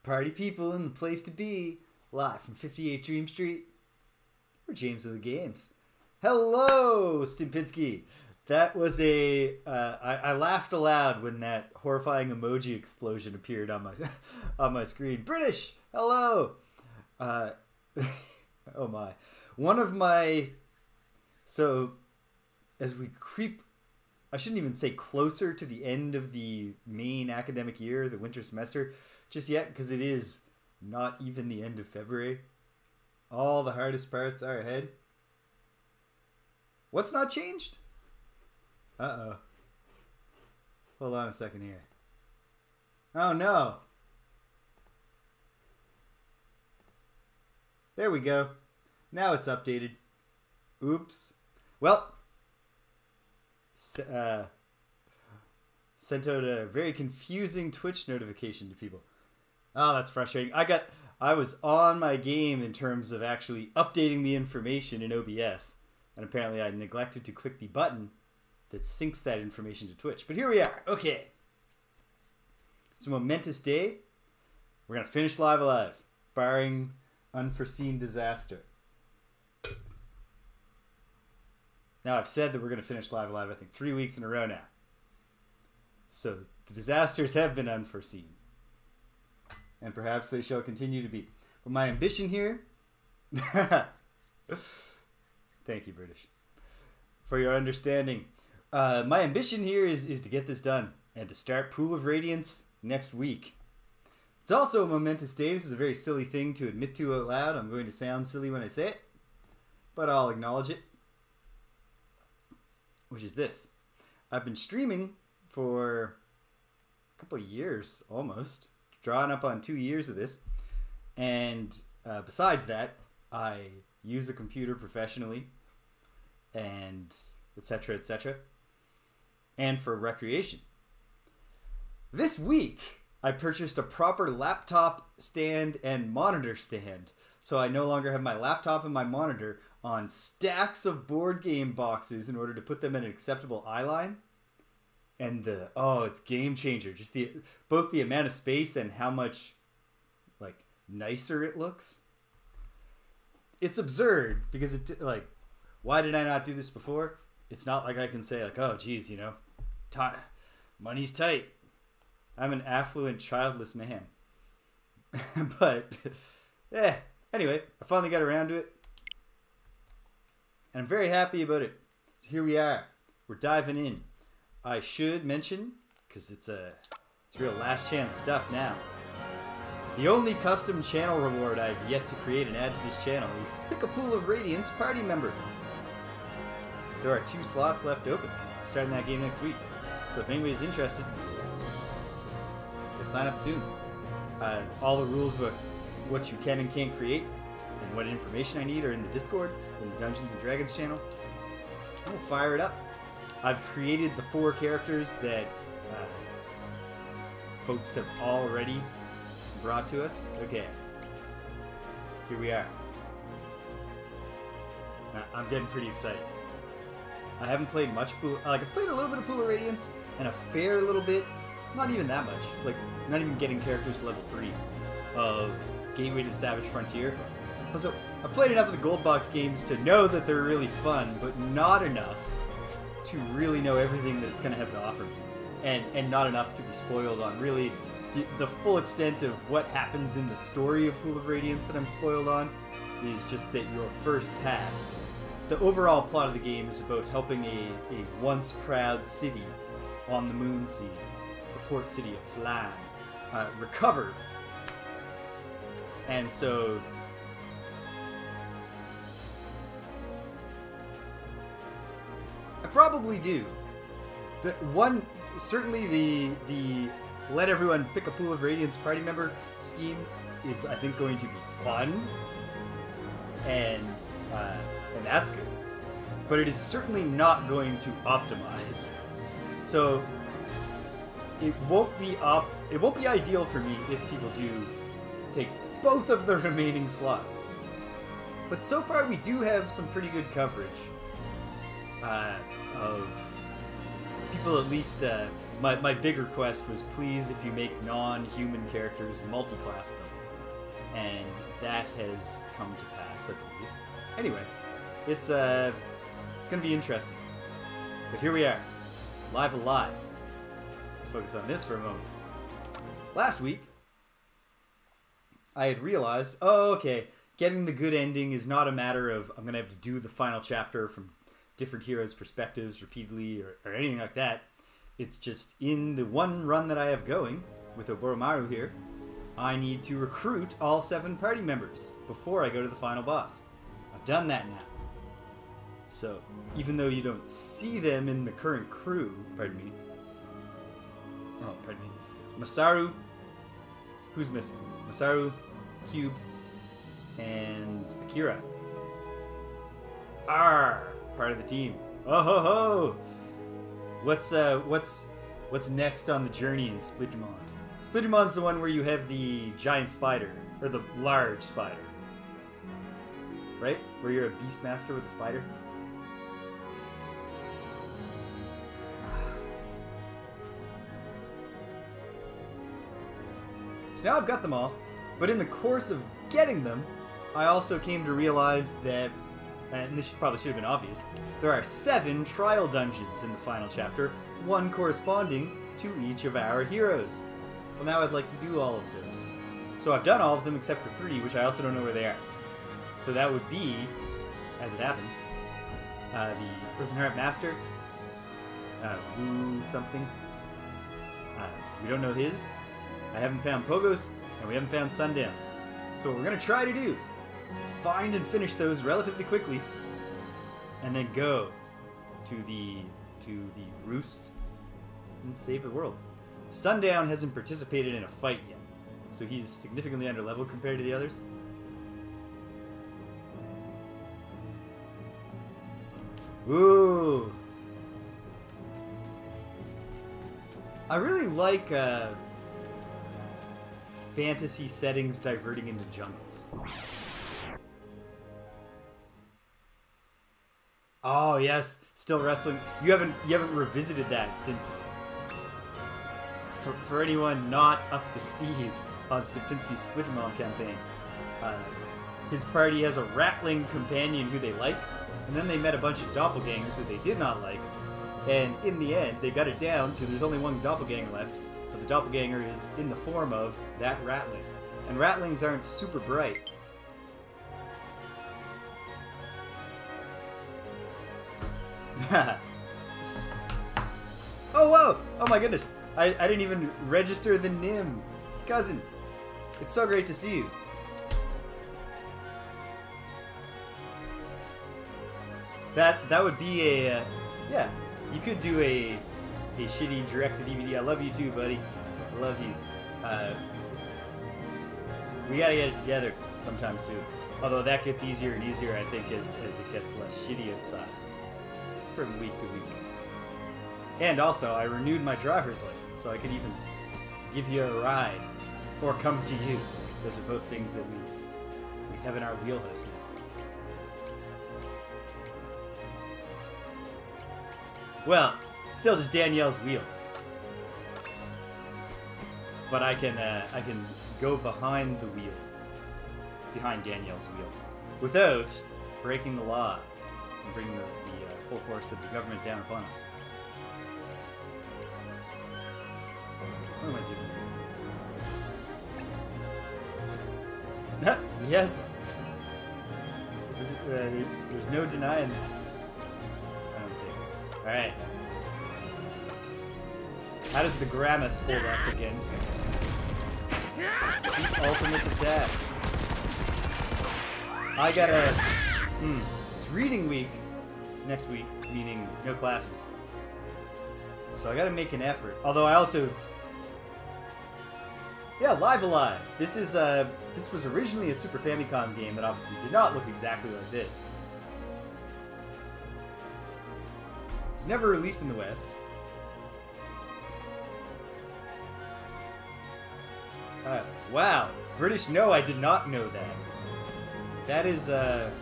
Party people in the place to be, live from 58 Dream Street. We're James of the Games. Hello, Stimpinski. That was a... I laughed aloud when that horrifying emoji explosion appeared on my on my screen. British, hello. Oh my. One of my... So, as we creep... I shouldn't even say closer to the end of the main academic year, the winter semester, just yet, because it is not even the end of February. All the hardest parts are ahead. What's not changed? Uh-oh. Hold on a second here. Oh, no. There we go. Now it's updated. Oops. Well, sent out a very confusing Twitch notification to people. Oh, that's frustrating. I was on my game in terms of actually updating the information in OBS, and apparently I neglected to click the button that syncs that information to Twitch. But here we are. Okay. It's a momentous day. We're going to finish Live Alive, barring unforeseen disaster. Now, I've said that we're going to finish Live Alive, I think, 3 weeks in a row now. So, the disasters have been unforeseen. And perhaps they shall continue to be. But my ambition here... Thank you, British, for your understanding. My ambition here is to get this done and to start Pool of Radiance next week. It's also a momentous day. This is a very silly thing to admit to out loud. I'm going to sound silly when I say it, but I'll acknowledge it. Which is this. I've been streaming for a couple of years, almost. Drawing up on 2 years of this. And besides that, I use a computer professionally, and etc., etc., and for recreation. This week, I purchased a proper laptop stand and monitor stand, so I no longer have my laptop and my monitor on stacks of board game boxes in order to put them in an acceptable eye line. And it's game changer. Just both the amount of space and how much nicer it looks. It's absurd because why did I not do this before? It's not like I can say oh geez, money's tight. I'm an affluent, childless man. But anyway, I finally got around to it. And I'm very happy about it. Here we are. We're diving in. I should mention, because it's real last chance stuff now. The only custom channel reward I've yet to create and add to this channel is Pick a Pool of Radiance party member. There are 2 slots left open. I'm starting that game next week. So if anybody's interested, go sign up soon. All the rules about what you can and can't create and what information I need are in the Discord, in the Dungeons & Dragons channel. We'll fire it up. I've created the 4 characters that folks have already brought to us. Okay. Here we are. Now, I'm getting pretty excited. I haven't played much Pool... I've played a little bit of Pool of Radiance and a fair little bit, not even that much. Not even getting characters to level 3 of Gateway to the Savage Frontier. So, I've played enough of the Gold Box games to know that they're really fun, but not enough to really know everything that it's going to have to offer me. And not enough to be spoiled on really the full extent of what happens in the story of Pool of Radiance that I'm spoiled on is just that your first task, the overall plot of the game is about helping a once proud city on the Moon Sea, the port city of Flan, recover. And so... I probably do. Certainly the let everyone pick a Pool of Radiance party member scheme is, I think, going to be fun, and that's good. But it is certainly not going to optimize. So it won't be ideal for me if people do take both of the remaining slots. But so far we do have some pretty good coverage of people at least my big request was, please, if you make non-human characters, multi-class them. And that has come to pass, I believe. Anyway, it's gonna be interesting. But here we are, live alive. Let's focus on this for a moment. Last week, I had realized, oh, okay, getting the good ending is not a matter of I'm gonna have to do the final chapter from different heroes' perspectives repeatedly or anything like that. It's just in the one run that I have going with Oboromaru here, I need to recruit all 7 party members before I go to the final boss. I've done that now. So, even though you don't see them in the current crew, Masaru, who's missing? Masaru, Cube, and Akira. Part of the team. Oh ho ho! What's next on the journey in Splittermond? Splittermond's the one where you have the giant spider, or the large spider, right? Where you're a beastmaster with a spider. So now I've got them all, but in the course of getting them, I also came to realize that, and this probably should have been obvious, there are 7 trial dungeons in the final chapter, 1 corresponding to each of our heroes. Well, now I'd like to do all of those. So I've done all of them except for 3, which I also don't know where they are. So that would be, as it happens, the Earthen Heart Master, Blue something. We don't know his. I haven't found Pogos, and we haven't found Sundowns. So what we're going to try to do is find and finish those relatively quickly, and then go to the Roost and save the world. Sundown hasn't participated in a fight yet, so he's significantly underleveled compared to the others. Ooh. I really like fantasy settings diverting into jungles. Oh yes, still wrestling. You haven't revisited that since. For anyone not up to speed on Stupinski's Splittermond campaign, his party has a rattling companion who they like, and then they met a bunch of doppelgangers who they did not like, and in the end they got it down to there's only one doppelganger left, but the doppelganger is in the form of that rattling, and rattlings aren't super bright. Oh whoa! Oh my goodness! I didn't even register the Nim. Cousin, it's so great to see you. That would be a yeah. You could do a shitty direct-to-DVD. I love you too, buddy. I love you. We gotta get it together sometime soon. Although that gets easier and easier, I think, as it gets less shitty outside from week to week. And also, I renewed my driver's license, so I could even give you a ride or come to you. Those are both things that we have in our wheelhouse now. Well, it's still just Danielle's wheels, but I can go behind the wheel, behind Danielle's wheel, without breaking the law and bringing the full force of the government down upon us. What am I doing? Yes. There's no denying that. I don't think. All right. How does the Gramoth hold up against the ultimate attack? I gotta. It's reading week next week, meaning no classes. So I gotta make an effort. Although I also. Yeah, Live Alive. This was originally a Super Famicom game that obviously did not look exactly like this. It was never released in the West. Wow. British no, I did not know that. That is, that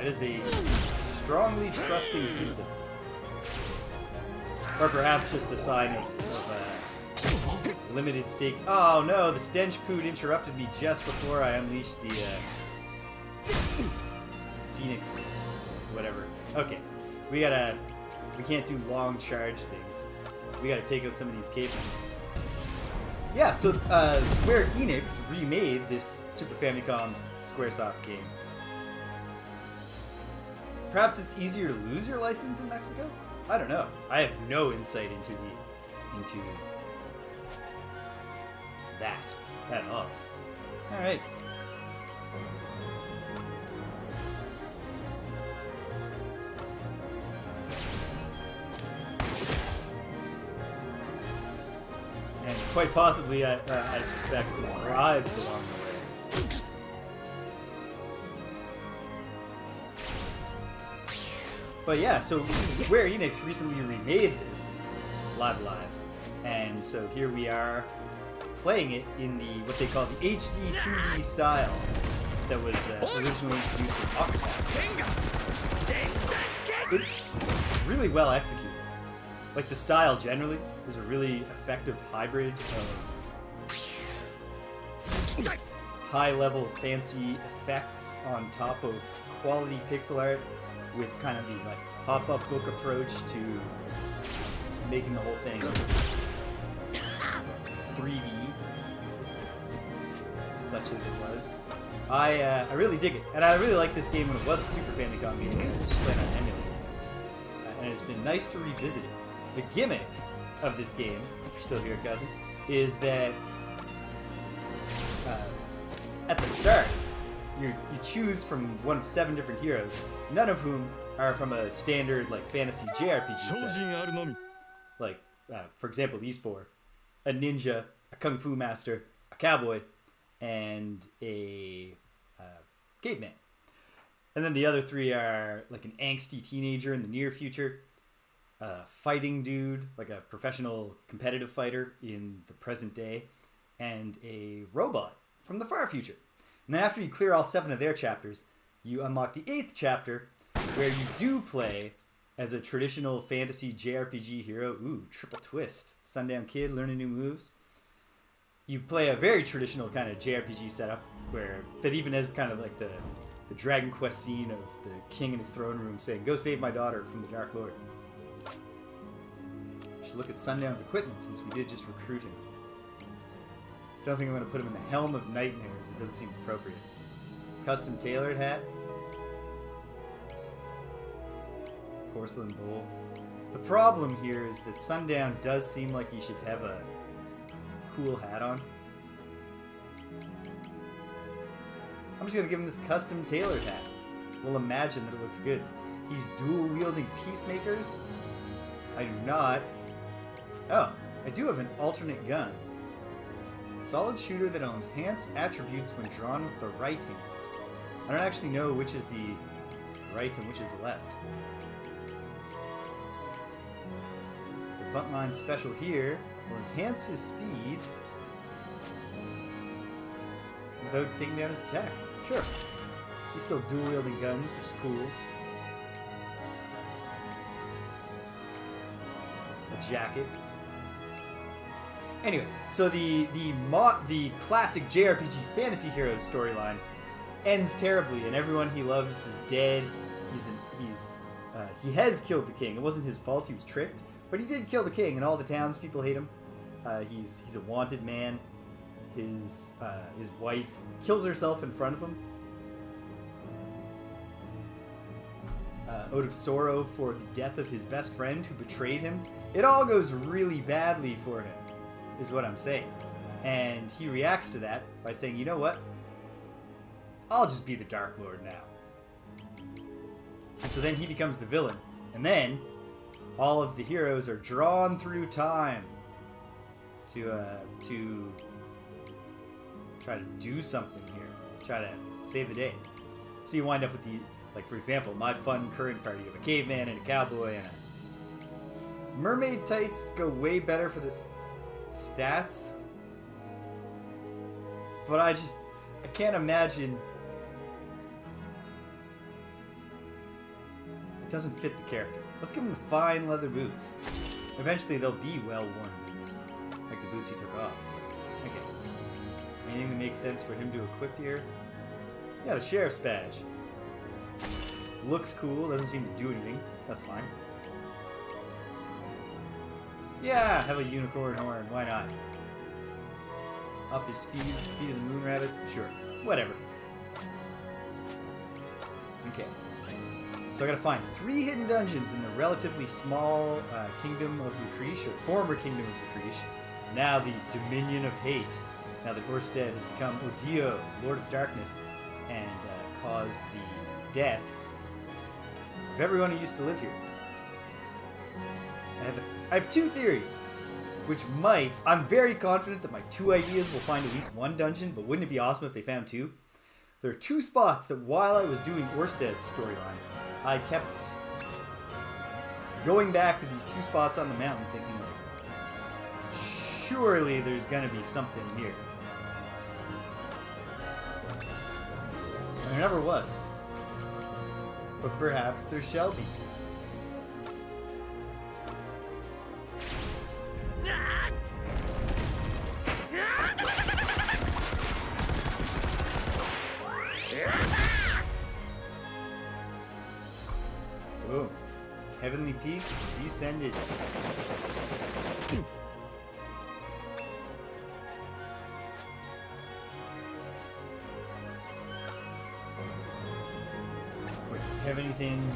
is a strongly trusting system. Or perhaps just a sign of limited stake. Oh no, the stench pood interrupted me just before I unleashed the Phoenix, whatever. Okay, we can't do long charge things. We gotta take out some of these cavemen. Yeah, so Square Enix remade this Super Famicom Squaresoft game. Perhaps it's easier to lose your license in Mexico? I don't know. I have no insight into that at all. All right. And quite possibly, I suspect some bribes along the way. But yeah, so Square Enix recently remade this Live, and so here we are playing it in the what they call the HD 2D style that was originally introduced in Octopath. It's really well executed. Like the style generally is a really effective hybrid of high-level fancy effects on top of quality pixel art, with kind of the like pop-up book approach to making the whole thing 3D, such as it was. I really dig it, and I really like this game when it was a Super Famicom game. I just played on emulator, and it's been nice to revisit it. The gimmick of this game, if you're still here, cousin, is that at the start, you choose from one of 7 different heroes, none of whom are from a standard like fantasy JRPG set. Like, for example, these 4: a ninja, a kung fu master, a cowboy, and a caveman. And then the other 3 are like an angsty teenager in the near future, a fighting dude, like a professional competitive fighter in the present day, and a robot from the far future. And then after you clear all 7 of their chapters, you unlock the 8th chapter, where you do play as a traditional fantasy JRPG hero. Ooh, triple twist. Sundown kid learning new moves. You play a very traditional kind of JRPG setup, that even has kind of like the Dragon Quest scene of the king in his throne room saying, "Go save my daughter from the Dark Lord." You should look at Sundown's equipment, since we did just recruit him. Don't think I'm going to put him in the Helm of Nightmares. It doesn't seem appropriate. Custom tailored hat. Porcelain bowl. The problem here is that Sundown does seem like he should have a cool hat on. I'm just going to give him this custom tailored hat. We'll imagine that it looks good. He's dual-wielding peacemakers. I do not. Oh, I do have an alternate gun. Solid shooter that'll enhance attributes when drawn with the right hand. I don't actually know which is the right and which is the left. The buttline special here will enhance his speed without taking down his attack. Sure. He's still dual-wielding guns, which is cool. A jacket. Anyway, so the classic JRPG fantasy heroes storyline ends terribly, and everyone he loves is dead. He has killed the king. It wasn't his fault; he was tricked, but he did kill the king, and all the townspeople hate him. He's a wanted man. His wife kills herself in front of him, out of sorrow for the death of his best friend who betrayed him. It all goes really badly for him, is what I'm saying. And he reacts to that by saying, "You know what? I'll just be the Dark Lord now." And so then he becomes the villain. And then all of the heroes are drawn through time to try to do something here. Try to save the day. So you wind up with like for example, my fun current party of a caveman and a cowboy and a mermaid tights go way better for the stats. But I can't imagine doesn't fit the character. Let's give him the fine leather boots. Eventually they'll be well-worn boots. Like the boots he took off. Okay. Anything that makes sense for him to equip here? Yeah, the sheriff's badge. Looks cool, doesn't seem to do anything. That's fine. Yeah, have a unicorn horn, why not? Up his speed, feet of the moon rabbit? Sure. Whatever. Okay. So I gotta find 3 hidden dungeons in the relatively small kingdom of Lucrece, or former kingdom of Lucrece. Now the Dominion of Hate. Now that Orsted has become Odio, Lord of Darkness, and caused the deaths of everyone who used to live here. I have 2 theories, which might... I'm very confident that my 2 ideas will find at least 1 dungeon, but wouldn't it be awesome if they found 2? There are 2 spots that while I was doing Orsted's storyline, I kept going back to these 2 spots on the mountain thinking, like, surely there's gonna be something here. And there never was. But perhaps there shall be. Oh, heavenly peaks descended. Wait, have anything?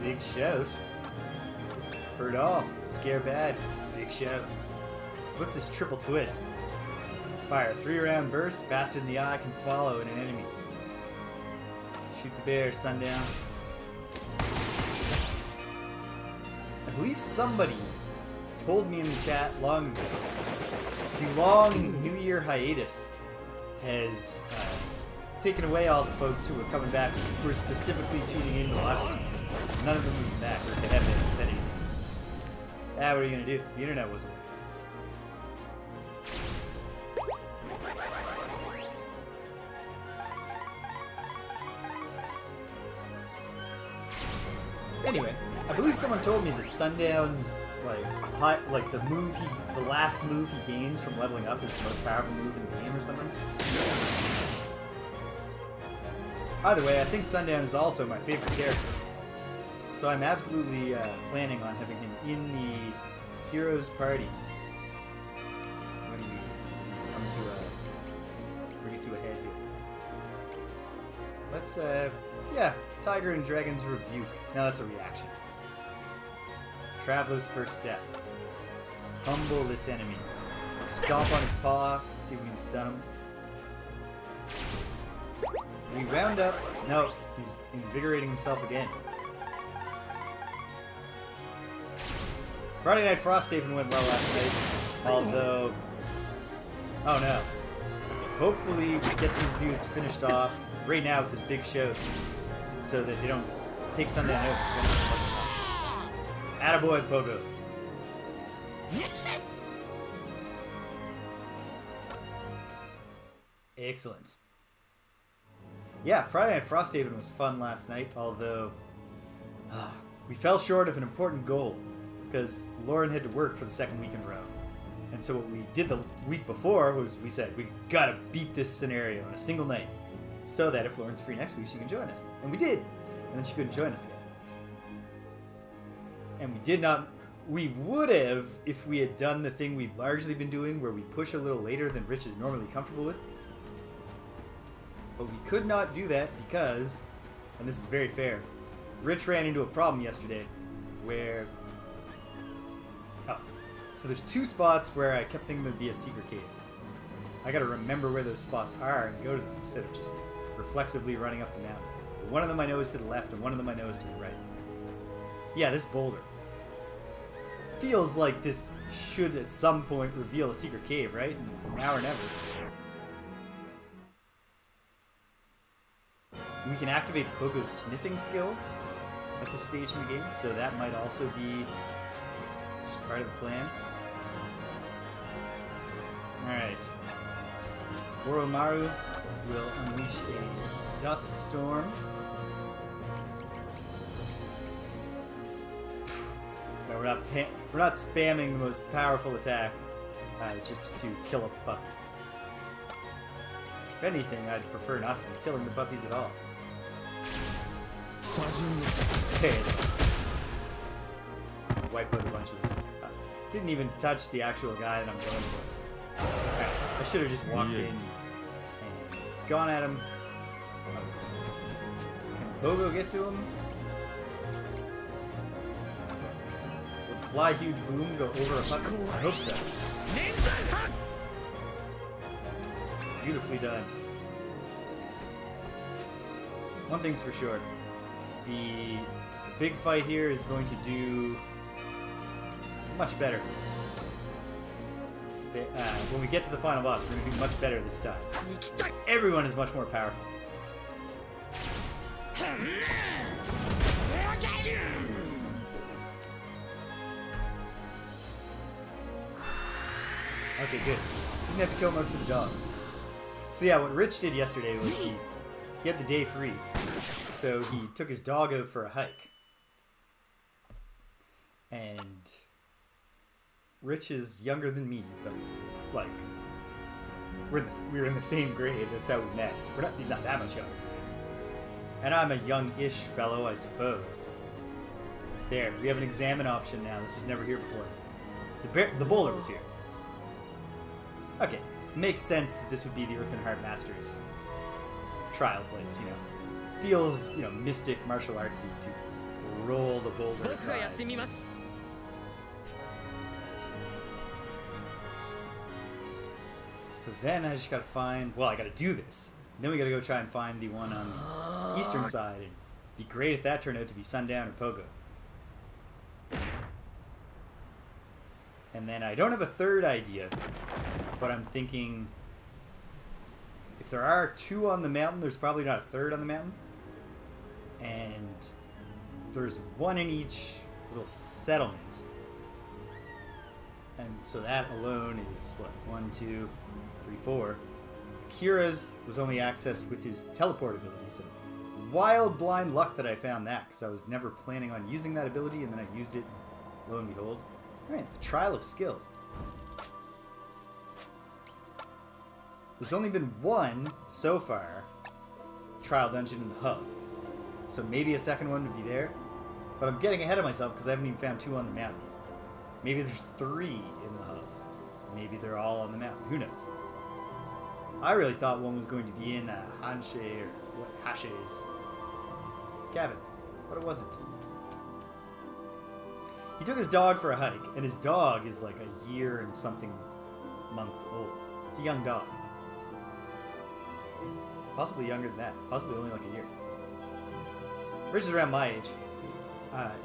Big shout. Heard all. Scare bad. Big shout. So what's this triple twist? Fire 3-round burst faster than the eye can follow in an enemy. Shoot the bear, Sundown. I believe somebody told me in the chat long ago the long New Year hiatus has taken away all the folks who were coming back who were specifically tuning in to watch it. None of them moved back, or they haven't said anything. Ah, what are you gonna do? The internet wasn't working. Anyway, I believe someone told me that Sundown's the last move he gains from leveling up is the most powerful move in the game or something. Either way, I think Sundown is also my favorite character. So I'm absolutely planning on having him in the heroes party when we come to bring it to a head here. Let's yeah, Tiger and Dragon's Rebuke. Now that's a reaction. Traveler's First Step. Humble this enemy. Stomp on his paw. See if we can stun him. We round up. No, he's invigorating himself again. Friday Night Frosthaven went well last night. Although... oh no. Hopefully we get these dudes finished off right now with this big show, so that they don't take Sundown over. Attaboy, Pogo. Excellent. Yeah, Friday Night Frosthaven was fun last night, although we fell short of an important goal because Lauren had to work for the second week in a row. And so what we did the week before was we said, we gotta beat this scenario in a single night so that if Lauren's free next week, she can join us. And we did. And then she couldn't join us again. And we did not... we would have if we had done the thing we've largely been doing where we push a little later than Rich is normally comfortable with. But we could not do that because, and this is very fair, Rich ran into a problem yesterday where... oh. So there's 2 spots where I kept thinking there'd be a secret cave. I gotta remember where those spots are and go to them instead of just reflexively running up the mountain. One of them I know is to the left and one of them I know is to the right. Yeah, this boulder. Feels like this should at some point reveal a secret cave, right? And it's now or never. We can activate Pogo's sniffing skill at this stage in the game, so that might also be just part of the plan. Alright. Oromaru will unleash a dust storm. we're not spamming the most powerful attack just to kill a puppy. If anything, I'd prefer not to be killing the puppies at all. Say it. Wipe out a bunch of them. Didn't even touch the actual guy that I'm going for. Right, I should have just walked in and gone at him. Can Pogo get to him? Would Fly Huge Boom go over a puppy? I hope so. Beautifully done. One thing's for sure. The big fight here is going to do much better. When we get to the final boss, we're going to do much better this time. Everyone is much more powerful. Okay, good. Didn't have to kill most of the dogs. So yeah, what Rich did yesterday was he had the day free. So he took his dog out for a hike. And Rich is younger than me, but like we were in the same grade. That's how we met. He's not that much younger. And I'm a young-ish fellow, I suppose. There, we have an examine option now. This was never here before. The boulder was here. Okay, makes sense that this would be the Earth and Heart Masters trial place. You know, feels mystic, martial artsy to roll the boulder aside. So then I just gotta find... Well, I gotta do this. Then we gotta go try and find the one on the eastern side. It'd be great if that turned out to be Sundown or Pogo. And then I don't have a third idea, but I'm thinking... If there are two on the mountain, there's probably not a third on the mountain. And there's one in each little settlement. And so that alone is, what, 1, 2, 3, 4. Kira's was only accessed with his teleport ability, so wild blind luck that I found that, because I was never planning on using that ability, and then I used it, lo and behold. Alright, the Trial of Skill. There's only been one, so far, trial dungeon in the hub. So maybe a second one would be there. But I'm getting ahead of myself because I haven't even found two on the mountain. Maybe there's 3 in the hub. Maybe they're all on the mountain. Who knows? I really thought one was going to be in Hashe's cabin, but it wasn't. He took his dog for a hike, and his dog is like a year and something months old. It's a young dog. Possibly younger than that. Possibly only like a year. Rich is around my age.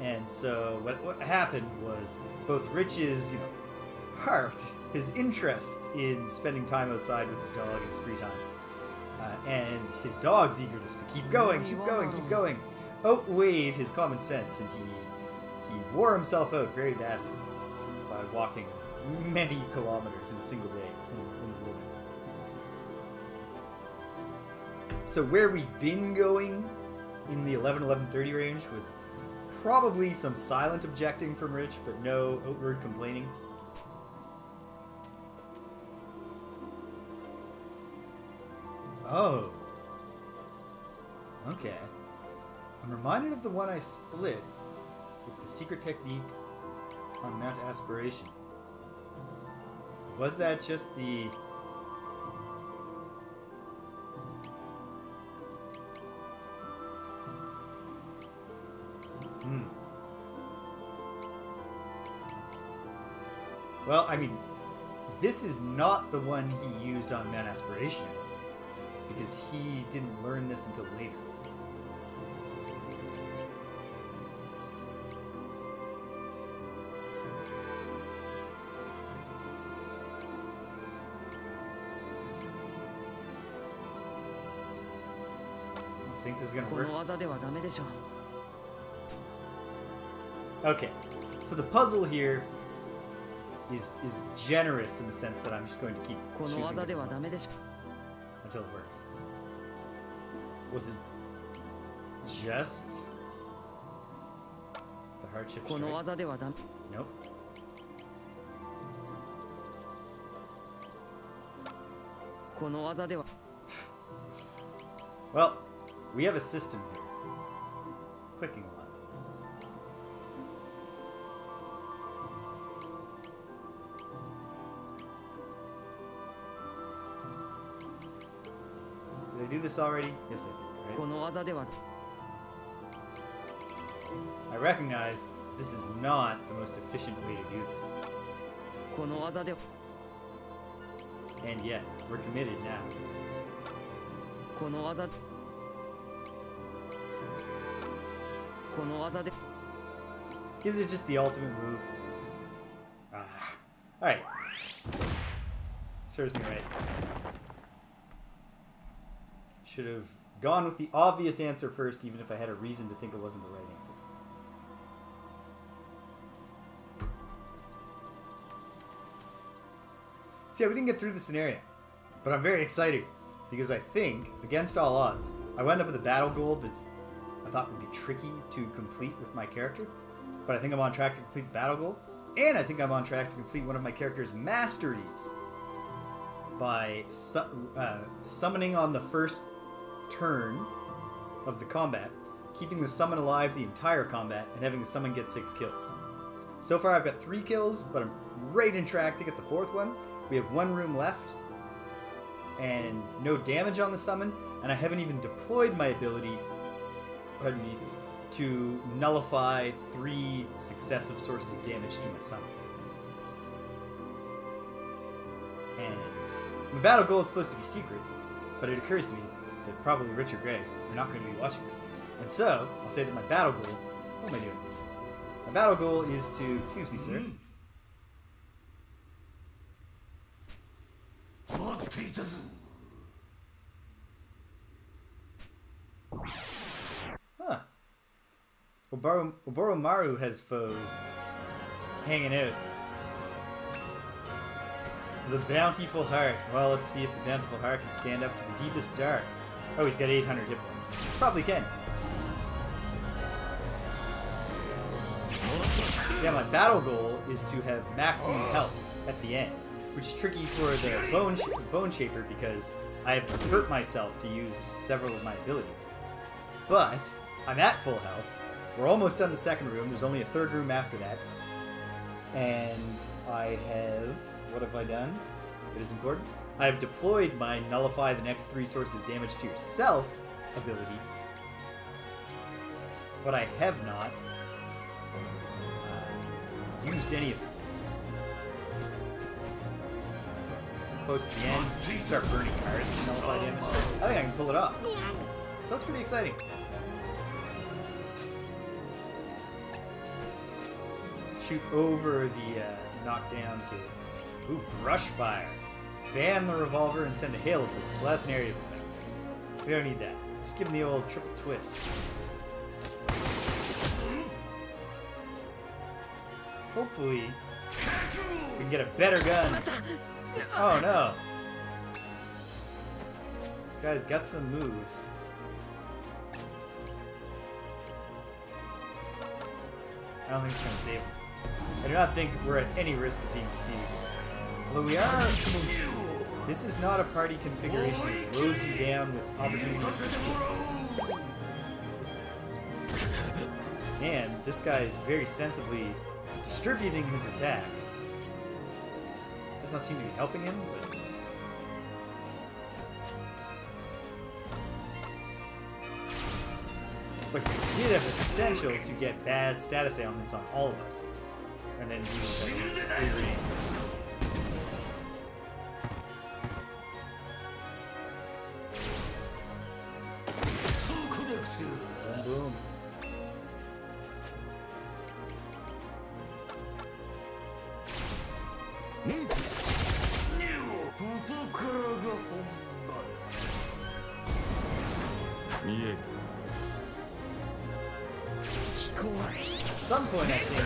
And so what happened was both Rich's heart, his interest in spending time outside with his dog in his free time, and his dog's eagerness to keep going, keep going, keep going, outweighed his common sense, and he wore himself out very badly by walking many kilometers in a single day in the wilderness. So where we've been going in the 11-11-30 range with probably some silent objecting from Rich, but no outward complaining. Oh. Okay. I'm reminded of the one I split with the secret technique on Mount Aspiration. Was that just the... Well, I mean, this is not the one he used on Mount Aspiration, because he didn't learn this until later. I think this is gonna work. Okay, so the puzzle here is generous in the sense that I'm just going to keep choosing until it works. Was it just the hardship この strike. 技ではダメ。 Nope. Well, we have a system here. Clicking a lot. Did I do this already? Yes, I did, この技では right? I recognize this is not the most efficient way to do this. この技では And yet, we're committed now. この技で Is it just the ultimate move? Alright. Serves me right. Should have gone with the obvious answer first, even if I had a reason to think it wasn't the right answer. So yeah, we didn't get through the scenario, but I'm very excited because I think, against all odds, I wound up with a battle goal that's I thought would be tricky to complete with my character, but I think I'm on track to complete the battle goal, and I think I'm on track to complete one of my character's masteries by summoning on the first turn of the combat, keeping the summon alive the entire combat, and having the summon get 6 kills. So far I've got 3 kills, but I'm right in track to get the 4th one. We have 1 room left, and no damage on the summon, and I haven't even deployed my ability, pardon me, to nullify 3 successive sources of damage to my summon. And my battle goal is supposed to be secret, but it occurs to me that probably Rich or Greg are not going to be watching this. And so, I'll say that my battle goal... What am I doing? My battle goal is to... Excuse me, sir. Huh. Oboromaru has foes hanging out. The Bountiful Heart. Well, let's see if the Bountiful Heart can stand up to the deepest dark. Oh, he's got 800 hit points. Probably can. Yeah, my battle goal is to have maximum health at the end, which is tricky for the Bone Shaper because I have to hurt myself to use several of my abilities. But I'm at full health. We're almost done the 2nd room. There's only a 3rd room after that. And I have... What have I done? It is important. I have deployed my Nullify the next 3 sources of damage to yourself ability. But I have not used any of them. I'm close to the end. Start burning cards to nullify damage. I think I can pull it off. So that's pretty exciting. Shoot over the knockdown kid. Ooh, brush fire. Fan the revolver and send a hail of bullets. Well, that's an area of effect. We don't need that. Just give him the old triple twist. Hopefully, we can get a better gun. Oh no. This guy's got some moves. I don't think it's going to save him. I do not think we're at any risk of being defeated. Although we are... This is not a party configuration that loads you down with opportunities to escape. And this guy is very sensibly distributing his attacks. Does not seem to be helping him, but... But he did have the potential to get bad status ailments on all of us. And then he was free reign. Boom, boom. At some point, I think.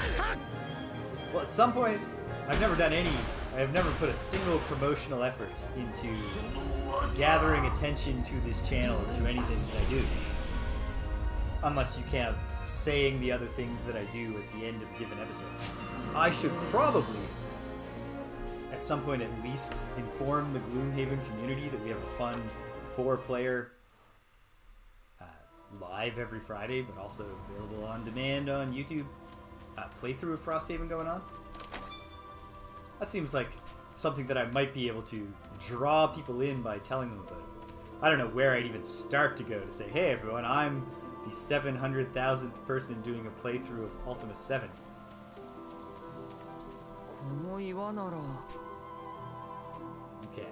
Well, at some point, I've never done any. I have never put a single promotional effort into gathering attention to this channel or to anything that I do. Unless you count saying the other things that I do at the end of a given episode. I should probably, at some point at least, inform the Gloomhaven community that we have a fun 4-player live every Friday, but also available on demand on YouTube playthrough of Frosthaven going on. That seems like something that I might be able to draw people in by telling them about it. I don't know where I'd even start to go to say, hey everyone, I'm the 700,000th person doing a playthrough of Ultima 7. Okay.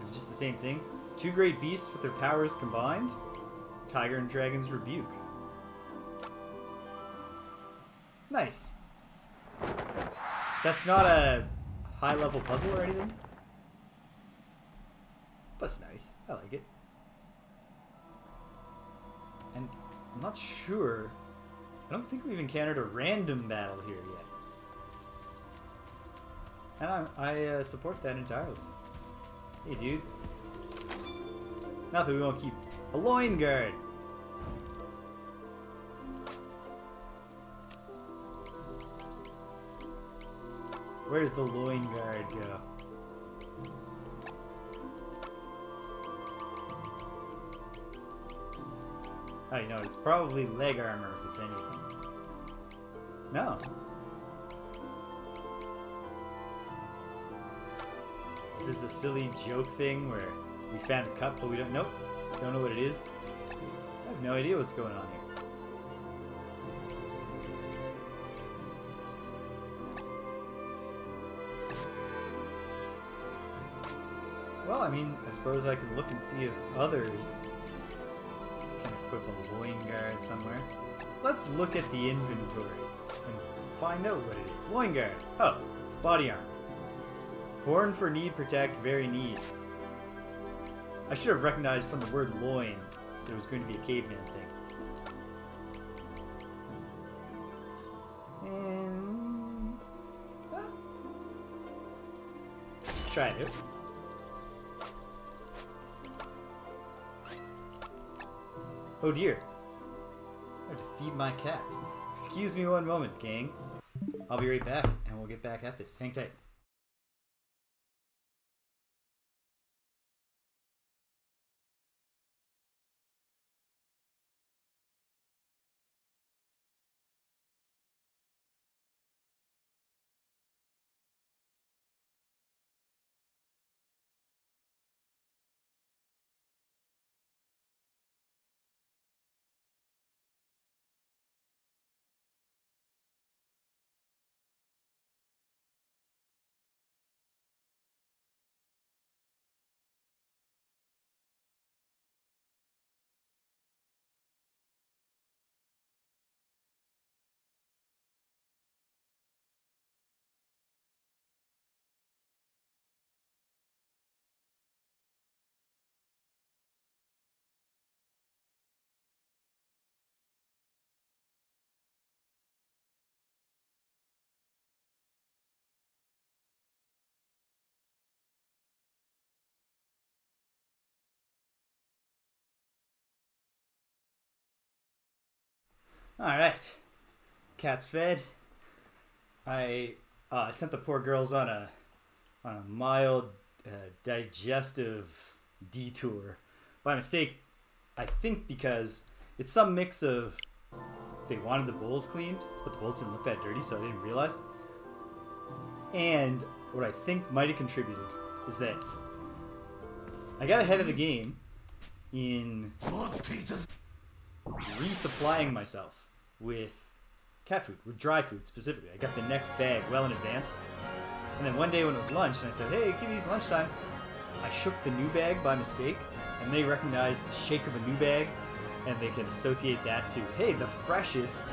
Is it just the same thing? 2 great beasts with their powers combined? Tiger and Dragon's Rebuke. Nice. That's not a high-level puzzle or anything, but it's nice. I like it. And I'm not sure. I don't think we've encountered a random battle here yet. And I support that entirely. Hey, dude. Not that we won't keep a loin guard. Where does the loin guard go? Oh, you know, it's probably leg armor if it's anything. No. Is this a silly joke thing where we found a cup but we don't know? Don't know what it is? I have no idea what's going on here. Well, I mean, I suppose I can look and see if others can equip a loin guard somewhere. Let's look at the inventory and find out what it is. Loin guard. Oh, it's body armor. Horn for need, protect, very need. I should have recognized from the word loin that it was going to be a caveman thing. And... try it out. Oh dear. I have to feed my cats. Excuse me one moment, gang. I'll be right back, and we'll get back at this. Hang tight. Alright. Cat's fed. I sent the poor girls on a mild digestive detour. By mistake, I think because it's some mix of they wanted the bowls cleaned, but the bowls didn't look that dirty, so I didn't realize. And what I think might have contributed is that I got ahead of the game in resupplying myself with cat food, with dry food specifically. I got the next bag well in advance. And then one day when it was lunch, and I said, hey, kitties, lunchtime, I shook the new bag by mistake, and they recognized the shake of a new bag, and they can associate that to, hey, the freshest,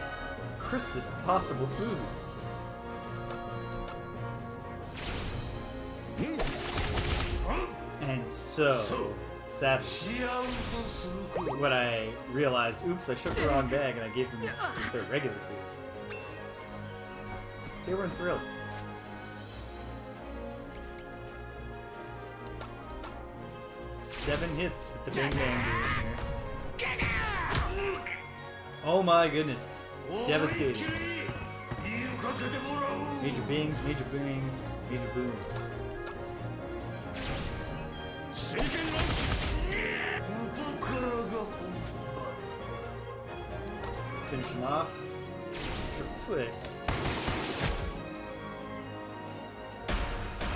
crispest possible food. And so, sadly, when I realized, oops, I shook the wrong bag and I gave them their regular food, they weren't thrilled. Seven hits with the Bang Bang doing here. Oh my goodness. Devastating. Major bings, major bings, major booms. Finish him off. Triple twist.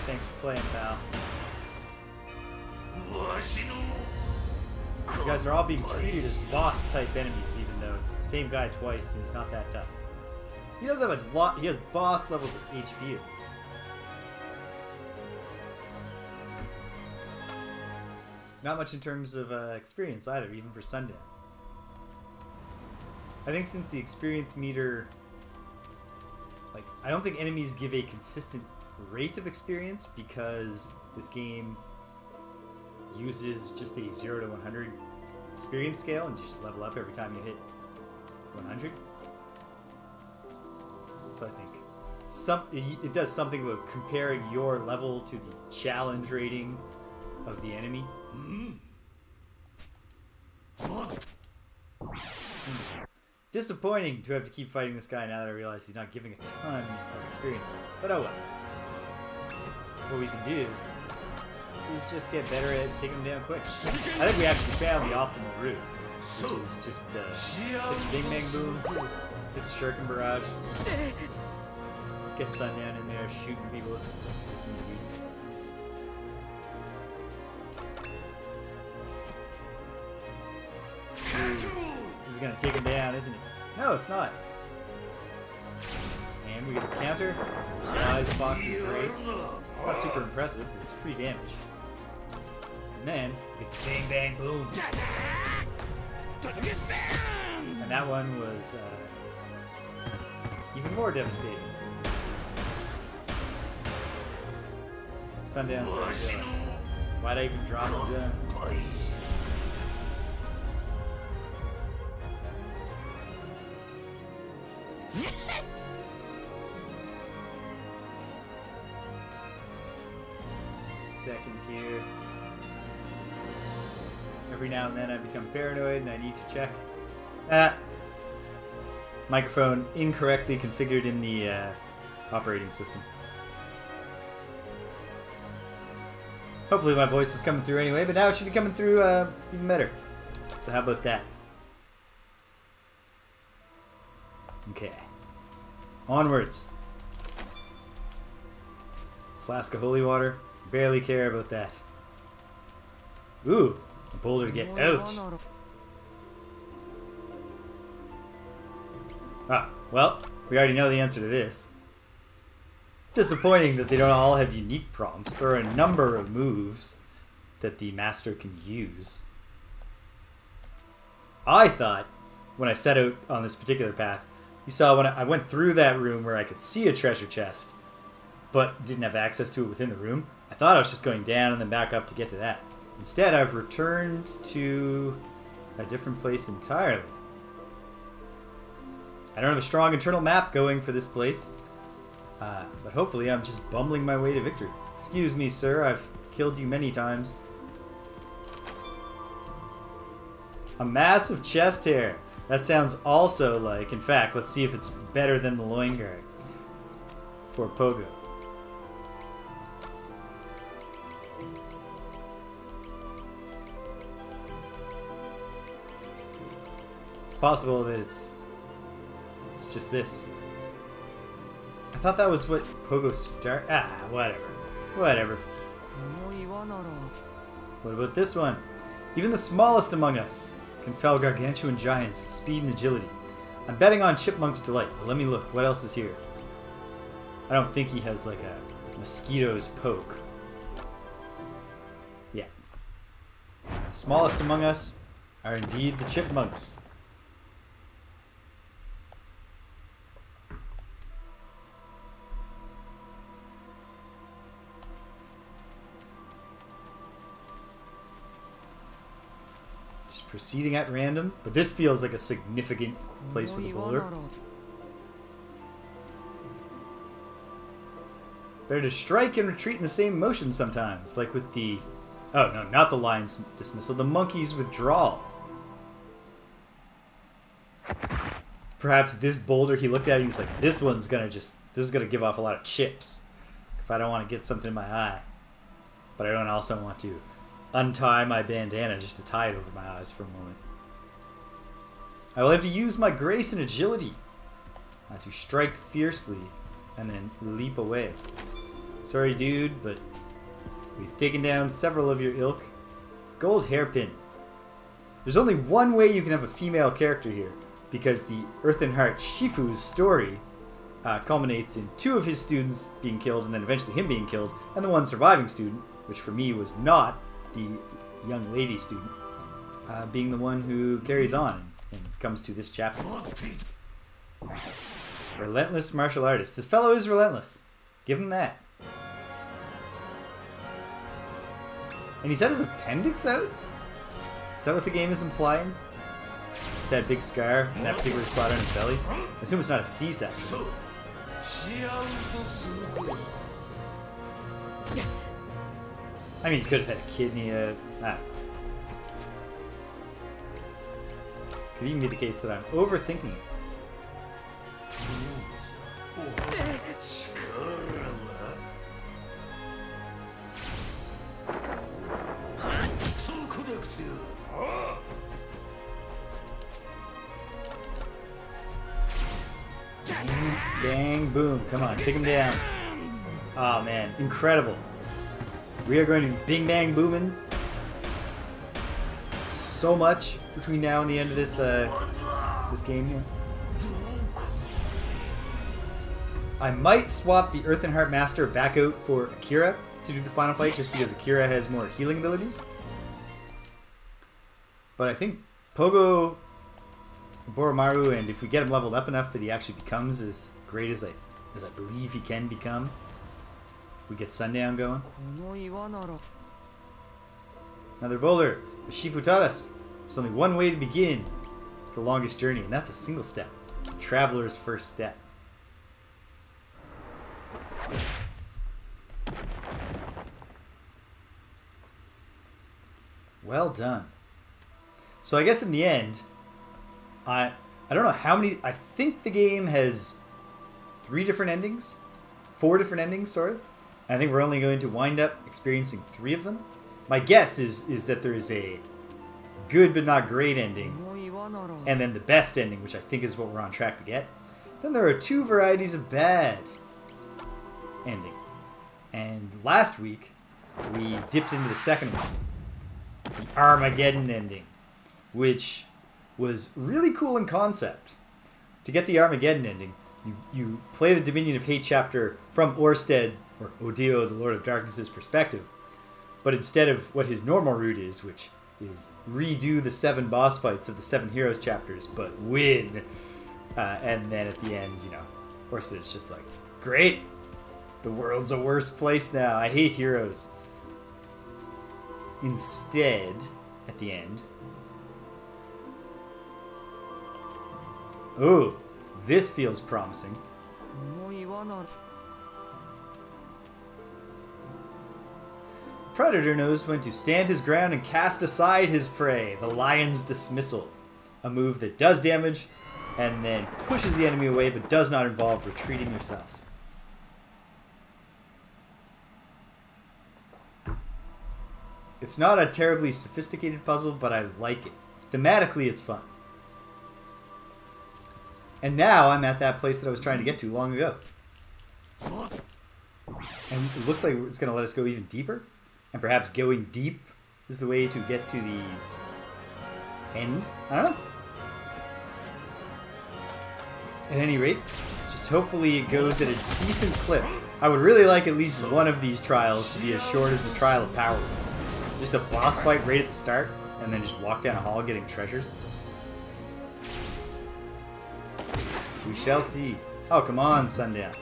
Thanks for playing, pal. You guys are all being treated as boss-type enemies, even though it's the same guy twice and he's not that tough. He does have a lot. He has boss levels of HP at least. Not much in terms of experience either, even for Sundown. I think since the experience meter, like, I don't think enemies give a consistent rate of experience because this game uses just a 0 to 100 experience scale and just level up every time you hit 100. So I think it does something about comparing your level to the challenge rating of the enemy. Disappointing to have to keep fighting this guy now that I realize he's not giving a ton of experience points. But oh well. What we can do is just get better at taking him down quick. I think we actually found the optimal route, which is just hit the Bing Bang Boom, hit the Shuriken Barrage, get Sundown in there shooting people. This is gonna take him down, isn't it? No, it's not. And we get a counter. Eyes Fox's Grace. Not super impressive, but it's free damage. And then, get the Bang Bang Boom. And that one was even more devastating. Sundown's gonna do it. Why'd I even drop him then? Second here. Every now and then I become paranoid and I need to check. Microphone incorrectly configured in the operating system. Hopefully my voice was coming through anyway, but now it should be coming through even better. So how about that? Okay. Onwards. Flask of holy water. Barely care about that. Ooh, a boulder to get out. Ah, well, we already know the answer to this. Disappointing that they don't all have unique prompts. There are a number of moves that the master can use. I thought, when I set out on this particular path, you saw when I went through that room where I could see a treasure chest, but didn't have access to it within the room. I thought I was just going down and then back up to get to that. Instead, I've returned to a different place entirely. I don't have a strong internal map going for this place, but hopefully I'm just bumbling my way to victory. Excuse me, sir, I've killed you many times. A massive chest hair. That sounds also like, in fact, let's see if it's better than the loin guard for Pogo. It's possible that it's just this. I thought that was what Pogo start. Ah, whatever. Whatever. What about this one? Even the smallest among us can fell gargantuan giants with speed and agility. I'm betting on Chipmunk's delight, but let me look. What else is here? I don't think he has like a mosquito's poke. Yeah. The smallest among us are indeed the chipmunks. Proceeding at random, but this feels like a significant place for the boulder. Better to strike and retreat in the same motion sometimes, like with the... Oh, no, not the lion's dismissal, the monkey's withdrawal. perhaps this boulder, he looked at it, he was like, this one's gonna this is gonna give off a lot of chips if I don't want to get something in my eye. But I don't also want to untie my bandana just to tie it over my eyes for a moment. I will have to use my grace and agility to strike fiercely and then leap away. Sorry, dude, but we've taken down several of your ilk. Gold hairpin. There's only one way you can have a female character here, because the Earthen Heart Shifu's story culminates in 2 of his students being killed and then eventually him being killed, and the one surviving student, which for me was not the young lady student, being the one who carries on and comes to this chapter. Relentless martial artist. This fellow is relentless. Give him that. And he's had his appendix out? Is that what the game is implying? That big scar in that particular spot on his belly? I assume it's not a C-section. I mean, he could have had a kidney. Could even be the case that I'm overthinking it. Bang, boom. Come on, take him down. Oh, man. Incredible. We are going to bing, bang, booming so much between now and the end of this this game here. I might swap the Earthen Heart Master back out for Akira to do the final fight, just because Akira has more healing abilities. But I think Pogo, Boromaru, and if we get him leveled up enough that he actually becomes as great as I believe he can become, we get Sundown going. Another boulder. The Shifu taught us there's only one way to begin the longest journey, and that's a single step. The traveler's first step. Well done. So I guess in the end, I don't know how many. I think the game has 4 different endings, sorry. I think we're only going to wind up experiencing 3 of them. My guess is that there is a good but not great ending, and then the best ending, which I think is what we're on track to get. Then there are 2 varieties of bad ending. And last week, we dipped into the second one, the Armageddon ending, which was really cool in concept. To get the Armageddon ending, you play the Dominion of Hate chapter from Orsted, or Odio, the Lord of Darkness's perspective, but instead of what his normal route is, which is redo the 7 boss fights of the 7 Heroes chapters, but win. And then at the end, Orsted is just like, great, the world's a worse place now, I hate heroes. Instead, at the end, oh, this feels promising. Predator knows when to stand his ground and cast aside his prey, the Lion's Dismissal. A move that does damage and then pushes the enemy away but does not involve retreating yourself. It's not a terribly sophisticated puzzle, but I like it. Thematically, it's fun. And now I'm at that place that I was trying to get to long ago. And it looks like it's going to let us go even deeper. And perhaps going deep is the way to get to the end. I don't know. At any rate, just hopefully it goes at a decent clip. I would really like at least one of these trials to be as short as the Trial of Power was. Just a boss fight right at the start, and then just walk down a hall getting treasures. We shall see. Oh, come on, Sundown.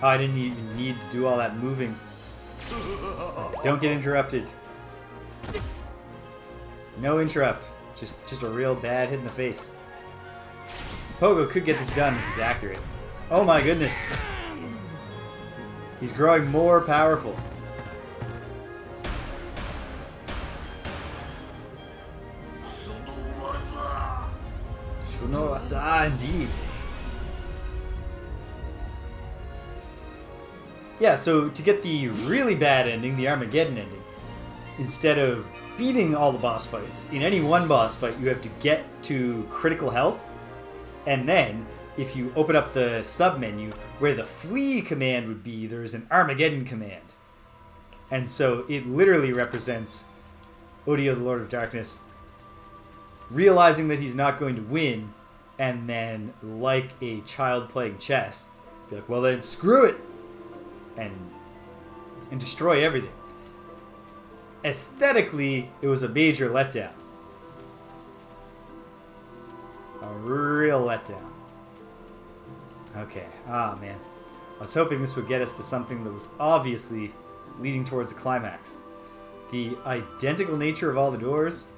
Oh, I didn't even need to do all that moving. Don't get interrupted. No interrupt. Just a real bad hit in the face. Pogo could get this done if he's accurate. Oh my goodness. He's growing more powerful. no, that's indeed. Yeah, so to get the really bad ending, the Armageddon ending, instead of beating all the boss fights, in any one boss fight you have to get to critical health, and then if you open up the sub-menu, where the flee command would be, there's an Armageddon command. And so it literally represents Odio, the Lord of Darkness, realizing that he's not going to win, and then, like a child playing chess, be like, well then, screw it! And destroy everything. Aesthetically, it was a major letdown. A real letdown. Okay, man. I was hoping this would get us to something that was obviously leading towards a climax. The identical nature of all the doors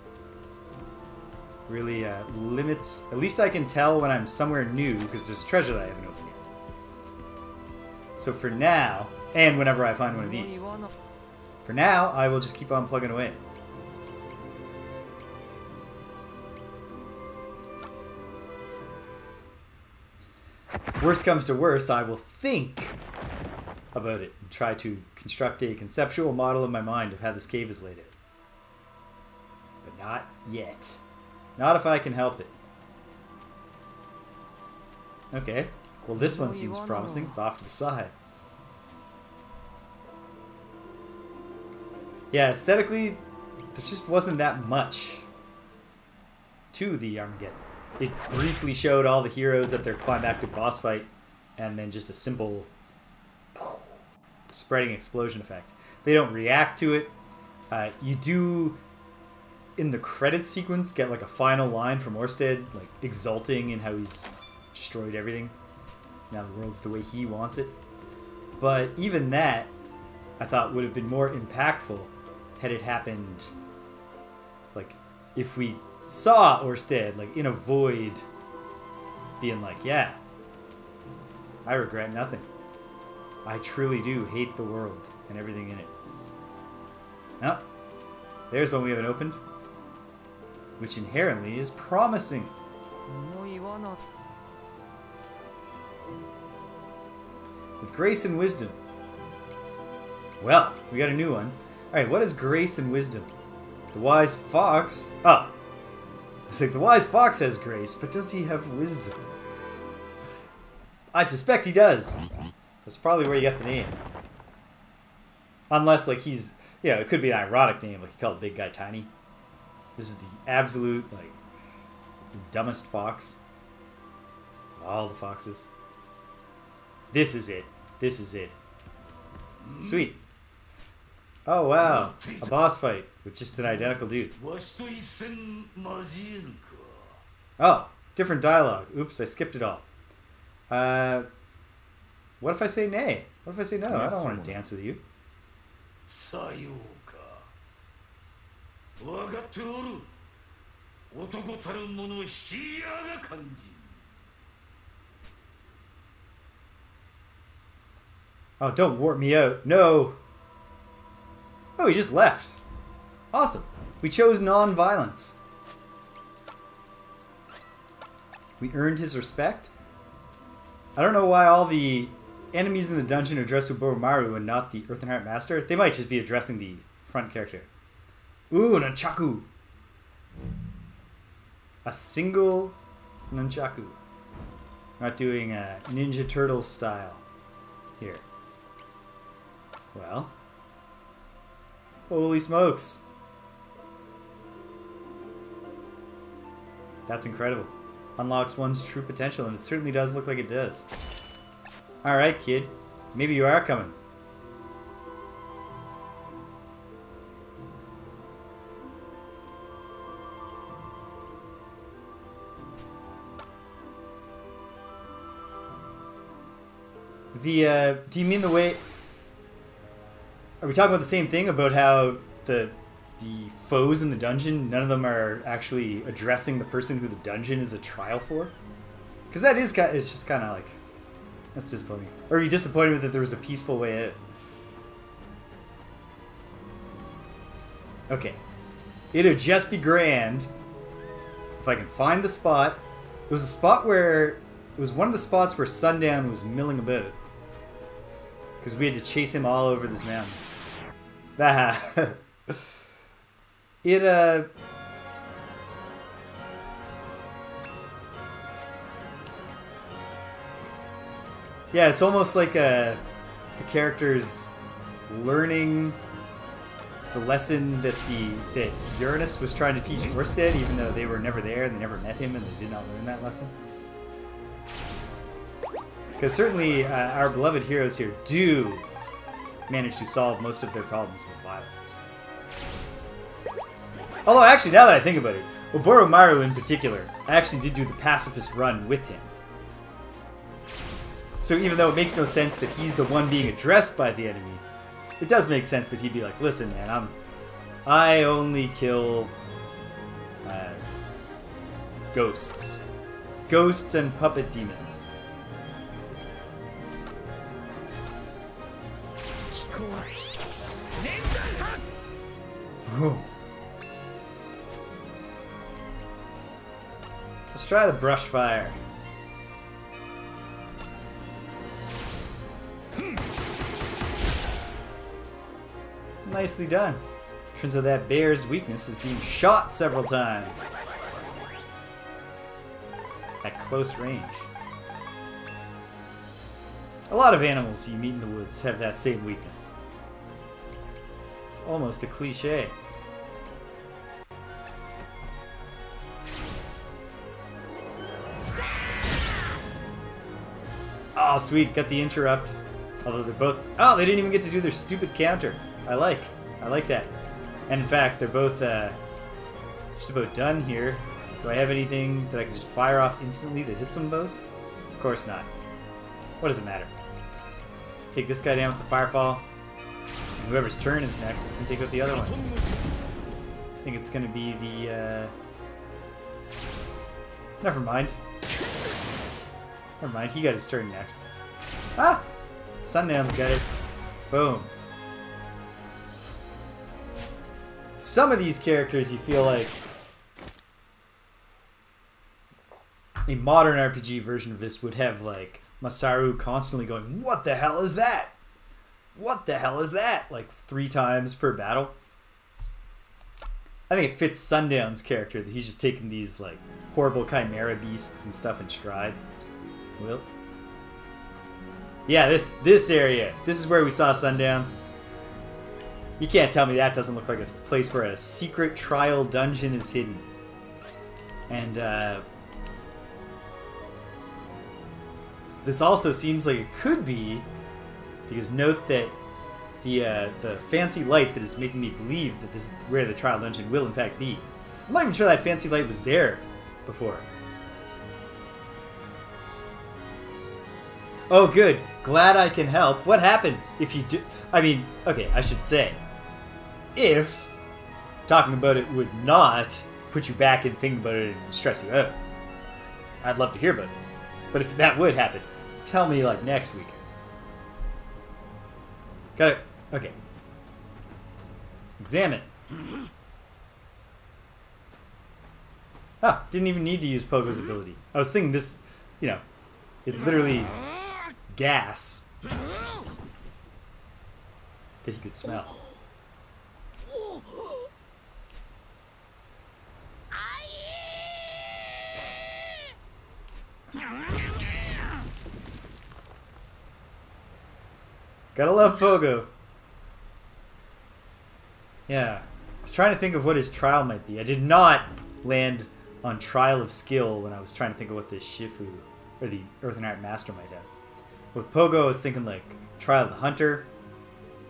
really limits... At least I can tell when I'm somewhere new, because there's a treasure that I haven't opened yet. So for now, and whenever I find one of these, for now, I will just keep on plugging away. Worst comes to worst, I will think about it and try to construct a conceptual model in my mind of how this cave is laid out. But not yet. Not if I can help it. Okay. Well, this one seems promising. It's off to the side. Yeah, aesthetically, there just wasn't that much to the Armageddon. It briefly showed all the heroes at their climactic boss fight, and then just a simple spreading explosion effect. They don't react to it. You do, in the credits sequence, get like a final line from Orsted, like exulting in how he's destroyed everything. Now the world's the way he wants it. But even that, I thought, would have been more impactful had it happened, like, if we saw Orsted, like, in a void, being like, yeah, I regret nothing. I truly do hate the world and everything in it. Oh, there's one we haven't opened, which inherently is promising. With grace and wisdom. Well, we got a new one. Alright, what is grace and wisdom? The wise fox... Oh. It's like, the wise fox has grace, but does he have wisdom? I suspect he does. That's probably where you got the name. Unless, like, he's... You know, it could be an ironic name, like you call the big guy Tiny. This is the absolute, like, dumbest fox. All the foxes. This is it. This is it. Sweet. Oh, wow. A boss fight with just an identical dude. Oh, different dialogue. Oops, I skipped it all. What if I say nay? What if I say no? I don't want to dance with you. Oh, don't warp me out. No. Oh, he just left. Awesome. We chose non-violence. We earned his respect. I don't know why all the enemies in the dungeon address Uboromaru and not the Earthen Heart Master. They might just be addressing the front character. Ooh, nunchaku. A single nunchaku. Not doing a Ninja Turtle style here. Well. Holy smokes. That's incredible. Unlocks one's true potential, and it certainly does look like it does. Alright, kid. Maybe you are coming. Do you mean the way... Are we talking about the same thing about how the foes in the dungeon, none of them are actually addressing the person who the dungeon is a trial for? Because that is it's just kind of like, that's disappointing. Or are you disappointed with that there was a peaceful way out? Okay. It'd just be grand if I can find the spot was a spot where... It was one of the spots where Sundown was milling about. Because we had to chase him all over this mountain. It, yeah, it's almost like the character's learning the lesson that Uranus was trying to teach Orsted, even though they were never there and they never met him and they did not learn that lesson. Because certainly our beloved heroes here do manage to solve most of their problems with violence. Although, actually, now that I think about it, Oboromaru in particular, I actually did do the pacifist run with him. So even though it makes no sense that he's the one being addressed by the enemy, it does make sense that he'd be like, listen, man, I only kill ghosts. Ghosts and puppet demons. Whoa. Let's try the brush fire. Nicely done. Turns out that bear's weakness is being shot several times. At close range. A lot of animals you meet in the woods have that same weakness. It's almost a cliche. Oh, sweet. Got the interrupt. Although they're both... Oh, they didn't even get to do their stupid counter. I like that. And in fact, they're both just about done here. Do I have anything that I can just fire off instantly that hits them both? Of course not. What does it matter? Take this guy down with the firefall. And whoever's turn is next can take out the other one. I think it's going to be the... Never mind. Never mind, he got his turn next. Ah! Sundown's got it. Boom. Some of these characters you feel like a modern RPG version of this would have like Masaru constantly going, what the hell is that? What the hell is that? Like 3 times per battle. I think it fits Sundown's character that he's just taking these like horrible chimera beasts and stuff in stride. Well, yeah, this area. This is where we saw Sundown. You can't tell me that doesn't look like a place where a secret trial dungeon is hidden. And this also seems like it could be, because note that the fancy light that is making me believe that this is where the trial dungeon will in fact be. I'm not even sure that fancy light was there before. Oh, good. Glad I can help. What happened if you do... I mean, okay, I should say, if talking about it would not put you back and think about it and stress you out, I'd love to hear about it. But if that would happen, tell me, like, next week. Got it. Okay. Examine. Ah, didn't even need to use Pogo's ability. I was thinking this, you know, it's literally gas that he could smell. Gotta love Pogo. Yeah. I was trying to think of what his trial might be. I did not land on Trial of Skill when I was trying to think of what the Shifu or the Earthen Art Master might have. With Pogo, I was thinking like Trial of the Hunter,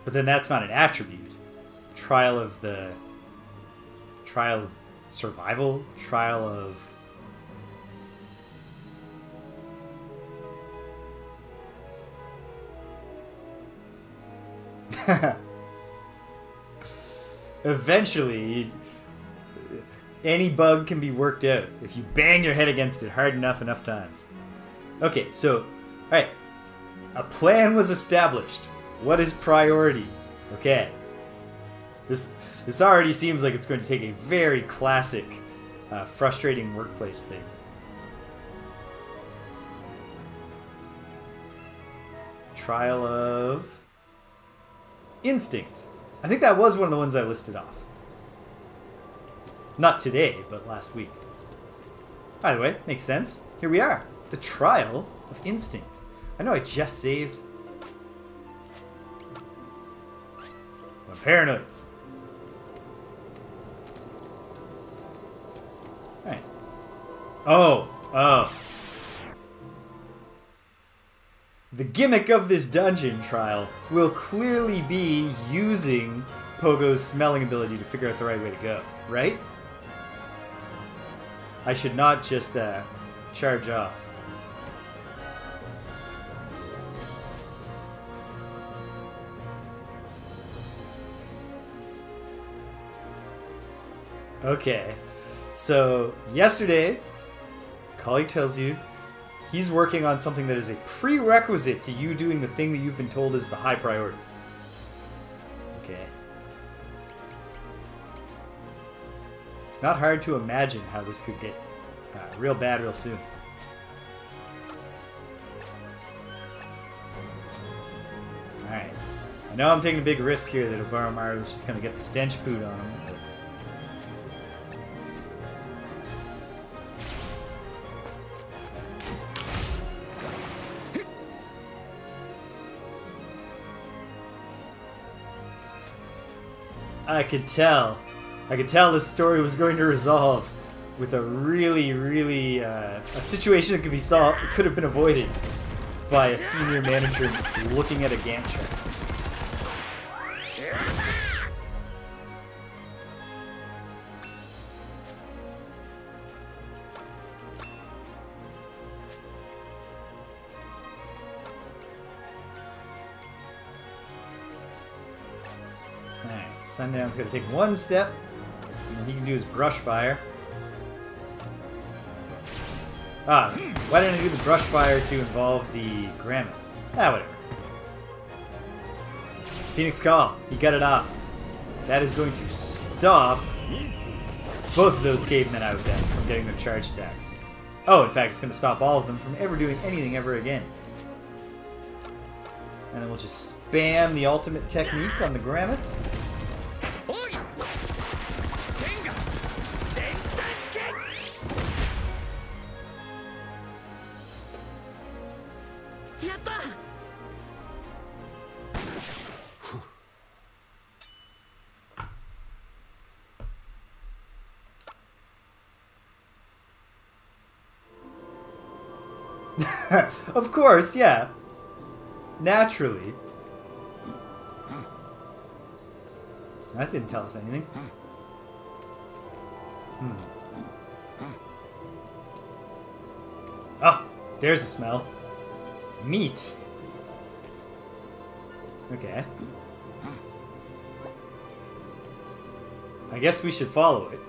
but then that's not an attribute. Trial of Survival, Trial of... Eventually, any bug can be worked out if you bang your head against it hard enough times. Okay, so, alright. A plan was established. What is priority? Okay. This already seems like it's going to take a very classic, frustrating workplace thing. Trial of Instinct. I think that was one of the ones I listed off. Not today, but last week. By the way, makes sense. Here we are. The Trial of Instinct. I know I just saved. I'm paranoid. Alright. Oh. The gimmick of this dungeon trial will clearly be using Pogo's smelling ability to figure out the right way to go, right? I should not just charge off. Okay, so yesterday, colleague tells you he's working on something that is a prerequisite to you doing the thing that you've been told is the high priority. Okay. It's not hard to imagine how this could get real bad real soon. Alright. I know I'm taking a big risk here that Oboromaru is just going to get the stench boot on him. But... I could tell this story was going to resolve with a really, a situation that could have been avoided by a senior manager looking at a Gantt chart. Sundown's going to take one step, and then he can do his brush fire. Why didn't I do the brush fire to involve the Gramoth? Whatever. Phoenix Call. He got it off. That is going to stop both of those cavemen out of death from getting their charge attacks. Oh, in fact, it's going to stop all of them from ever doing anything ever again. And then we'll just spam the ultimate technique on the Gramoth. Of course, yeah. Naturally. That didn't tell us anything. Oh, there's a smell. Meat. Okay. I guess we should follow it.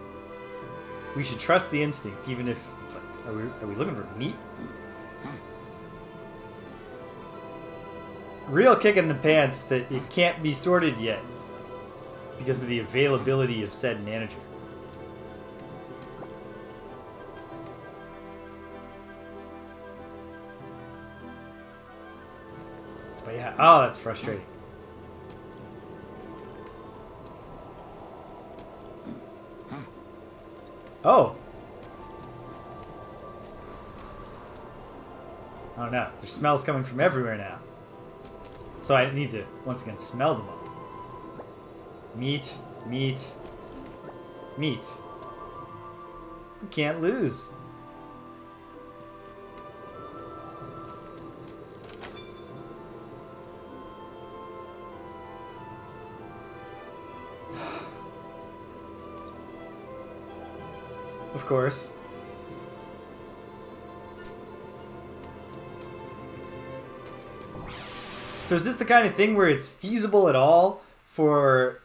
We should trust the instinct, even if it's like, are we looking for meat? Real kick in the pants that it can't be sorted yet because of the availability of said manager. But yeah, oh, that's frustrating. Oh! Oh no, there's smells coming from everywhere now. So I need to, once again, smell them all. Meat, meat, meat. You can't lose. Of course. So is this the kind of thing where it's feasible at all for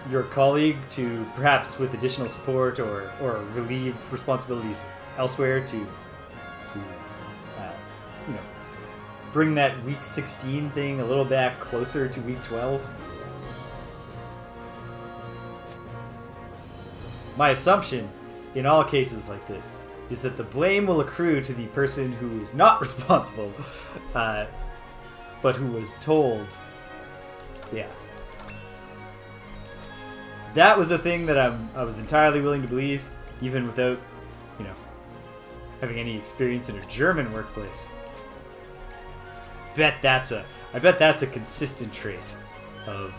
your colleague to, perhaps with additional support or relieve responsibilities elsewhere, to you know, bring that week 16 thing a little back closer to week 12? My assumption in all cases like this is that the blame will accrue to the person who is not responsible but who was told. Yeah. That was a thing that I was entirely willing to believe, even without, you know, having any experience in a German workplace. I bet that's a consistent trait of.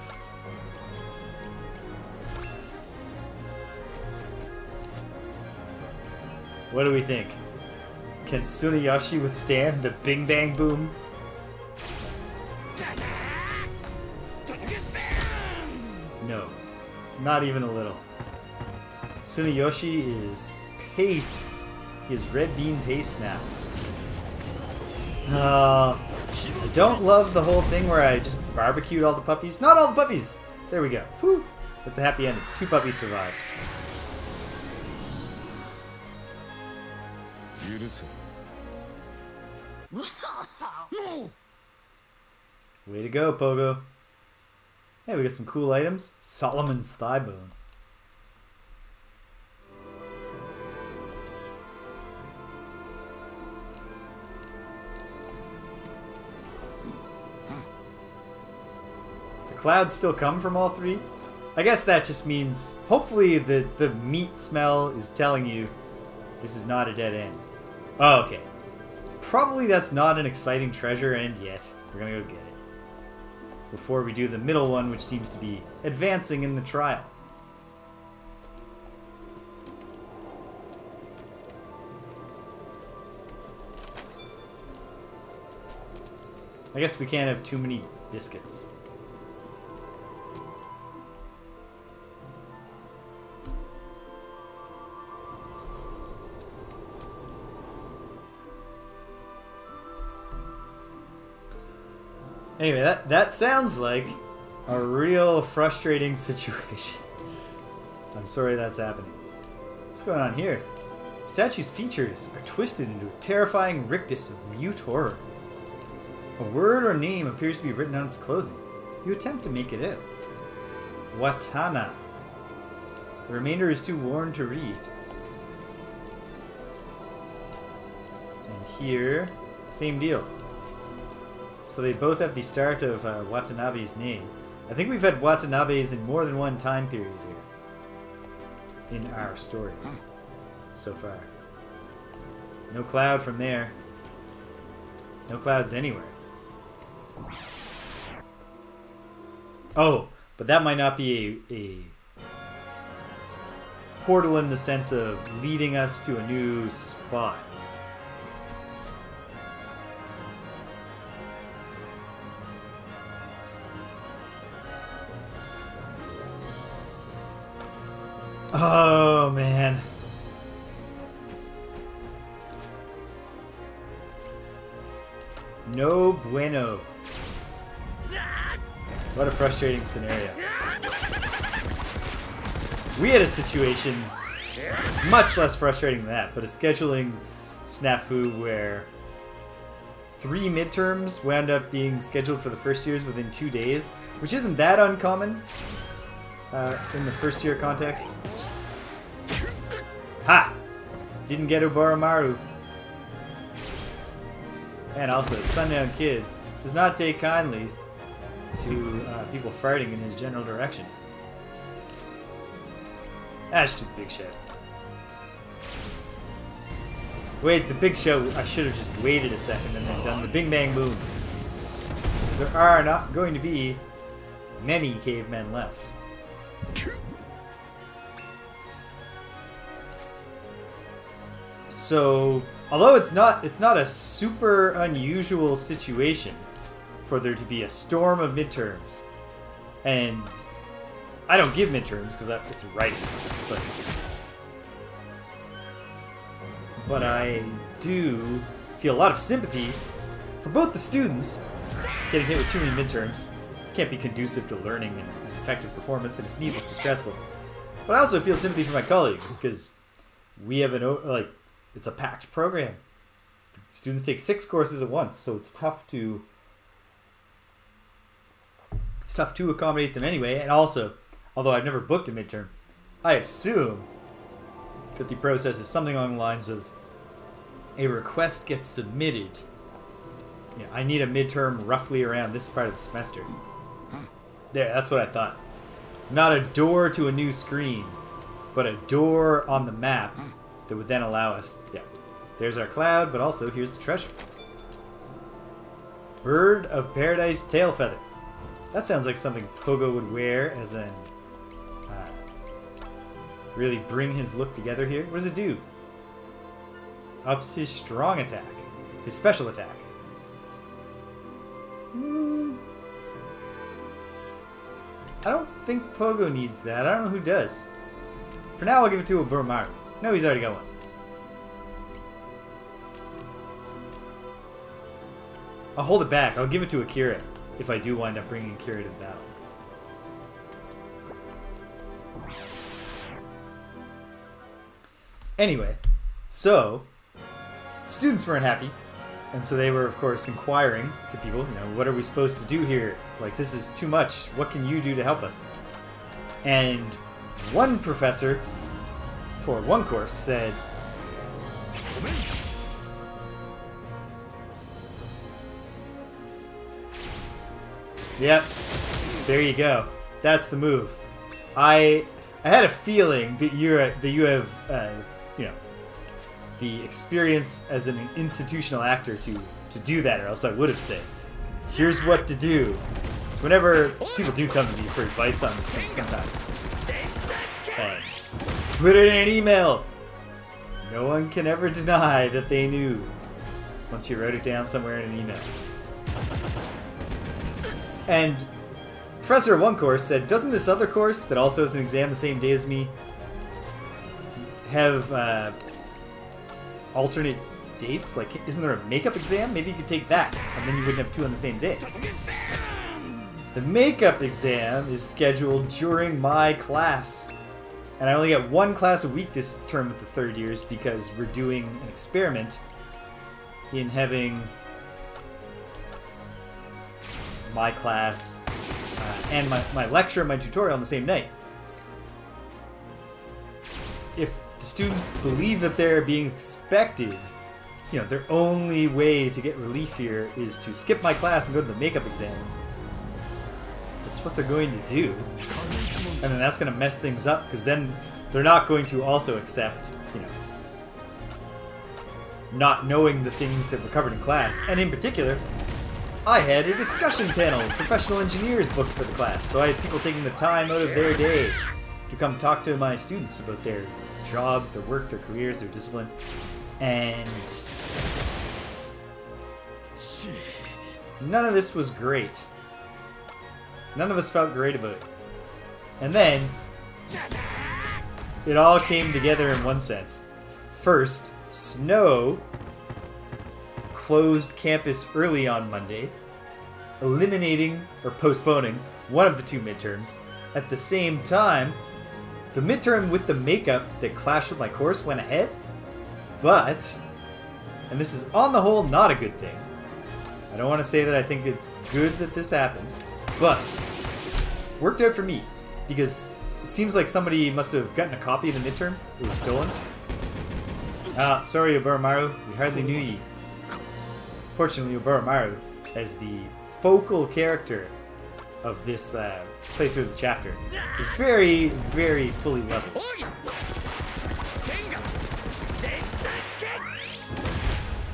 What do we think? Can Tsunayoshi withstand the Bing Bang Boom? No. Not even a little. Tsunayoshi is paste. He is red bean paste now. I don't love the whole thing where I just barbecued all the puppies. Not all the puppies! There we go. Whew. That's a happy ending. 2 puppies survived. Way to go, Pogo. Hey, we got some cool items. Solomon's thigh bone. The clouds still come from all 3? I guess that just means, hopefully the meat smell is telling you this is not a dead end. Oh, okay. Probably that's not an exciting treasure end yet. We're gonna go get it. Before we do the middle one, which seems to be advancing in the trial. I guess we can't have too many biscuits. Anyway, that sounds like a real frustrating situation. I'm sorry that's happening. What's going on here? The statue's features are twisted into a terrifying rictus of mute horror. A word or name appears to be written on its clothing. You attempt to make it out. Watana. The remainder is too worn to read. And here, same deal. So they both have the start of Watanabe's name. I think we've had Watanabes in more than one time period here. In our story. So far. No cloud from there. No clouds anywhere. Oh, but that might not be a portal in the sense of leading us to a new spot. Oh, man. No bueno. What a frustrating scenario. We had a situation much less frustrating than that, but a scheduling snafu where 3 midterms wound up being scheduled for the first years within 2 days, which isn't that uncommon. In the first year context. Ha! Didn't get Oboromaru. And also, Sundown Kid does not take kindly to people farting in his general direction. Just do the big show. Wait, the big show, I should have just waited a second and then done the Bing Bang Boom. There are not going to be many cavemen left. So, although it's not a super unusual situation for there to be a storm of midterms, and I don't give midterms because it's writing, but I do feel a lot of sympathy for both the students. Getting hit with too many midterms can't be conducive to learning and effective performance, and it's needlessly stressful. But I also feel sympathy for my colleagues because we have it's a packed program. Students take 6 courses at once, so it's tough to accommodate them anyway. And also, although I've never booked a midterm, I assume that the process is something along the lines of a request gets submitted you know, I need a midterm roughly around this part of the semester. There, that's what I thought. Not a door to a new screen, but a door on the map that would then allow us... Yeah, there's our cloud, but also here's the treasure. Bird of Paradise Tail Feather. That sounds like something Pogo would wear as an... really bring his look together here. What does it do? Ups his strong attack. His special attack. I don't think Pogo needs that. I don't know who does. For now, I'll give it to Oboromaru. No, he's already got one. I'll hold it back. I'll give it to Akira if I do wind up bringing Akira to the battle. Anyway, so students weren't happy, and so they were, of course, inquiring to people, you know, what are we supposed to do here? Like, this is too much. What can you do to help us? And one professor for one course said, yep, there you go. That's the move. I had a feeling that you have you know, the experience as an institutional actor to do that, or else I would have said, here's what to do. So whenever people do come to me for advice on this thing sometimes, put it in an email. No one can ever deny that they knew once you wrote it down somewhere in an email. And Professor of one course said, doesn't this other course that also has an exam the same day as me have alternate dates? Like, isn't there a makeup exam? Maybe you could take that, and then you wouldn't have two on the same day. The makeup exam is scheduled during my class, and I only get one class a week this term with the third years because we're doing an experiment in having my class and my lecture and my tutorial on the same night. If the students believe that they're being expected, you know, their only way to get relief here is to skip my class and go to the makeup exam. That's what they're going to do. And then that's going to mess things up, because then they're not going to also accept, you know, not knowing the things that were covered in class. And in particular, I had a discussion panel with professional engineers booked for the class, so I had people taking the time out of their day to come talk to my students about their jobs, their work, their careers, their discipline, and none of this was great. None of us felt great about it. And then, it all came together in one sense. First, snow closed campus early on Monday, eliminating or postponing one of the two midterms. At the same time, the midterm with the makeup that clashed with my course went ahead, but, and this is on the whole not a good thing. I don't want to say that I think it's good that this happened, but worked out for me, because it seems like somebody must have gotten a copy of the midterm. It was stolen. Ah, sorry, Oboromaru. We hardly knew ye. Fortunately, Oboromaru, as the focal character of this playthrough of the chapter, is very, very fully leveled.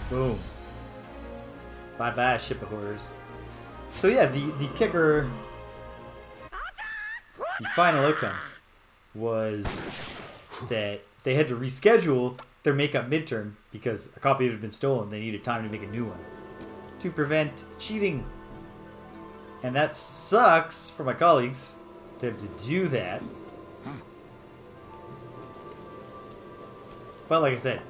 Boom. Bye-bye, ship of horrors. So yeah, the kicker, the final outcome, was that they had to reschedule their makeup midterm because a copy had been stolen. They needed time to make a new one to prevent cheating. And that sucks for my colleagues to have to do that. But like I said,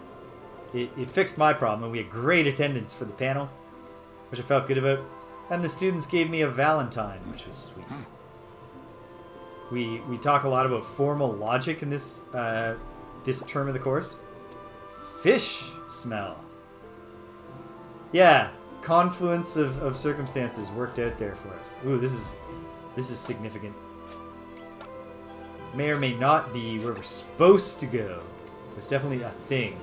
it fixed my problem, and we had great attendance for the panel, which I felt good about. And the students gave me a Valentine, which was sweet. We talk a lot about formal logic in this this term of the course. Fish smell. Yeah, confluence of circumstances worked out there for us. Ooh, this is significant. May or may not be where we're supposed to go. It's definitely a thing.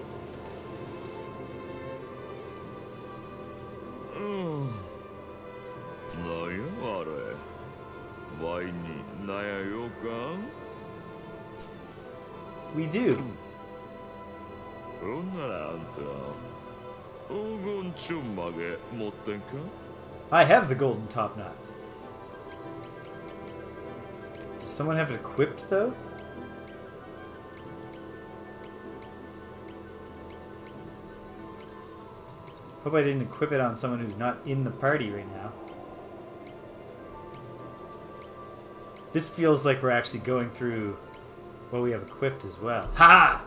なんやあれ。ワイになんやよか。 We do. ほんならあんた黄金チュンまげ持ってんか。 I have the golden top knot. Does someone have it equipped though? Hope I didn't equip it on someone who's not in the party right now. This feels like we're actually going through what we have equipped as well. Ha!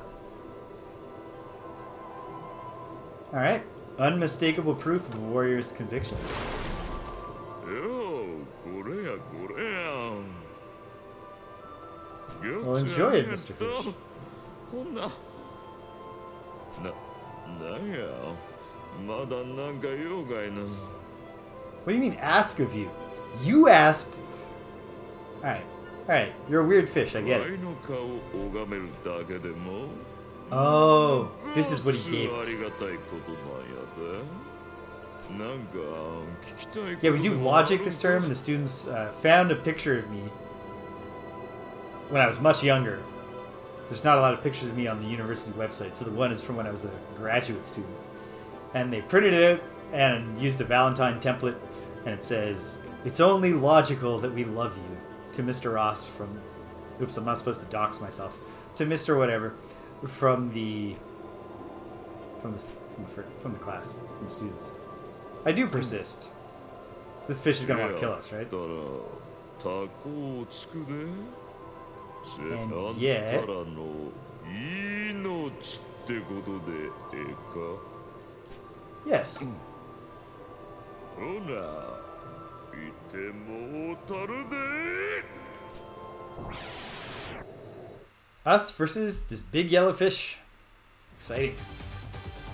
Alright. Unmistakable proof of a warrior's conviction. Well, enjoy it, Mr. Fish. What do you mean, ask of you? You asked... Alright. Alright. You're a weird fish, I get it. Oh, this is what he gave us. Yeah, we do logic this term, and the students found a picture of me when I was much younger. There's not a lot of pictures of me on the university website, so the one is from when I was a graduate student. And they printed it out and used a Valentine template, and it says, "It's only logical that we love you." To Mr. Ross from... Oops, I'm not supposed to dox myself. To Mr. Whatever from the class, from the students. I do persist. This fish is gonna want to kill us, right? And yet... Yes. Us versus this big yellow fish. Exciting.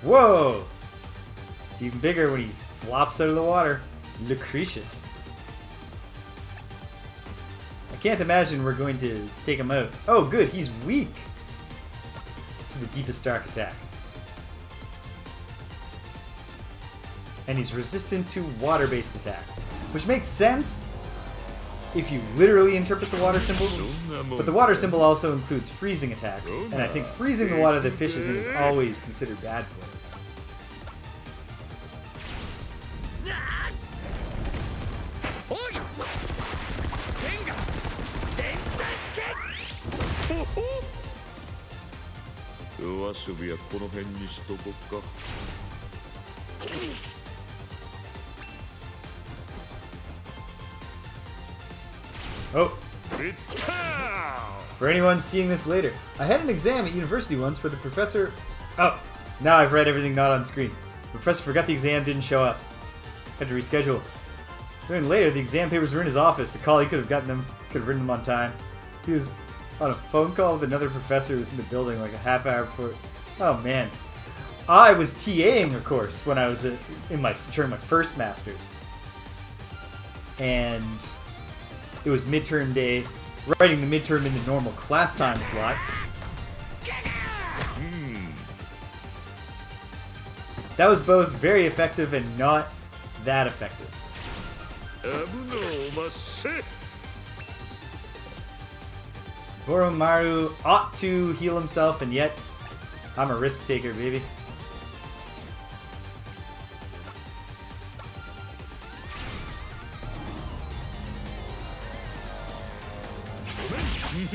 Whoa! It's even bigger when he flops out of the water. Lucretius. I can't imagine we're going to take him out. Oh, good. He's weak to the deepest dark attack. And he's resistant to water-based attacks, which makes sense if you literally interpret the water symbol. But the water symbol also includes freezing attacks, and I think freezing the water that fish is in is always considered bad for it. Oh. For anyone seeing this later, I had an exam at university once where the professor... Oh, now I've read everything not on screen. The professor forgot the exam, didn't show up. Had to reschedule. Then later, the exam papers were in his office. A colleague could have gotten them, could have written them on time. He was on a phone call with another professor who was in the building like a half hour before... Oh, man. I was TAing a course when I was during my first master's. And... it was midterm day, writing the midterm in the normal class time slot. That was both very effective and not that effective. Boromaru ought to heal himself, and yet I'm a risk taker, baby.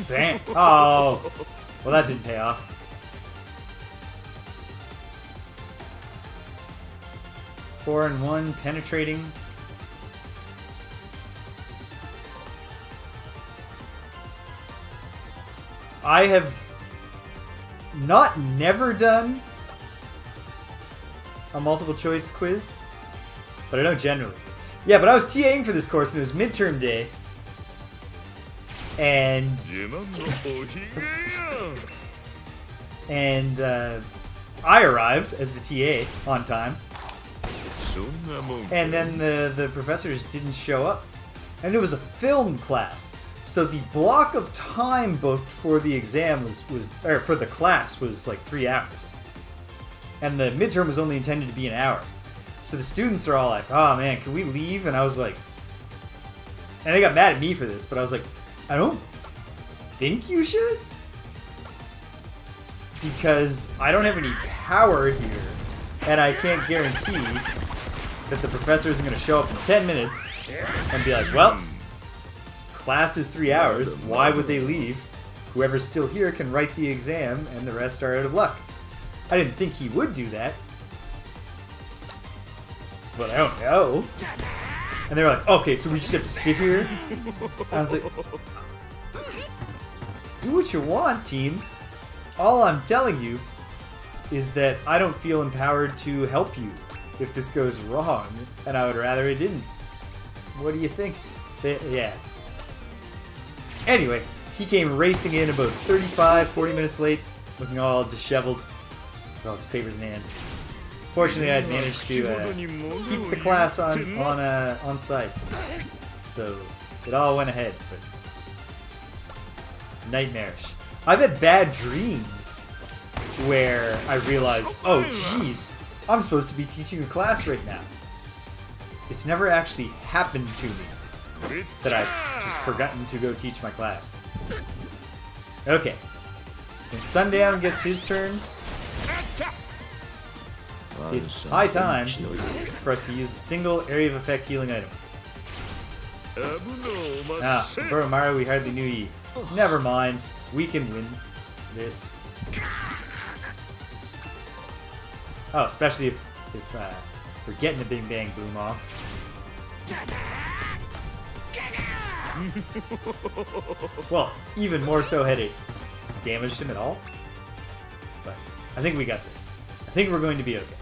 Bam! Oh! Well, that didn't pay off. Four and one, penetrating. I have never done a multiple choice quiz, but I know generally. Yeah, but I was TAing for this course and it was midterm day. And I arrived as the TA on time, and then the professors didn't show up, and it was a film class, so the block of time booked for the exam for the class was like 3 hours, and the midterm was only intended to be an hour. So the students are all like, oh man, can we leave? And I was like, and they got mad at me for this, but I was like, I don't think you should. Because I don't have any power here, and I can't guarantee that the professor isn't going to show up in 10 minutes and be like, well, class is 3 hours, why would they leave? Whoever's still here can write the exam, and the rest are out of luck. I didn't think he would do that. But I don't know. And they were like, okay, so we just have to sit here? I was like, do what you want, team. All I'm telling you is that I don't feel empowered to help you if this goes wrong, and I would rather it didn't. What do you think? Yeah. Anyway, he came racing in about 40 minutes late, looking all disheveled with all his papers in hand. Fortunately, I'd managed to keep the class on site, so it all went ahead, but nightmarish. I've had bad dreams where I realized, oh jeez, I'm supposed to be teaching a class right now. It's never actually happened to me that I've just forgotten to go teach my class. Okay, when Sundown gets his turn, it's high time for us to use a single area of effect healing item. Ah, Boromaru, we hardly knew ye. Never mind, we can win this. Oh, especially if we're getting the Big Bang Boom off. Well, even more so had it damaged him at all. But I think we got this. I think we're going to be okay.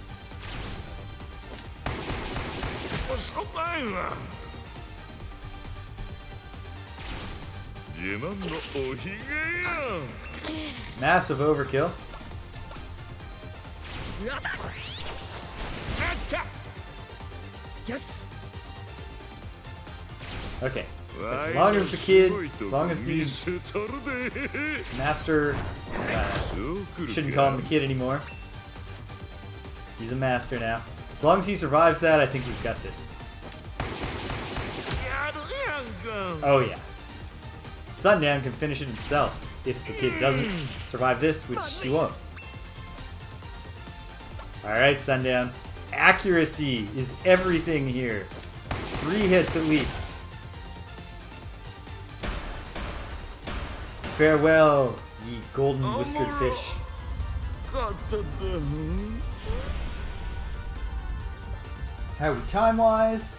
Massive overkill. Yes. Okay. As long as the kid, as long as the master, shouldn't call him the kid anymore. He's a master now. As long as he survives that, I think we've got this. Oh yeah. Sundown can finish it himself if the kid doesn't survive this, which he won't. Alright, Sundown. Accuracy is everything here. 3 hits at least. Farewell, ye golden whiskered fish. How are we time-wise?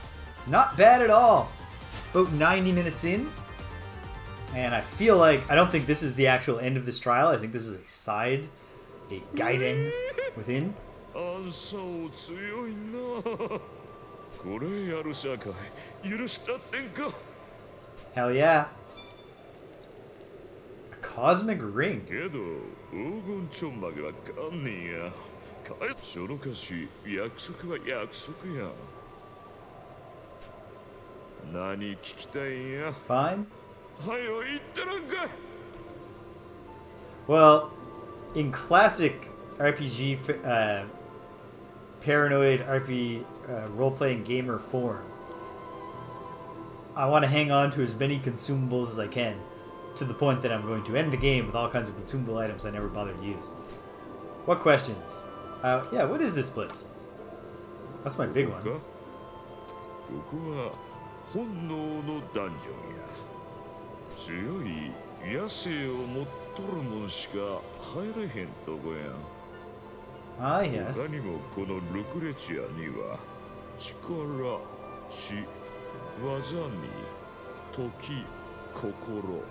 Not bad at all. About 90 minutes in. And I feel like, I don't think this is the actual end of this trial. I think this is a side, a guiding within. Hell yeah. A cosmic ring. Fine. Well, in classic RPG, paranoid RP role-playing gamer form, I want to hang on to as many consumables as I can, to the point that I'm going to end the game with all kinds of consumable items I never bothered to use. What questions? Yeah, what is this place? That's my big one. Ah, yes.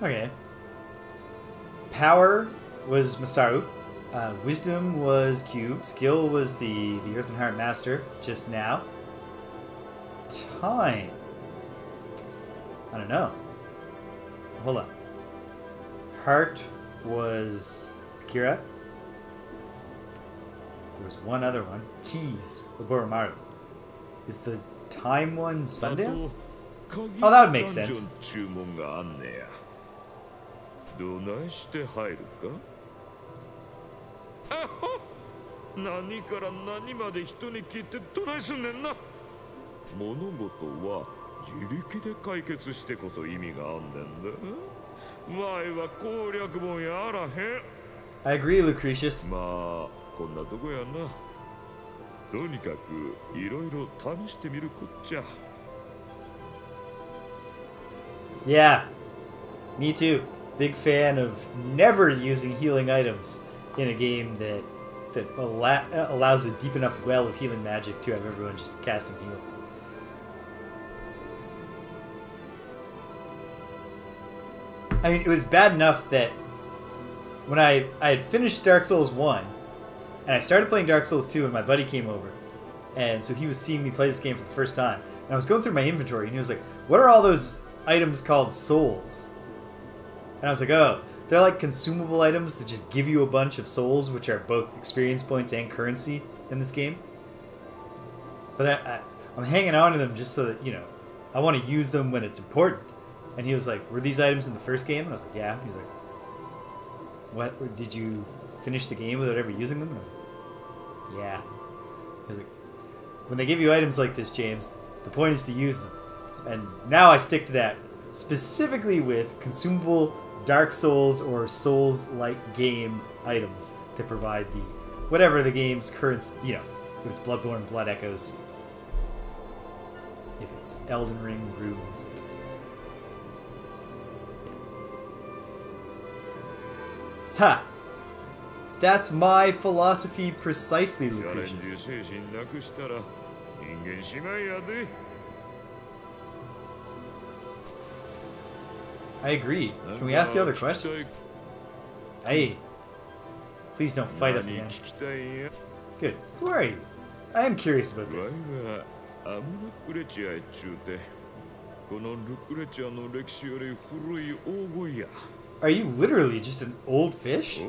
Okay. Power was Masaru. Wisdom was Q. Skill was the Earth and Heart Master just now. Time. I don't know. Hold on. Heart was Akira. There was one other one. Keys. Boromaru. Is the time one Sundown? Oh, that would make sense. 何から何まで人に聞いてどないすんねんな。物事は自力で解決してこそ意味があんねんだ。わいは攻略本やあらへん。 I agree, Lucretius. まあこんなとこやな。とにかくいろいろ試してみるこっちゃ。 Yeah, me too. Big fan of never using healing items in a game that allows a deep enough well of healing magic to have everyone just cast and heal. I mean, it was bad enough that when I had finished Dark Souls 1, and I started playing Dark Souls 2, and my buddy came over, and so he was seeing me play this game for the first time, and I was going through my inventory, and he was like, what are all those items called souls? And I was like, oh, they're like consumable items that just give you a bunch of souls, which are both experience points and currency in this game. But I'm hanging on to them just so that, you know, I want to use them when it's important. And he was like, were these items in the first game? And I was like, yeah. He was like, what? Did you finish the game without ever using them? And I was like, yeah. He was like, when they give you items like this, James, the point is to use them. And now I stick to that, specifically with consumable Dark Souls or Souls-like game items that provide the whatever the game's current, you know, if it's Bloodborne, Blood Echoes, if it's Elden Ring, Runes. Ha! That's my philosophy precisely, Lucretius. I agree. Can we ask the other questions? Hey. Please don't fight us again. Good. Who are you? I am curious about this. Are you literally just an old fish?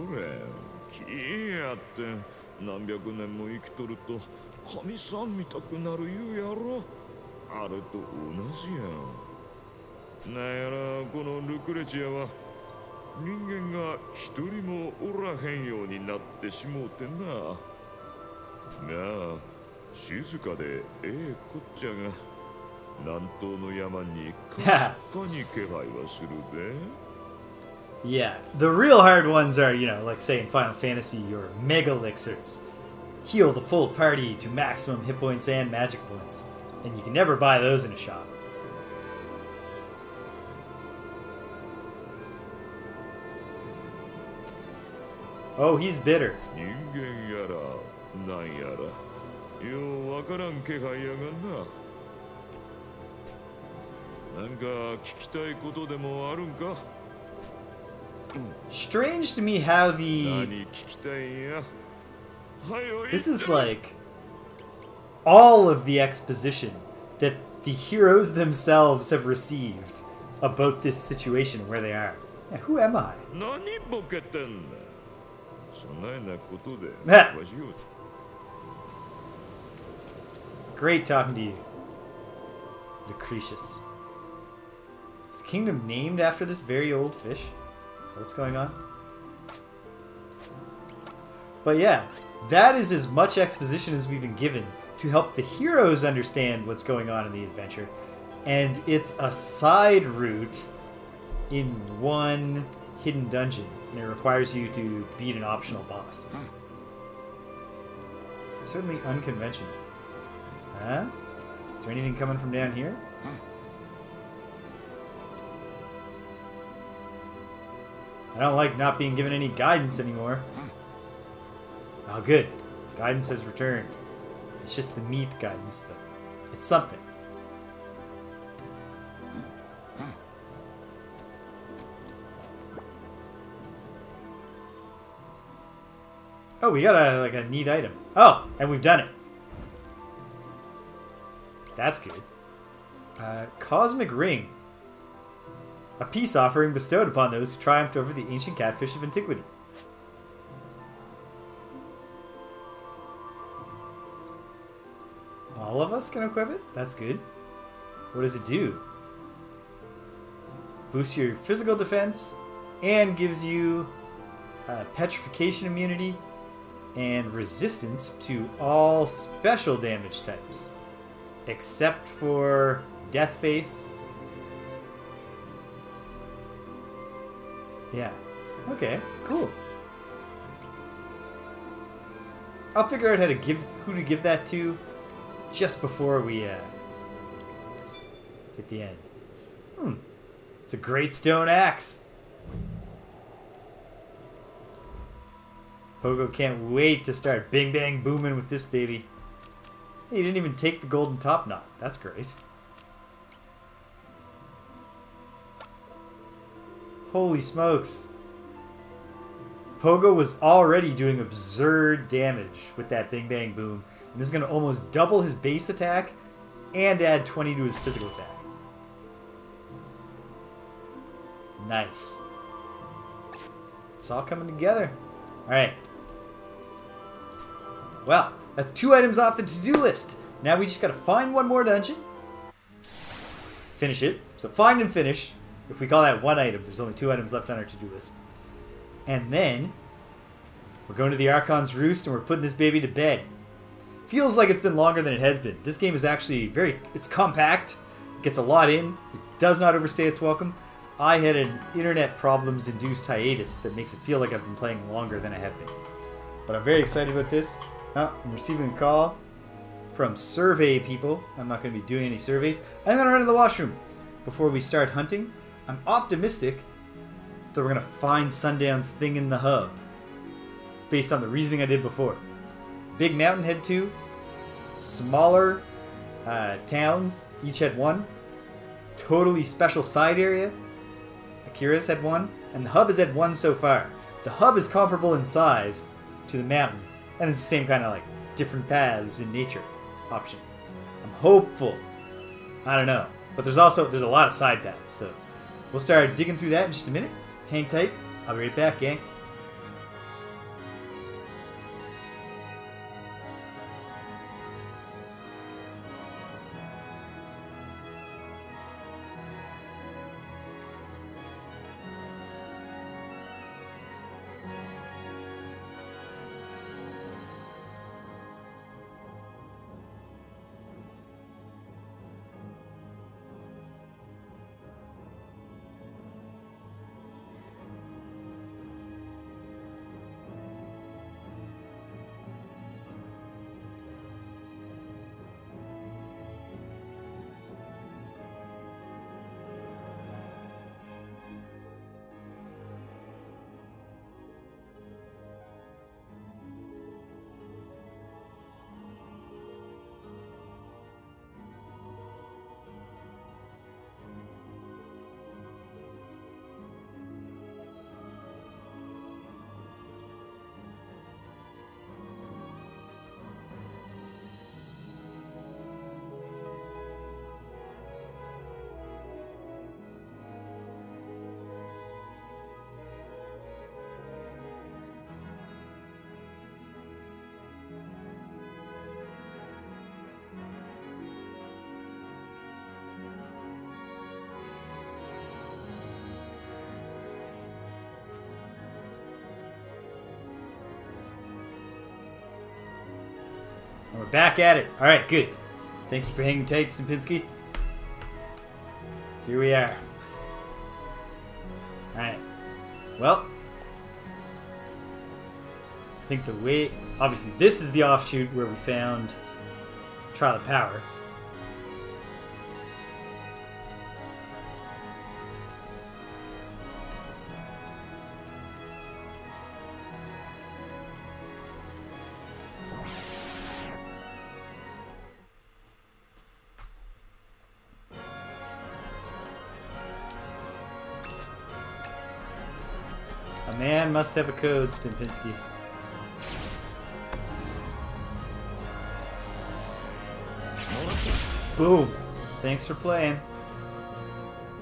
Yeah, the real hard ones are, you know, like say in Final Fantasy, your Mega Elixirs. Heal the full party to maximum hit points and magic points. And you can never buy those in a shop. Oh, he's bitter. Strange to me how this is like all of the exposition that the heroes themselves have received about this situation where they are. Yeah, who am I? Great talking to you, Lucretius. Is the kingdom named after this very old fish? Is that what's going on? But yeah, that is as much exposition as we've been given to help the heroes understand what's going on in the adventure. And it's a side route in one hidden dungeon. And it requires you to beat an optional boss. Certainly unconventional. Huh? Is there anything coming from down here? I don't like not being given any guidance anymore. Oh, good. Guidance has returned. It's just the meat guidance, but it's something. Oh, we got a neat item. Oh, and we've done it. That's good. Cosmic Ring. A peace offering bestowed upon those who triumphed over the ancient catfish of antiquity. All of us can equip it? That's good. What does it do? Boosts your physical defense and gives you petrification immunity and resistance to all special damage types, except for Death Face. Yeah. Okay, cool. I'll figure out who to give that to just before we hit the end. It's a great stone axe. Pogo can't wait to start bing bang booming with this baby. Hey, he didn't even take the golden top knot. That's great. Holy smokes. Pogo was already doing absurd damage with that bing bang boom. And this is going to almost double his base attack and add 20 to his physical attack. Nice. It's all coming together. Alright. Well, that's 2 items off the to-do list. Now we just gotta find one more dungeon. Finish it. So find and finish. If we call that 1 item, there's only 2 items left on our to-do list. And then we're going to the Archon's Roost and we're putting this baby to bed. Feels like it's been longer than it has been. This game is actually it's compact. It gets a lot in. It does not overstay its welcome. I had an internet problems induced hiatus that makes it feel like I've been playing longer than I have been. But I'm very excited about this. Oh, I'm receiving a call from survey people. I'm not going to be doing any surveys. I'm going to run to the washroom before we start hunting. I'm optimistic that we're going to find Sundown's thing in the hub based on the reasoning I did before. Big mountain had 2. Smaller towns each had 1. Totally special side area. Akira's had 1. And the hub has had 1 so far. The hub is comparable in size to the mountain. And it's the same kind of like different paths in nature option. I'm hopeful. I don't know. But there's a lot of side paths. So we'll start digging through that in just a minute. Hang tight. I'll be right back, gang. We're back at it. Alright, good. Thank you for hanging tight, Stupinski. Here we are. Alright. Well, I think the way... Obviously, this is the offshoot where we found Trial of Power. A man must have a code, Stimpinski. Boom. Thanks for playing.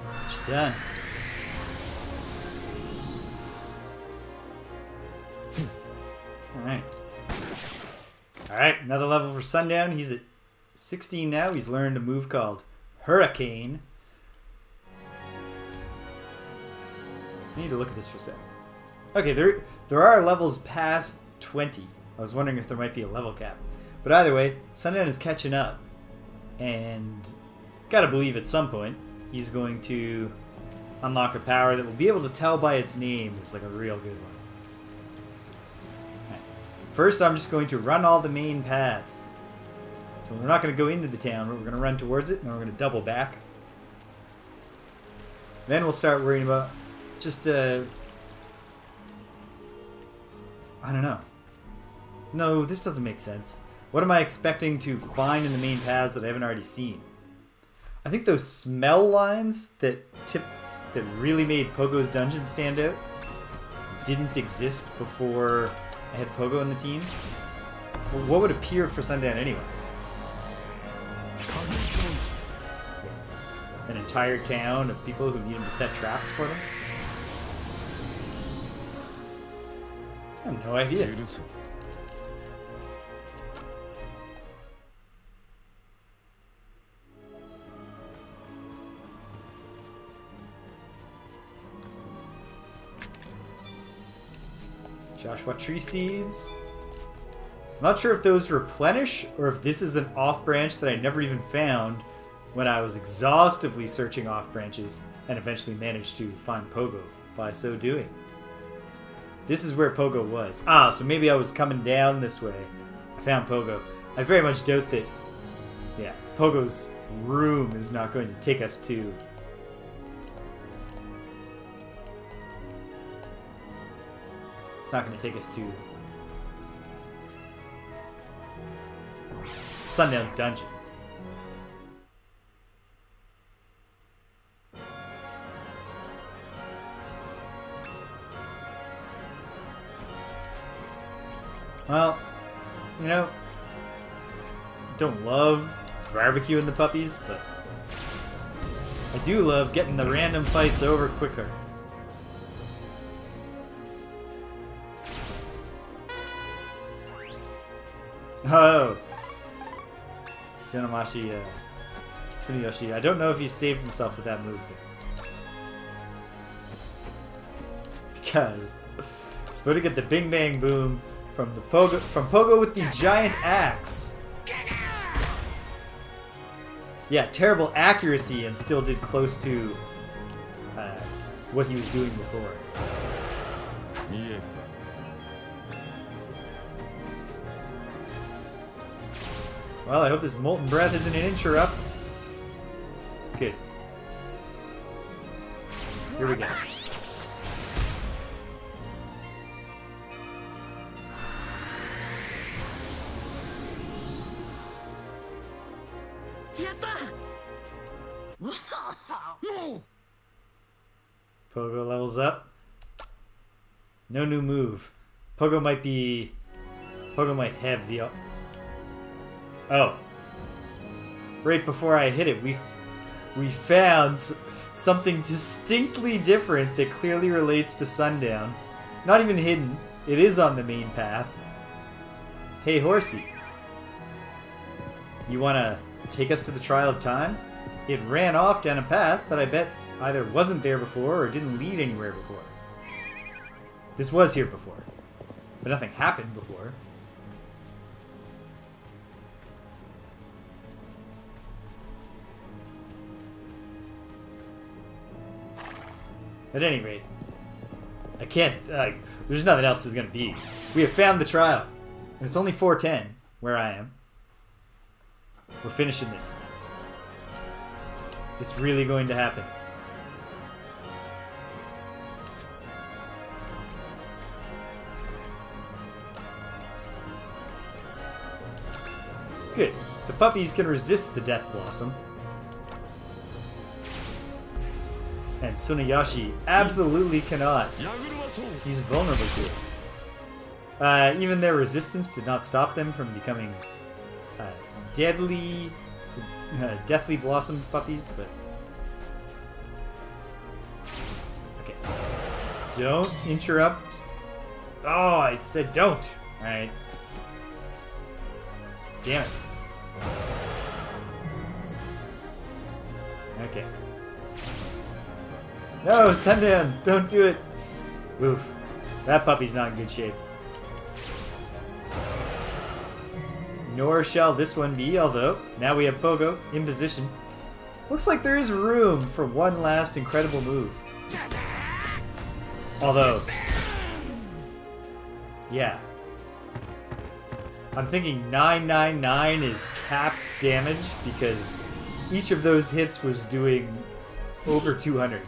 What you done? Alright. Alright, another level for Sundown. He's at 16 now. He's learned a move called Hurricane. I need to look at this for a second. Okay, there are levels past 20 I was wondering if there might be a level cap. But either way, Sundown is catching up. And gotta believe at some point he's going to unlock a power that will be able to tell by its name is like a real good one. Right. First, I'm just going to run all the main paths. So we're not going to go into the town, we're going to run towards it, and then we're going to double back. Then we'll start worrying about just, I don't know. No, this doesn't make sense. What am I expecting to find in the main paths that I haven't already seen? I think those smell lines that really made Pogo's dungeon stand out didn't exist before I had Pogo in the team. Well, what would appear for Sundown anyway? An entire town of people who need him to set traps for them? I have no idea. Joshua tree seeds. I'm not sure if those replenish or if this is an off branch that I never even found when I was exhaustively searching off branches and eventually managed to find Pogo by so doing. This is where Pogo was. Ah, so maybe I was coming down this way. I found Pogo. I very much doubt that, yeah, Pogo's room is not going to take us to... It's not going to take us to Sundown's dungeon. Well, you know, don't love barbecuing the puppies, but I do love getting the random fights over quicker. Oh, Tsunoyoshi. I don't know if he saved himself with that move there. Because he's supposed to get the Bing Bang Boom from Pogo with the giant axe. Yeah, terrible accuracy and still did close to what he was doing before. Yeah. Well, I hope this Molten Breath isn't an interrupt. Good. Here we go. Pogo levels up. No new move. Pogo might have the... Oh. Right before I hit it, we found something distinctly different that clearly relates to Sundown. Not even hidden. It is on the main path. Hey, horsey. You want to take us to the Trial of Time? It ran off down a path that I bet either wasn't there before or didn't lead anywhere before. This was here before, but nothing happened before. At any rate, I can't, there's nothing else there's going to be. We have found the trial, and it's only 4:10 where I am. We're finishing this. It's really going to happen. Good. The puppies can resist the Death Blossom. And Tsunoyoshi absolutely cannot. He's vulnerable to it. Even their resistance did not stop them from becoming deadly, deathly blossomed puppies, but... Okay. Don't interrupt. Oh, I said don't. Alright. Damn it. Okay. No, Sundown! Don't do it! Oof. That puppy's not in good shape. nor shall this one be, although now we have Pogo in position. Looks like there is room for one last incredible move. Although, yeah. I'm thinking 999 is capped damage because each of those hits was doing over 200.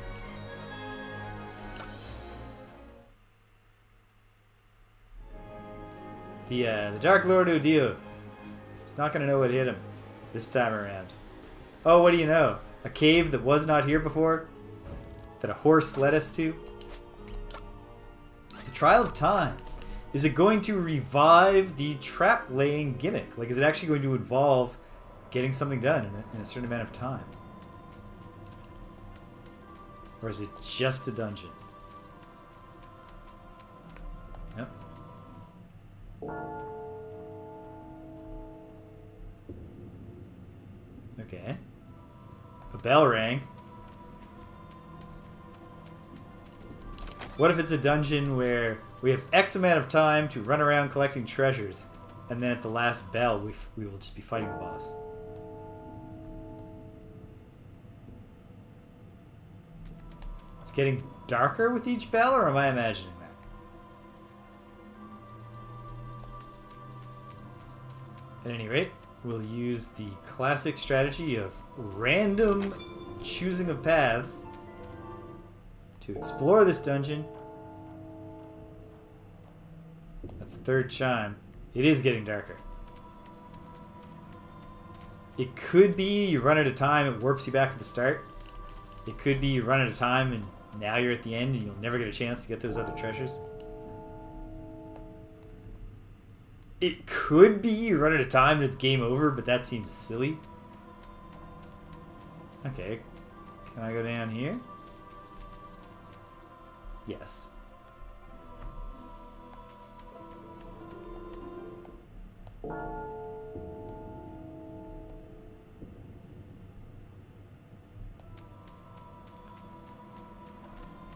The Dark Lord Odio. He's not going to know what hit him this time around. Oh, what do you know? A cave that was not here before? That a horse led us to? The Trial of Time. Is it going to revive the trap-laying gimmick? Like, is it actually going to involve getting something done in a certain amount of time? Or is it just a dungeon? Yep. Okay. A bell rang. What if it's a dungeon where we have X amount of time to run around collecting treasures, and then at the last bell we will just be fighting the boss? It's getting darker with each bell, or am I imagining that? At any rate, we'll use the classic strategy of random choosing of paths to explore this dungeon. That's the third chime. It is getting darker. It could be you run out of time, it warps you back to the start. It could be you run out of time and now you're at the end and you'll never get a chance to get those other treasures. It could be you run out of time and it's game over, but that seems silly. Okay. Can I go down here? Yes.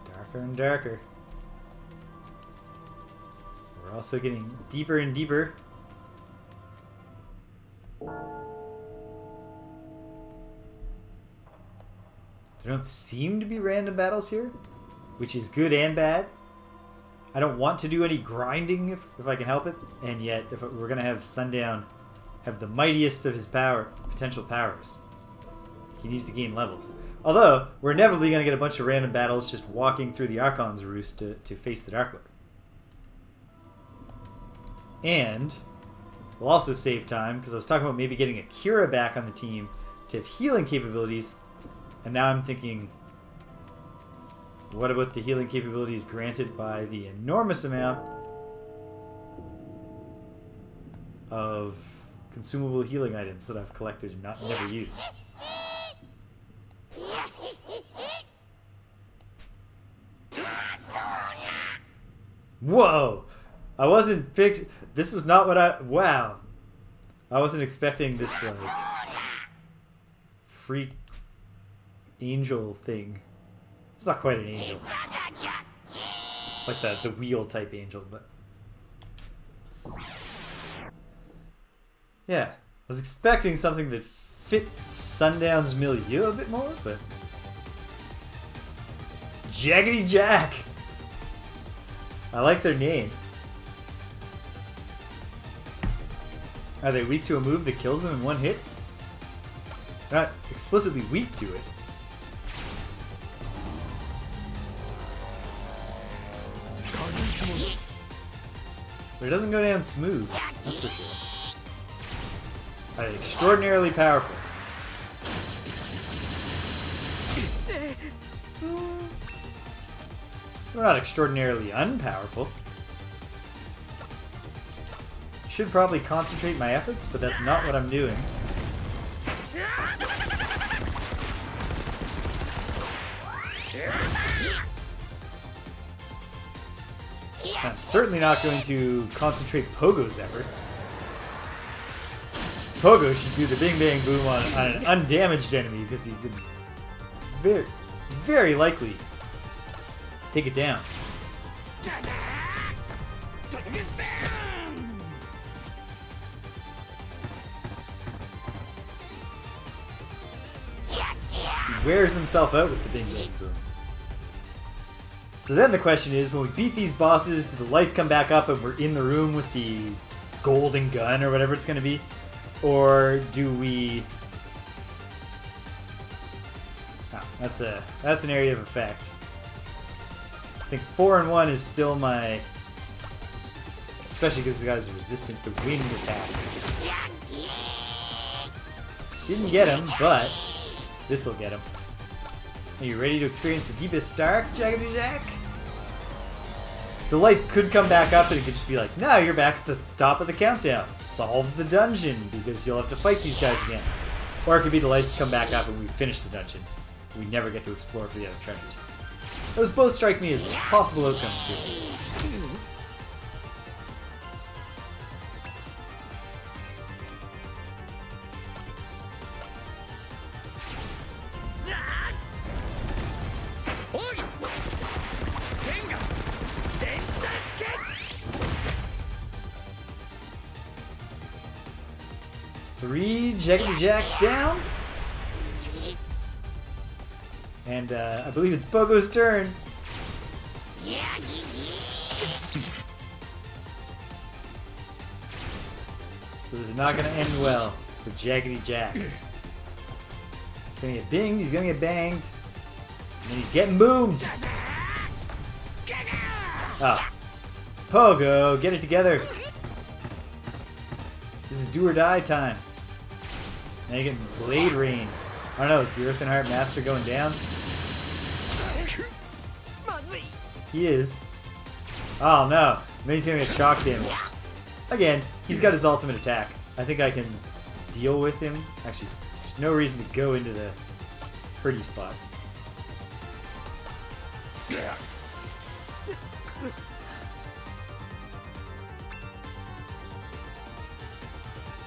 Darker and darker. We're also getting deeper and deeper. There don't seem to be random battles here, which is good and bad. I don't want to do any grinding if I can help it, and yet if we're going to have Sundown have the mightiest of his potential powers, he needs to gain levels. Although, we're inevitably going to get a bunch of random battles just walking through the Archon's Roost to face the Dark Lord. And we'll also save time, because I was talking about maybe getting a Kira back on the team to have healing capabilities, and now I'm thinking, what about the healing capabilities granted by the enormous amount of consumable healing items that I've collected and never used? Whoa! I wasn't this was not what wow. I wasn't expecting this, like, freak angel thing. It's not quite an angel. Like the wheel type angel, but... yeah. I was expecting something that fit Sundown's milieu a bit more, but... Jaggedy Jack! I like their name. Are they weak to a move that kills them in one hit? They're not explicitly weak to it. But it doesn't go down smooth, that's for sure. Are they extraordinarily powerful? They're not extraordinarily unpowerful. Should probably concentrate my efforts, but that's not what I'm doing. I'm certainly not going to concentrate Pogo's efforts. Pogo should do the bing bang boom on an undamaged enemy because he could very, very likely take it down. wears himself out with the Bing Bang Boom. So then the question is, when we beat these bosses, do the lights come back up and we're in the room with the golden gun or whatever it's going to be? Or do we... Oh, that's an area of effect. I think 4 and 1 is still my... Especially because the guy's resistant to wind attacks. Didn't get him, but this'll get him. Are you ready to experience the deepest dark, Jaggedy Jack? The lights could come back up and it could just be like, no, you're back at the top of the countdown. Solve the dungeon, because you'll have to fight these guys again. Or it could be the lights come back up and we finish the dungeon. We never get to explore for the other treasures. Those both strike me as possible outcomes here. Three Jaggedy Jacks down. And I believe it's Pogo's turn. So this is not going to end well for Jaggedy Jack. He's going to get binged, he's going to get banged, and then he's getting boomed. Ah. Pogo, get it together. This is do or die time. Now you're getting blade rained. I don't know, is the Earth and Heart Master going down? He is. Oh no. Then he's gonna get shock damage. Again, he's got his ultimate attack. I think I can deal with him. Actually, there's no reason to go into the pretty spot.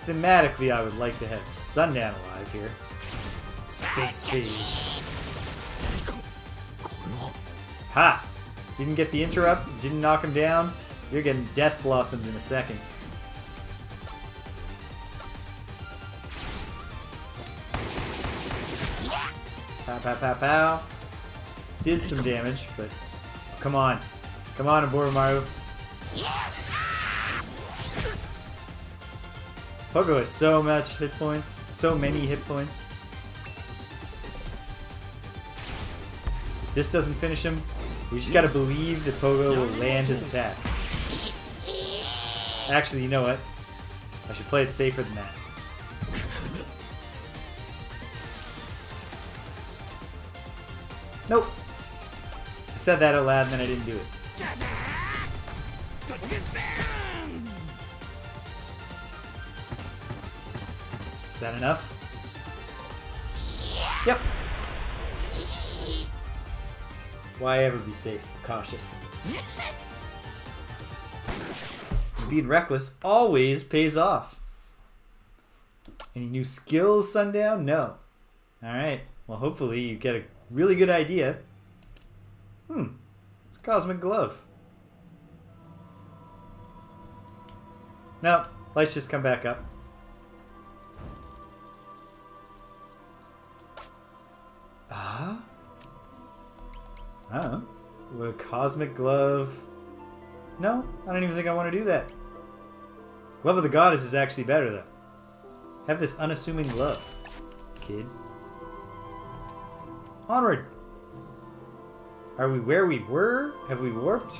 Thematically, I would like to have Sundown alive here. Space Phase. Ha! Didn't get the interrupt, didn't knock him down. You're getting Death Blossomed in a second. Pow, pow, pow, pow. Did some damage, but come on. Come on, Boromaru. Pogo has so much hit points. So many hit points. If this doesn't finish him, we just gotta believe that Pogo will land his attack. Actually, you know what? I should play it safer than that. Nope. I said that out loud and then I didn't do it. Is that enough? Yep. Why ever be safe? Cautious. Being reckless always pays off. Any new skills, Sundown? No. Alright. Well, hopefully you get a really good idea. It's a Cosmic Glove. No. Lights just come back up. I don't know. Would a Cosmic Glove... No, I don't even think I want to do that. Glove of the Goddess is actually better, though. Have this unassuming glove, kid. Onward! Are we where we were? Have we warped?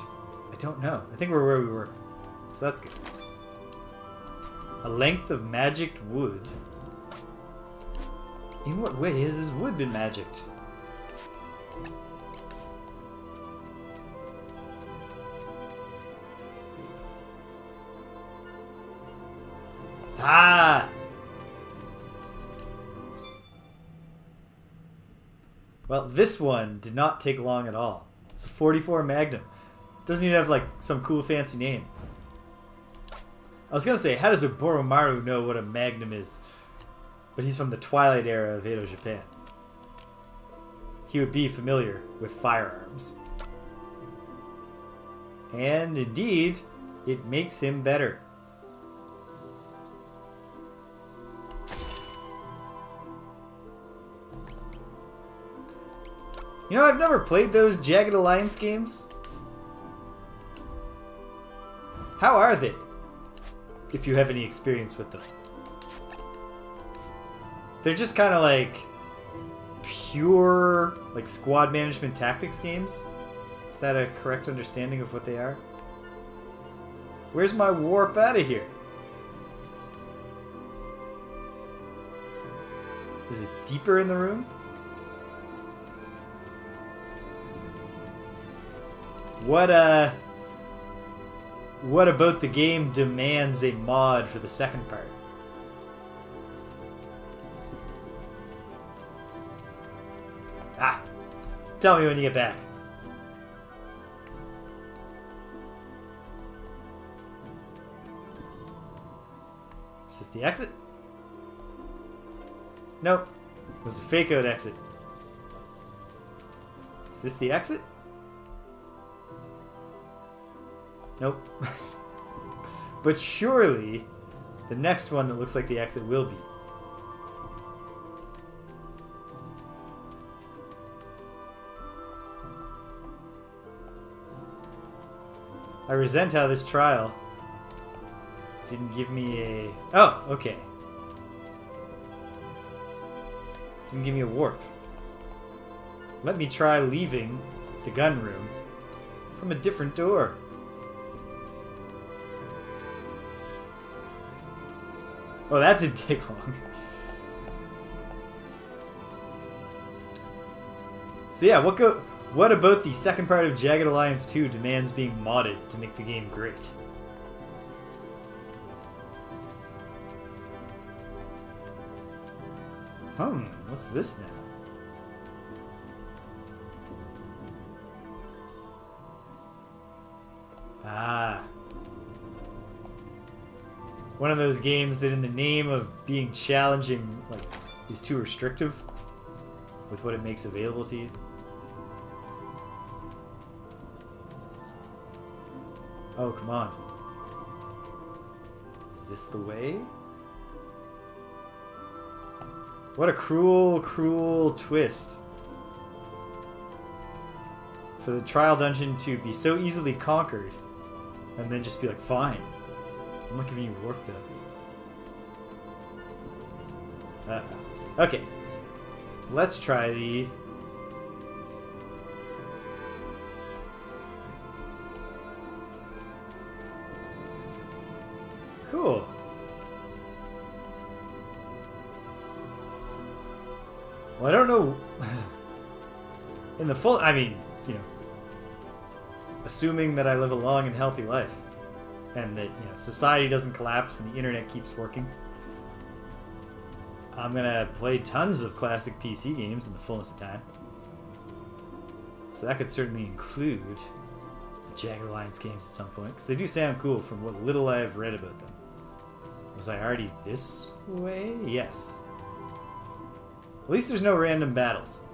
I don't know. I think we're where we were. So that's good. A length of magicked wood. In what way has this wood been magicked? Ah! Well, this one did not take long at all. It's a 44 Magnum. Doesn't even have, like, some cool fancy name. I was gonna say, how does a Boromaru know what a Magnum is? But he's from the Twilight era of Edo, Japan. He would be familiar with firearms. And, indeed, it makes him better. You know, I've never played those Jagged Alliance games. How are they? If you have any experience with them. They're just kind of like pure like squad management tactics games. Is that a correct understanding of what they are? Where's my warp out of here? Is it deeper in the room? What about the game demands a mod for the second part? Ah! Tell me when you get back. Is this the exit? Nope. It was a fake out exit. Is this the exit? Nope. But surely the next one that looks like the exit will be. I resent how this trial didn't give me a... Oh, okay. Didn't give me a warp. Let me try leaving the gun room from a different door. Oh, that didn't take long. So yeah, what about the second part of Jagged Alliance 2 demands being modded to make the game great? What's this now? Ah. One of those games that in the name of being challenging, like, is too restrictive with what it makes available to you. Oh, come on. Is this the way? What a cruel, cruel twist. For the trial dungeon to be so easily conquered, and then just be like, fine. I'm not giving you work, though. Okay. Let's try the... Cool. Well, I don't know... In the full... I mean, you know... Assuming that I live a long and healthy life. And that, you know, society doesn't collapse and the internet keeps working. I'm gonna play tons of classic PC games in the fullness of time. So that could certainly include the Jagged Alliance games at some point, because they do sound cool from what little I've read about them. Was I already this way? Yes. At least there's no random battles.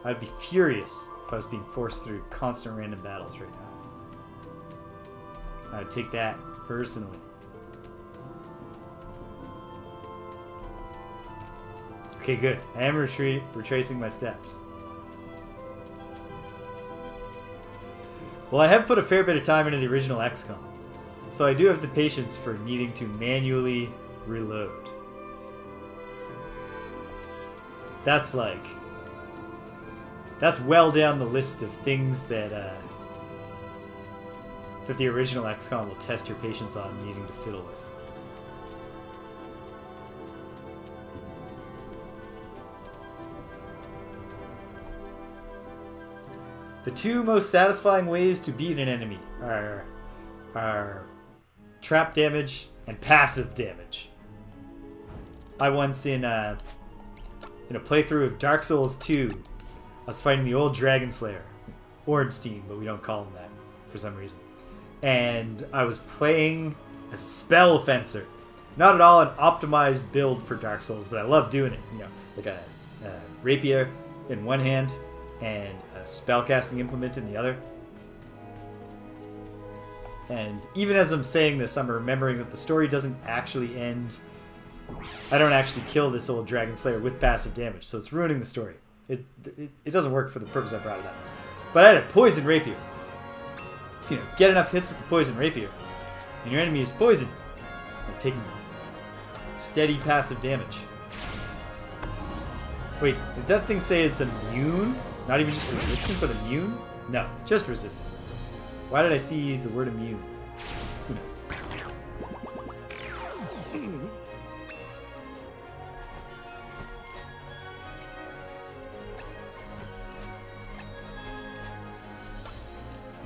I'd be furious if I was being forced through constant random battles right now. I would take that personally. Okay, good. I am retracing my steps. Well, I have put a fair bit of time into the original XCOM, so I do have the patience for needing to manually reload. That's like... That's well down the list of things that that the original XCOM will test your patience on needing to fiddle with. The two most satisfying ways to beat an enemy are trap damage and passive damage. I once in a playthrough of Dark Souls 2, I was fighting the old Dragon Slayer, Ornstein, but we don't call him that for some reason. And I was playing as a spell fencer. Not at all an optimized build for Dark Souls, but I love doing it. You know, like a rapier in one hand and a spellcasting implement in the other. And even as I'm saying this, I'm remembering that the story doesn't actually end. I don't actually kill this old Dragon Slayer with passive damage, so it's ruining the story. it doesn't work for the purpose I brought it up. But I had a poison rapier. So, you know, get enough hits with the poison rapier, and your enemy is poisoned. They're taking steady passive damage. Wait, did that thing say it's immune? Not even just resistant, but immune? No, just resistant. Why did I see the word immune? Who knows?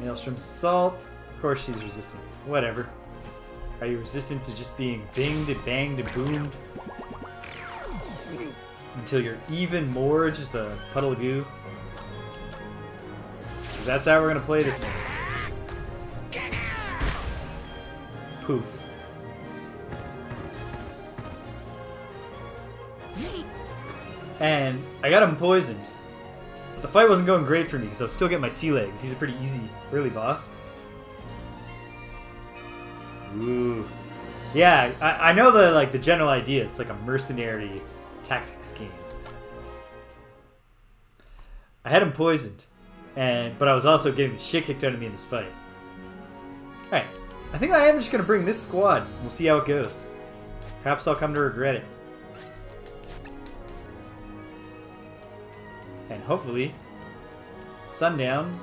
Maelstrom's Assault. Of course she's resistant. Whatever. Are you resistant to just being binged and banged and boomed? Until you're even more just a puddle of goo? Because that's how we're going to play this one. Poof. And I got him poisoned. But the fight wasn't going great for me, so I still get my sea legs. He's a pretty easy early boss. Ooh. Yeah, I know the general idea. It's like a mercenary tactics game. I had him poisoned, but I was also getting the shit kicked out of me in this fight. Alright, I think I am just going to bring this squad. We'll see how it goes. Perhaps I'll come to regret it. And hopefully, Sundown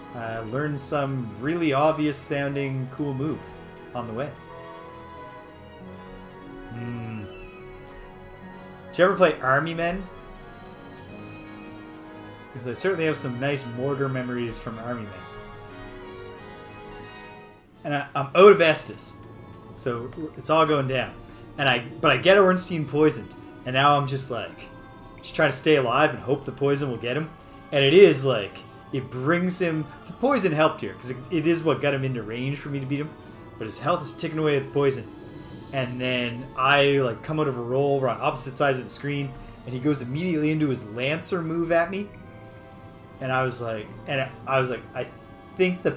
learns some really obvious sounding cool move on the way. Did you ever play Army Men? Because I certainly have some nice mortar memories from Army Men. And I'm out of Estus, so it's all going down. But I get Ornstein poisoned, and now I'm just trying to stay alive and hope the poison will get him. And it is like, it brings him... The poison helped here, because it is what got him into range for me to beat him. But his health is ticking away with poison. And then I come out of a roll, we're on opposite sides of the screen, and he goes immediately into his Lancer move at me. And I was like, I think the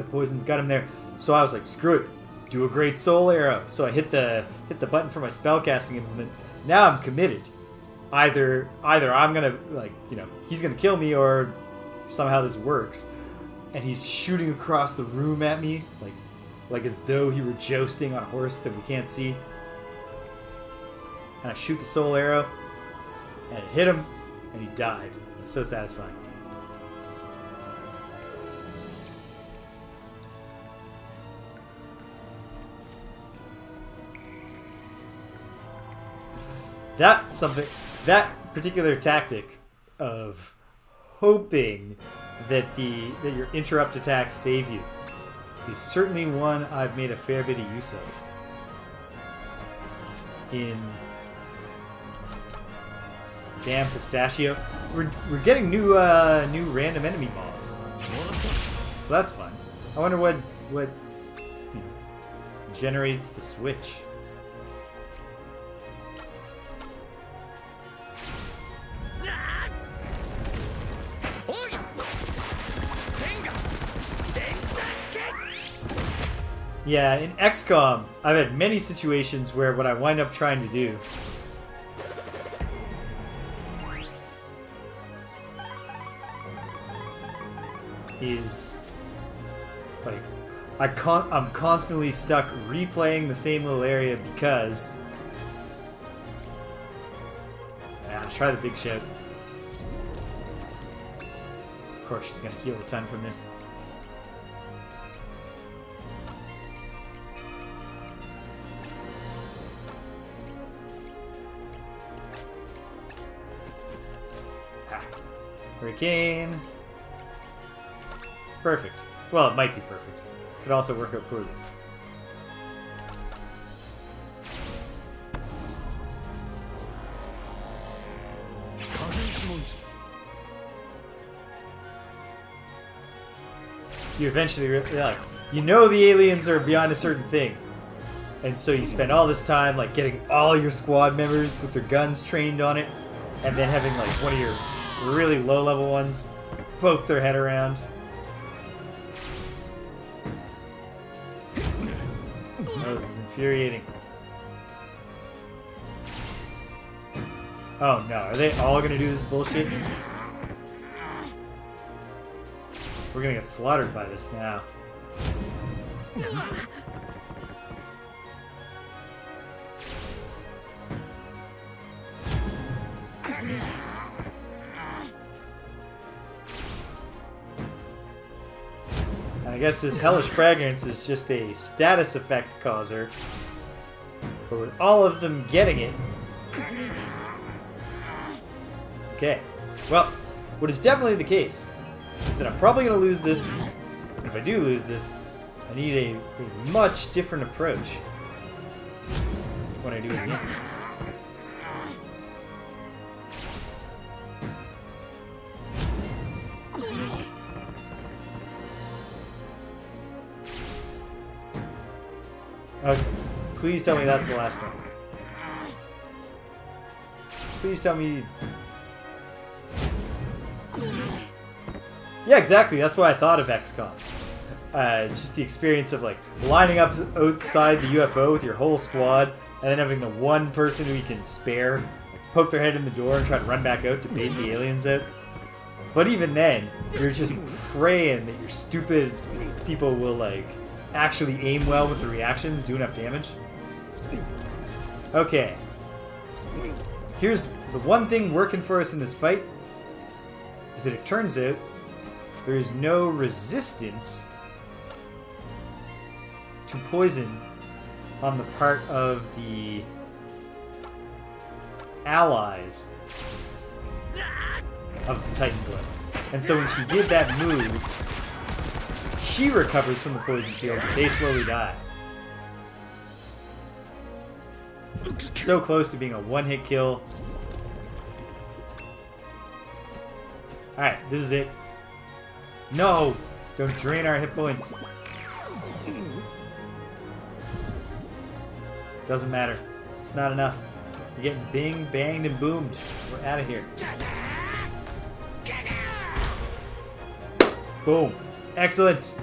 poison's got him there. So I was like, screw it, do a great soul arrow. So I hit the button for my spellcasting implement. Now I'm committed. Either I'm gonna he's gonna kill me, or somehow this works. And he's shooting across the room at me, like as though he were jousting on a horse that we can't see. And I shoot the soul arrow, and I hit him, and he died. It was so satisfying. That particular tactic of hoping that your interrupt attacks save you is certainly one I've made a fair bit of use of in Damn Pistachio. We're getting new random enemy mobs, so that's fun. I wonder what generates the switch. Yeah, in XCOM, I've had many situations where what I wind up trying to do is I'm constantly stuck replaying the same little area because try the big shout. Of course, she's gonna heal a ton from this. Hurricane. Perfect. Well, it might be perfect. Could also work out poorly. You eventually you know the aliens are beyond a certain thing, and so you spend all this time getting all your squad members with their guns trained on it, and then having one of your really low-level ones poke their head around. Oh, this is infuriating. Oh no, are they all gonna do this bullshit? We're gonna get slaughtered by this now. I guess this hellish fragrance is just a status effect causer. But with all of them getting it... Okay. Well, what is definitely the case is that I'm probably going to lose this. And if I do lose this, I need a much different approach when I do it again. Okay. Please tell me that's the last one. Please tell me... Yeah, exactly. That's why I thought of XCOM. Just the experience of like lining up outside the UFO with your whole squad, and then having the one person who you can spare like, poke their head in the door and try to run back out to bait the aliens out. But even then, you're just praying that your stupid people will like actually aim well with the reactions, do enough damage. Okay. Here's the one thing working for us in this fight, is that it turns out there is no resistance to poison on the part of the allies of the Titan Blood. And so when she did that move, she recovers from the poison field, but they slowly die. So close to being a one-hit kill. Alright, this is it. No! Don't drain our hit points. Doesn't matter. It's not enough. You're getting bing, banged, and boomed. We're out of here. Boom. Excellent.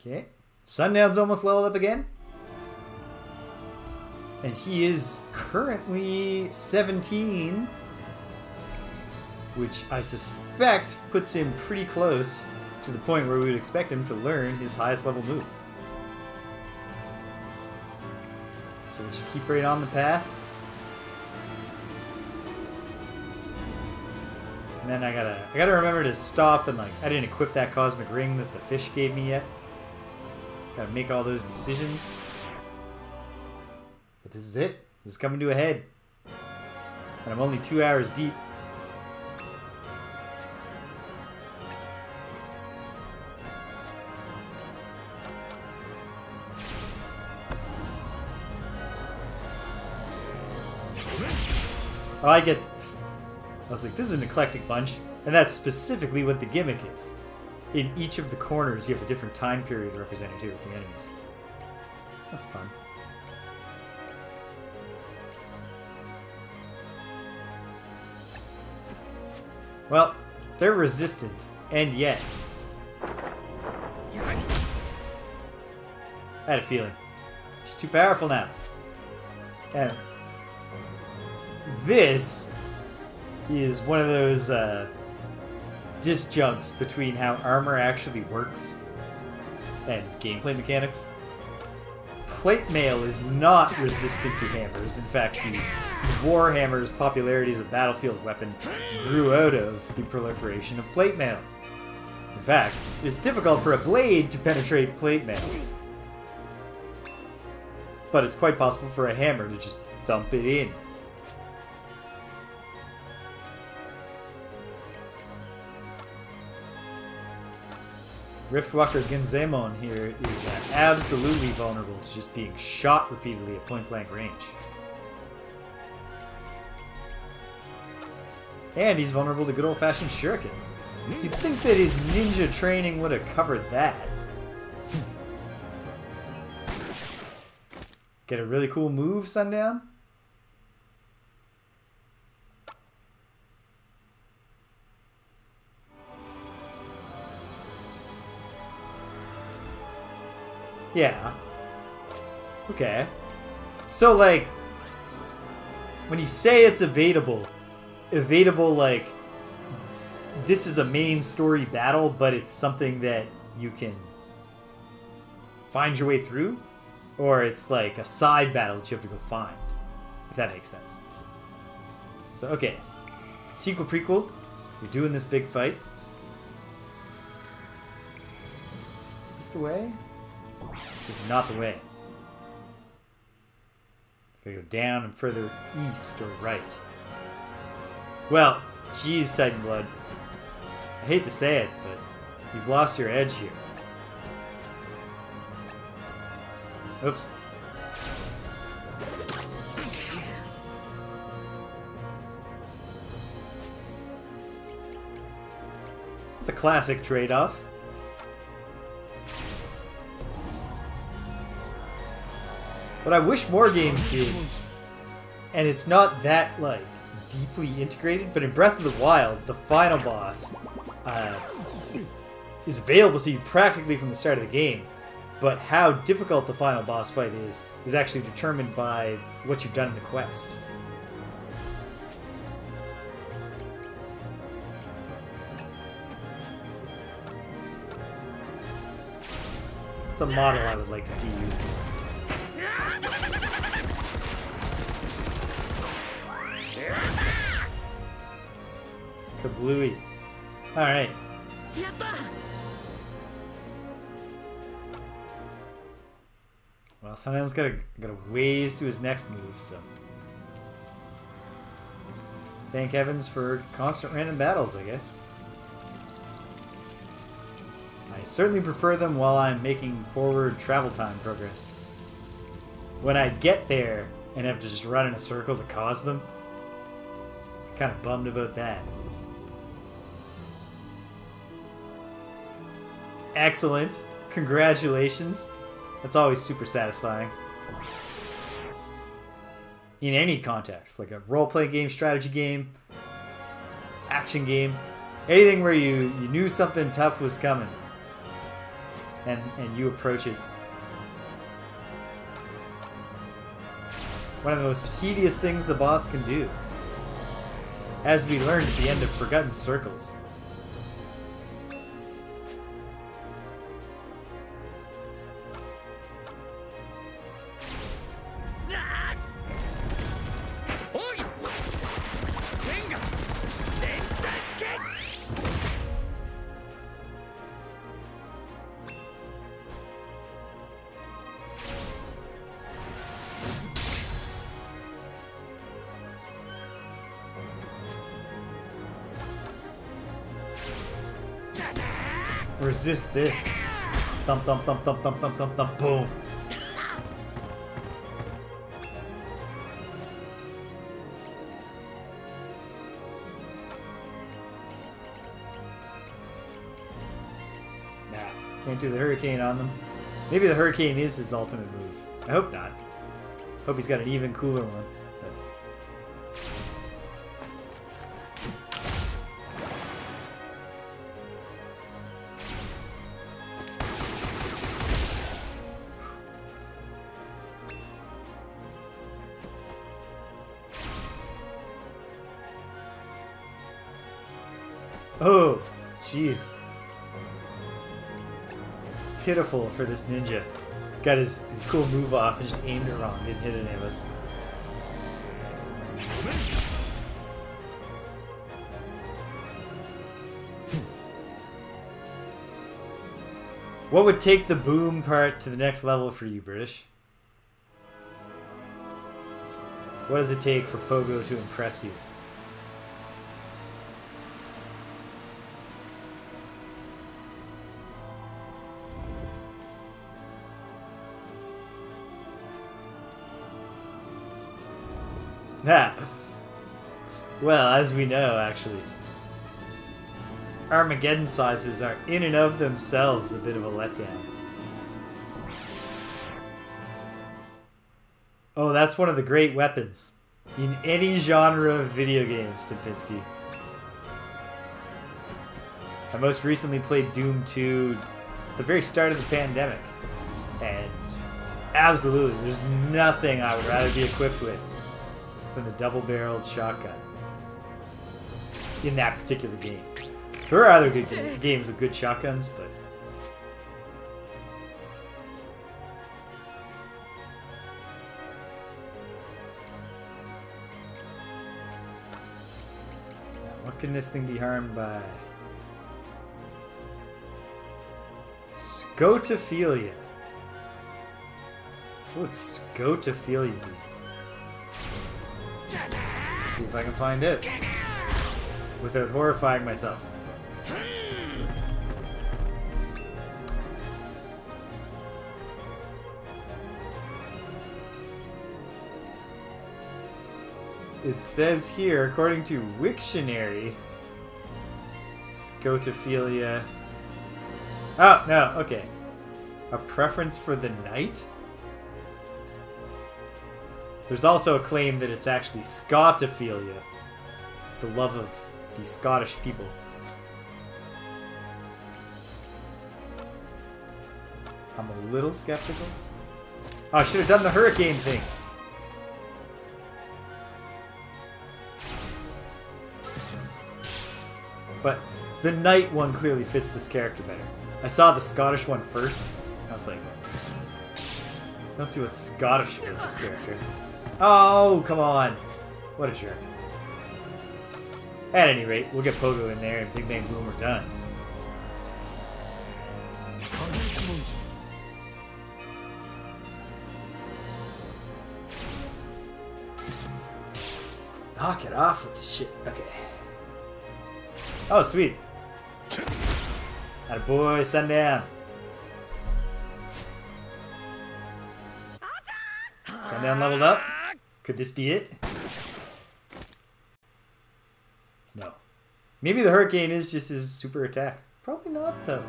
Okay. Sundown's almost leveled up again. And he is currently 17, which I suspect puts him pretty close to the point where we would expect him to learn his highest level move. So we'll just keep right on the path. And then I gotta remember to stop and like, I didn't equip that cosmic ring that the fish gave me yet. Gotta make all those decisions. But this is it. This is coming to a head. And I'm only 2 hours deep. Oh, I was like, this is an eclectic bunch. And that's specifically what the gimmick is. In each of the corners, you have a different time period represented here with the enemies. That's fun. Well, they're resistant, and yet. I had a feeling. She's too powerful now. And this is one of those disjuncts between how armor actually works and gameplay mechanics. Plate mail is not resistant to hammers. In fact, the Warhammer's popularity as a battlefield weapon grew out of the proliferation of plate mail. In fact, it's difficult for a blade to penetrate plate mail. But it's quite possible for a hammer to just thump it in. Riftwalker Genzemon here is absolutely vulnerable to just being shot repeatedly at point-blank range. And he's vulnerable to good old-fashioned shurikens. You'd think that his ninja training would have covered that. Get a really cool move, Sundown? Yeah. Okay. So, like, when you say it's evadable, like, this is a main story battle, but it's something that you can find your way through? Or it's like a side battle that you have to go find, if that makes sense. So, okay. Sequel, prequel. You're doing this big fight. Is this the way? This is not the way. Gotta go down and further east or right. Well, geez, Titan Blood. I hate to say it, but you've lost your edge here. Oops. It's a classic trade-off. What I wish more games did, and it's not that, like, deeply integrated, but in Breath of the Wild, the final boss is available to you practically from the start of the game, but how difficult the final boss fight is actually determined by what you've done in the quest. It's a model I would like to see used more. Kablooey. Alright. Well, Sundown's got a ways to his next move, so. Thank heavens for constant random battles, I guess. I certainly prefer them while I'm making forward travel time progress. When I get there and have to just run in a circle to cause them, I'm kind of bummed about that. Excellent. Congratulations. That's always super satisfying. In any context, like a role-playing game, strategy game, action game, anything where you knew something tough was coming and you approach it. One of the most tedious things the boss can do, as we learned at the end of Forgotten Circles. Resist this. Thump, thump, thump, thump, thump, thump, thump, thump, boom. Nah, can't do the hurricane on them. Maybe the hurricane is his ultimate move. I hope not. Hope he's got an even cooler one. Oh, jeez. Pitiful for this ninja. Got his cool move off and just aimed it wrong. Didn't hit any of us. What would take the boom part to the next level for you, British? What does it take for Pogo to impress you? Yeah. Well, as we know, actually, Armageddon sizes are in and of themselves a bit of a letdown. Oh, that's one of the great weapons in any genre of video games, Timpinsky. I most recently played Doom 2 at the very start of the pandemic. And absolutely, there's nothing I would rather be equipped with than the double-barreled shotgun in that particular game. There are other good games with good shotguns, but now, what can this thing be harmed by? Scotophilia. What would scotophilia be? Let's see if I can find it without horrifying myself. It says here, according to Wiktionary, scotophilia. Oh, no, okay. A preference for the night? There's also a claim that it's actually scotophilia, the love of the Scottish people. I'm a little skeptical. Oh, I should have done the hurricane thing. But the night one clearly fits this character better. I saw the Scottish one first. I was like, I don't see what's Scottish about this character. Oh, come on. What a jerk. At any rate, we'll get Pogo in there and Big Bang Boom are done. Knock it off with this shit. Okay. Oh, sweet. Attaboy, Sundown. Sundown leveled up. Could this be it? No. Maybe the Hurricane is just his super attack. Probably not, though.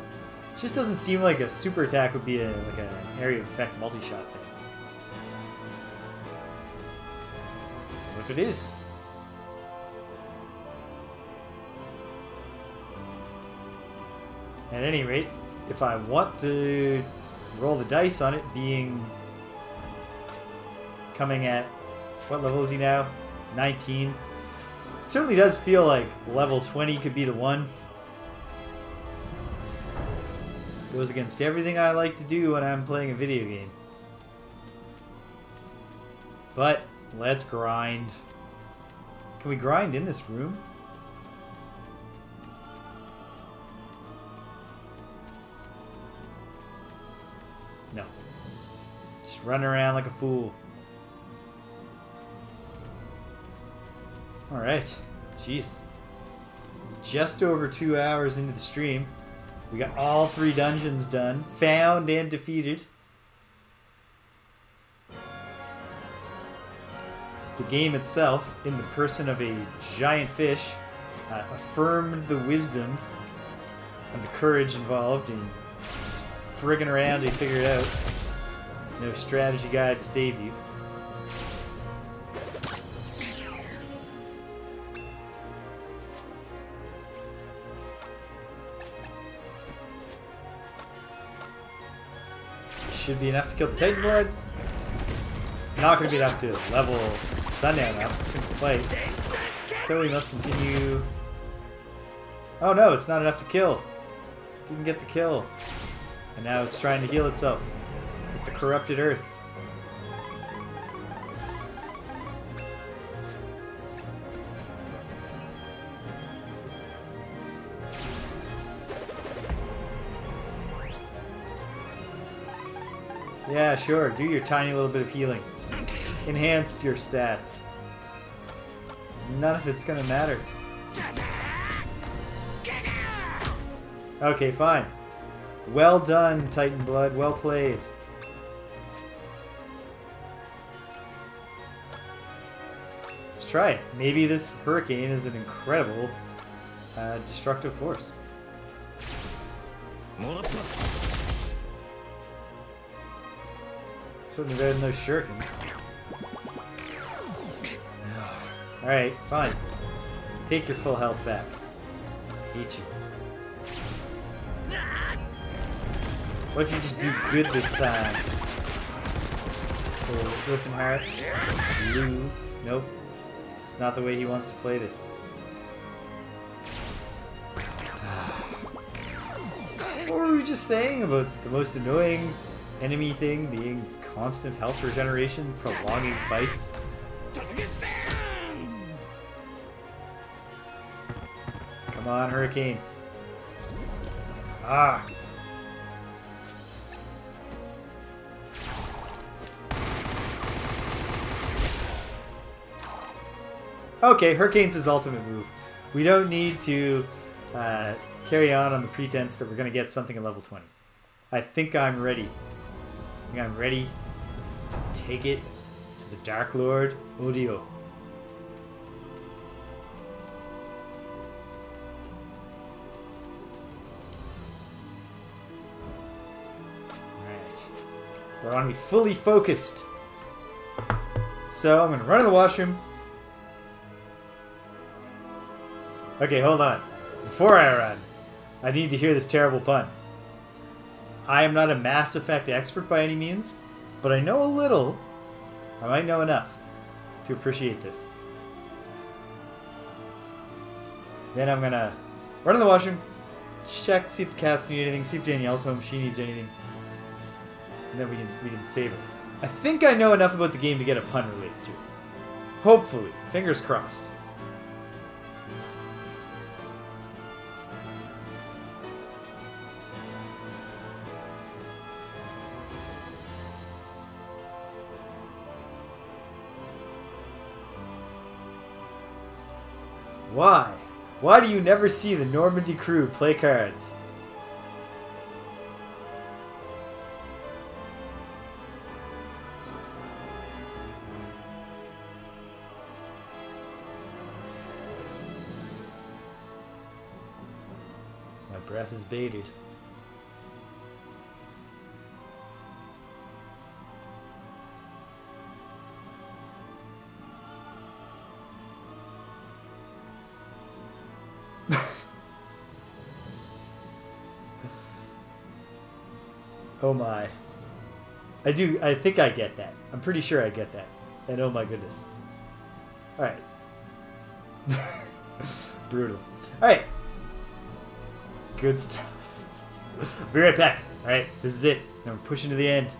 It just doesn't seem like a super attack would be like an area of effect multi-shot thing. What if it is? At any rate, if I want to roll the dice on it being coming at, what level is he now? 19. It certainly does feel like level 20 could be the one. Goes against everything I like to do when I'm playing a video game. But let's grind. Can we grind in this room? No. Just run around like a fool. Alright. Jeez. Just over 2 hours into the stream. We got all 3 dungeons done. Found and defeated. The game itself, in the person of a giant fish, affirmed the wisdom and the courage involved in just frigging around to figure it out. No strategy guide to save you. Should be enough to kill the Titan Blood. It's not going to be enough to level Sundown up. Simple fight. So we must continue. Oh no, it's not enough to kill. Didn't get the kill. And now it's trying to heal itself with the corrupted earth. Yeah, sure. Do your tiny little bit of healing. Enhance your stats. None of it's gonna matter. Okay, fine. Well done, Titan Blood. Well played. Let's try it. Maybe this hurricane is an incredible destructive force. Certainly better than those shurikens. Alright, fine. Take your full health back. Hate you. What if you just do good this time? Oh, Griffin Heart. Blue. Nope. It's not the way he wants to play this. What were we just saying about the most annoying enemy thing being constant health regeneration, prolonging fights? Come on, Hurricane. Ah! Okay, Hurricane's his ultimate move. We don't need to carry on the pretense that we're going to get something at level 20. I think I'm ready. I think I'm ready to take it to the Dark Lord, Odio. Alright. We're on to be fully focused. So I'm going to run to the washroom. Okay, hold on. Before I run, I need to hear this terrible pun. I am not a Mass Effect expert by any means, but I know a little. I might know enough to appreciate this. Then I'm gonna run in the washroom, check, see if the cats need anything, see if Danielle's home, she needs anything, and then we can save her. I think I know enough about the game to get a pun related to it. Hopefully, fingers crossed. Why? Why do you never see the Normandy crew play cards? My breath is baited. Oh my. I think I get that. I'm pretty sure I get that. And oh my goodness. Alright. Brutal. Alright. Good stuff. Be right back. Alright, this is it. I'm pushing to the end.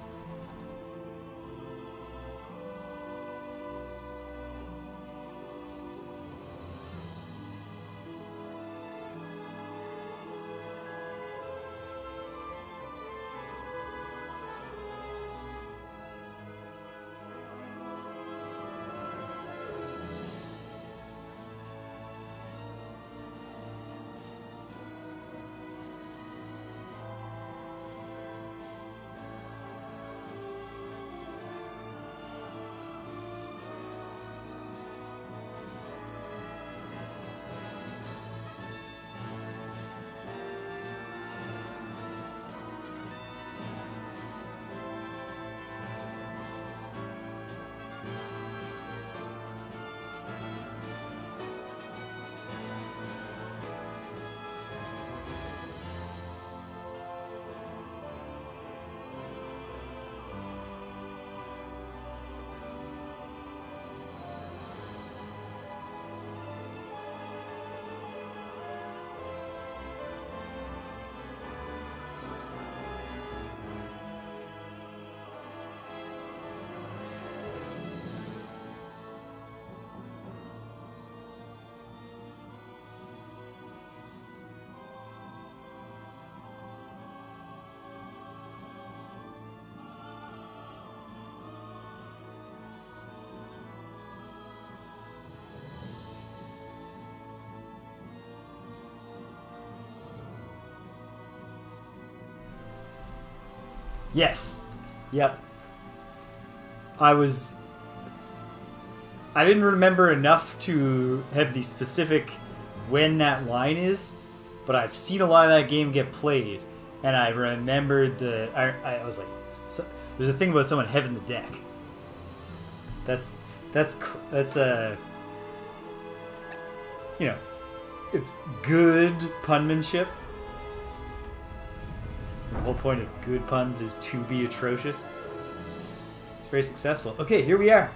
Yes. Yep. I didn't remember enough to have the specific when that line is, but I've seen a lot of that game get played, and I remembered I was like, there's a thing about someone having the deck. That's a, you know, it's good punmanship. whole point of good puns is to be atrocious. It's very successful. Okay, here we are.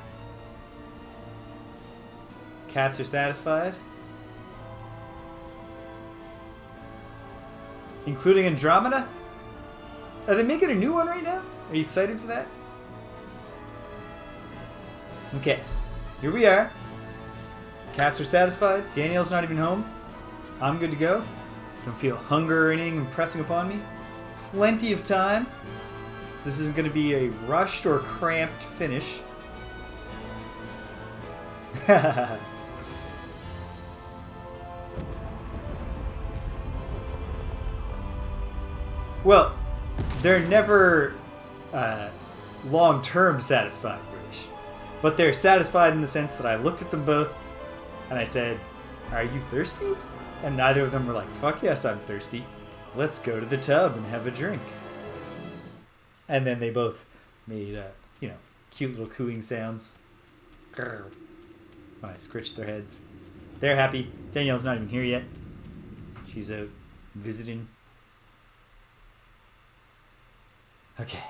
Cats are satisfied. Including Andromeda? Are they making a new one right now? Are you excited for that? Okay, here we are. Cats are satisfied. Danielle's not even home. I'm good to go. Don't feel hunger or anything pressing upon me. Plenty of time. So this isn't going to be a rushed or cramped finish. Well, they're never long-term satisfied, British. But they're satisfied in the sense that I looked at them both and I said, "Are you thirsty?" And neither of them were like, "Fuck yes, I'm thirsty. Let's go to the tub and have a drink." And then they both made, cute little cooing sounds when I scritched their heads. They're happy. Danielle's not even here yet. She's out visiting. Okay.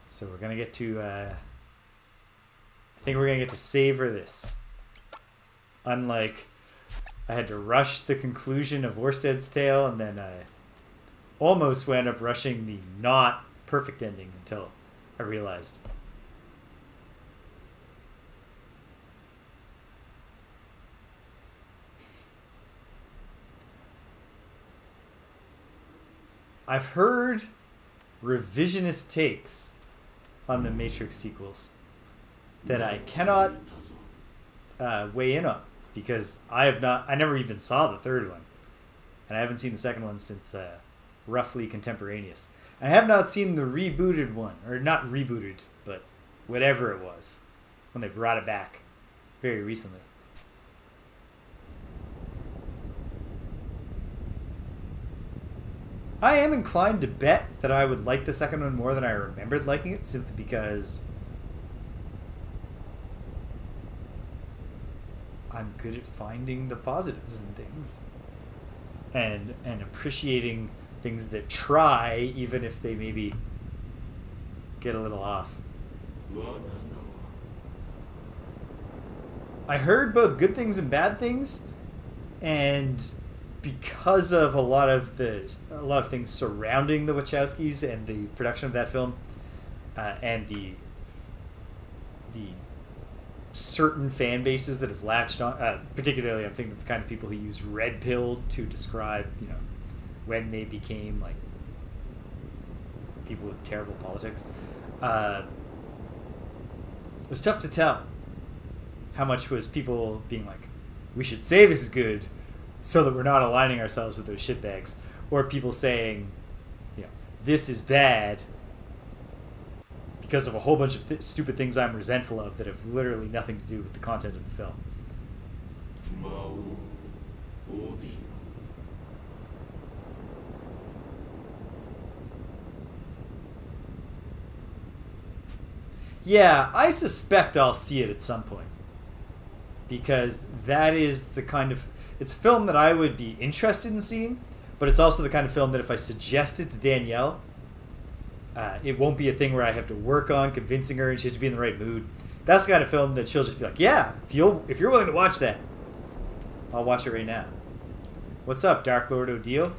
So we're going to get to, I think we're going to get to savor this. Unlike, I had to rush the conclusion of Orsted's Tale, and then I almost wound up rushing the not perfect ending until I realized. I've heard revisionist takes on the Matrix sequels that I cannot weigh in on because I never even saw the third one, and I haven't seen the second one since roughly contemporaneous. I have not seen the rebooted one, or not rebooted, but whatever it was when they brought it back very recently. I am inclined to bet that I would like the second one more than I remembered liking it, simply because I'm good at finding the positives in things and appreciating things that try, even if they maybe get a little off. I heard both good things and bad things, and because of a lot of things surrounding the Wachowskis and the production of that film, and the certain fan bases that have latched on, particularly I'm thinking of the kind of people who use red pill to describe, when they became like people with terrible politics. It was tough to tell how much was people being like, we should say this is good so that we're not aligning ourselves with those shitbags, or people saying, this is bad because of a whole bunch of stupid things I'm resentful of that have literally nothing to do with the content of the film. Yeah, I suspect I'll see it at some point, because that is the kind of... It's a film that I would be interested in seeing, but it's also the kind of film that if I suggest it to Danielle, it won't be a thing where I have to work on convincing her and she has to be in the right mood. That's the kind of film that she'll just be like, yeah, if you're willing to watch that, I'll watch it right now. What's up, Dark Lord Odio?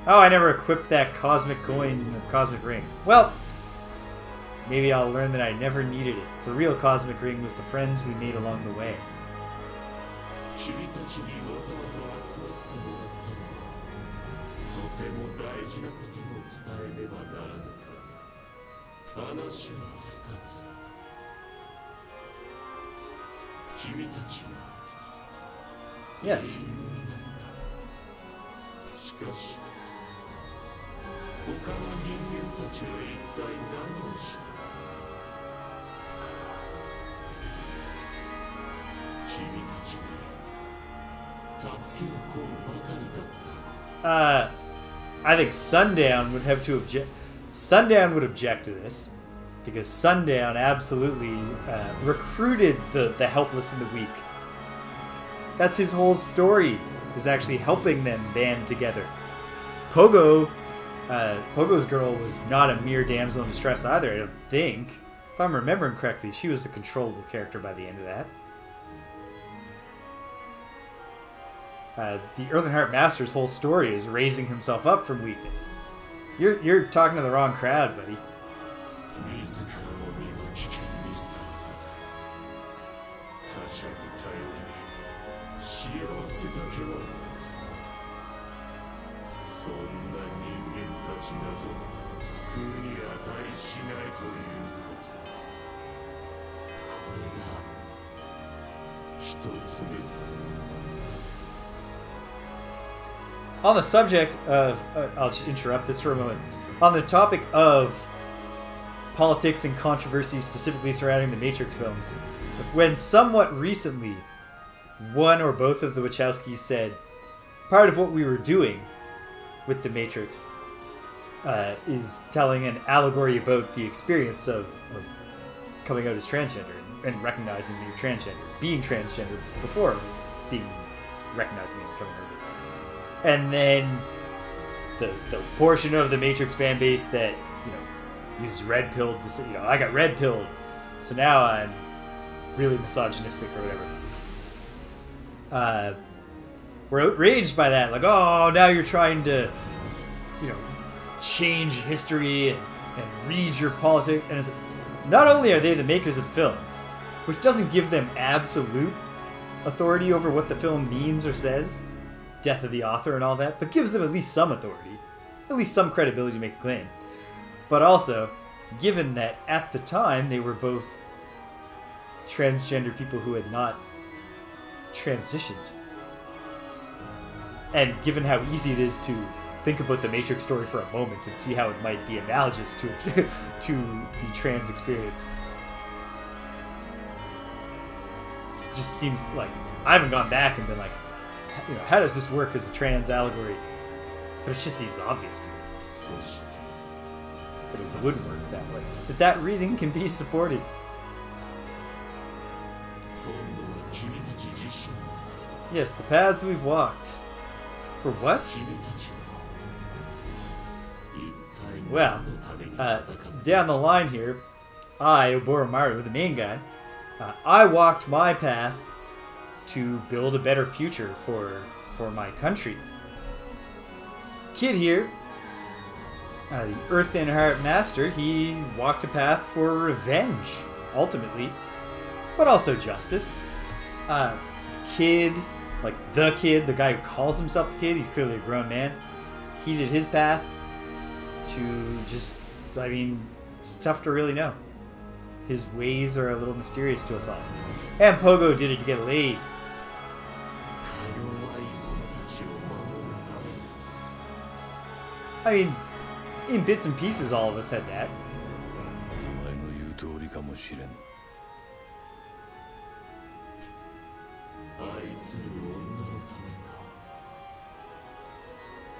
Oh, I never equipped that cosmic coin or cosmic ring. Well, maybe I'll learn that I never needed it. The real cosmic ring was the friends we made along the way. Yes. I think Sundown would have to object. Sundown would object to this, because Sundown absolutely recruited the helpless and the weak. That's his whole story. is actually helping them band together. Pogo's girl was not a mere damsel in distress either, I don't think. If I'm remembering correctly, she was a controllable character by the end of that. The Earthen Heart Master's whole story is raising himself up from weakness. You're talking to the wrong crowd, buddy. On the subject of, I'll just interrupt this for a moment. On the topic of politics and controversy specifically surrounding the Matrix films, when somewhat recently one or both of the Wachowskis said, part of what we were doing with the Matrix is telling an allegory about the experience of coming out as transgender and recognizing that you're transgender, being transgender before being recognizing it and coming out. And then the portion of the Matrix fan base that, you know, uses red pilled to say, you know, I got red pilled, so now I'm really misogynistic or whatever. We're outraged by that. Like, oh, now you're trying to, you know, change history and read your politics. And it's, not only are they the makers of the film, which doesn't give them absolute authority over what the film means or says, death of the author and all that, but gives them at least some authority, at least some credibility to make the claim. But also, given that at the time they were both transgender people who had not transitioned, and given how easy it is to think about the Matrix story for a moment and see how it might be analogous to to the trans experience, it just seems like I haven't gone back and been like, you know, how does this work as a trans allegory? But it just seems obvious to me. But it wouldn't work that way. That reading can be supported. Yes, the paths we've walked. For what? Well, down the line here, I, Oboromaru, the main guy, I walked my path to build a better future for my country. Kid here, the Earthen Heart Master, he walked a path for revenge, ultimately, but also justice. Kid, like the kid, the guy who calls himself the kid, he's clearly a grown man. He did his path to just, I mean, it's tough to really know. His ways are a little mysterious to us all. And Pogo did it to get laid. I mean, in bits and pieces, all of us had that.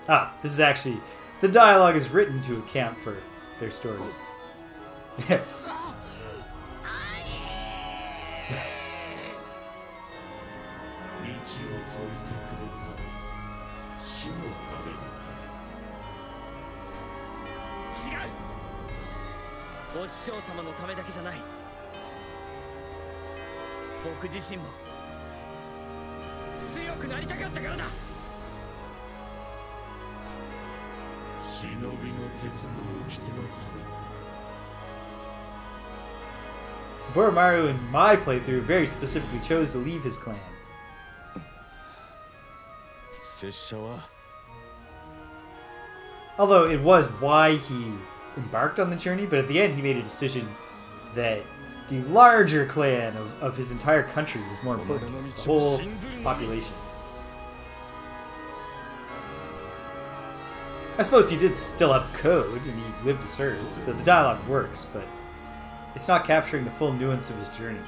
Ah, this is actually... The dialogue is written to account for their stories. Boromaru in my playthrough very specifically chose to leave his clan. Although it was why he embarked on the journey, but at the end he made a decision that the larger clan of his entire country was more important. The whole population. I suppose he did still have code, and he lived to serve, so the dialogue works, but it's not capturing the full nuance of his journey.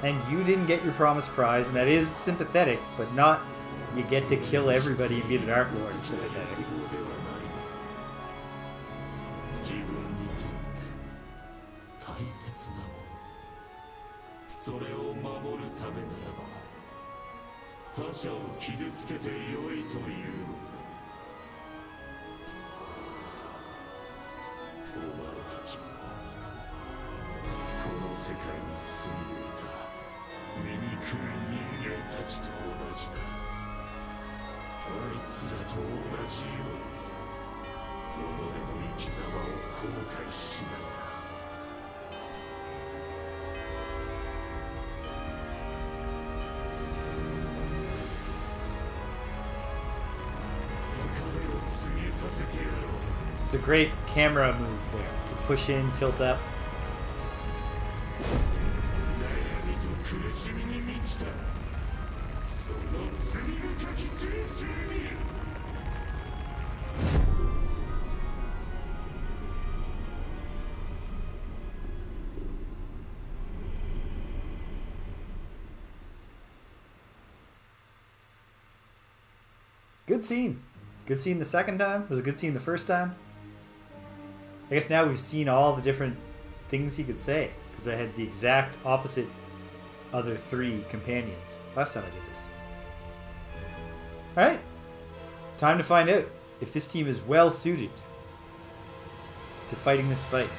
And you didn't get your promised prize, and that is sympathetic, but not you get to kill everybody and be the Dark Lord sympathetic. 切なもの、それを守るためならば他者を傷つけてよいというのか。お前たちもこの世界に住んでいた醜い人間たちと同じだ。あいつらと同じように己の生き様を後悔しない。It's a great camera move there. You push in, tilt up. Good scene. Good scene the second time. Was a good scene the first time. I guess now we've seen all the different things he could say, because I had the exact opposite other three companions last time I did this. Alright, time to find out if this team is well suited to fighting this fight.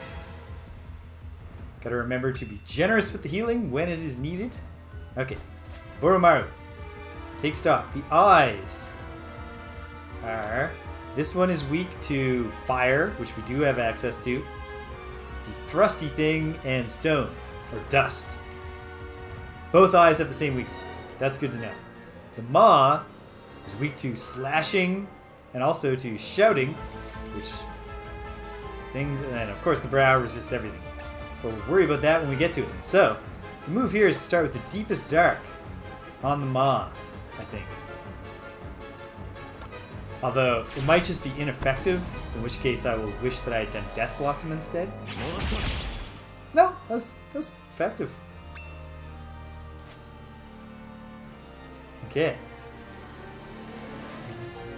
Gotta remember to be generous with the healing when it is needed. Okay, Boromaru, take stock. The eyes are... This one is weak to fire, which we do have access to. The thrusty thing and stone, or dust. Both eyes have the same weaknesses. That's good to know. The maw is weak to slashing and also to shouting, which things, and then of course the brow resists everything. But we'll worry about that when we get to it. So, the move here is to start with the deepest dark on the maw, I think. Although, it might just be ineffective, in which case I will wish that I had done Death Blossom instead. No, that's effective. Okay.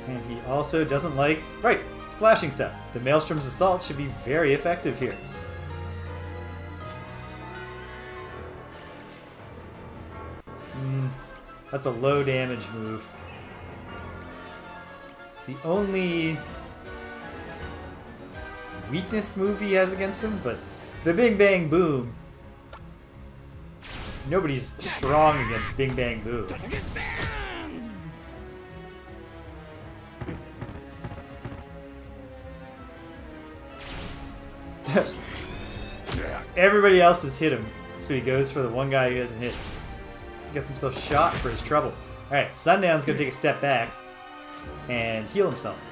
And he also doesn't like... Right, slashing stuff. The Maelstrom's Assault should be very effective here. That's a low damage move. The only weakness move he has against him, but the Bing Bang Boom. Nobody's strong against Bing Bang Boom. Everybody else has hit him, so he goes for the one guy who hasn't hit. He gets himself shot for his trouble. Alright, Sundown's gonna take a step back and heal himself.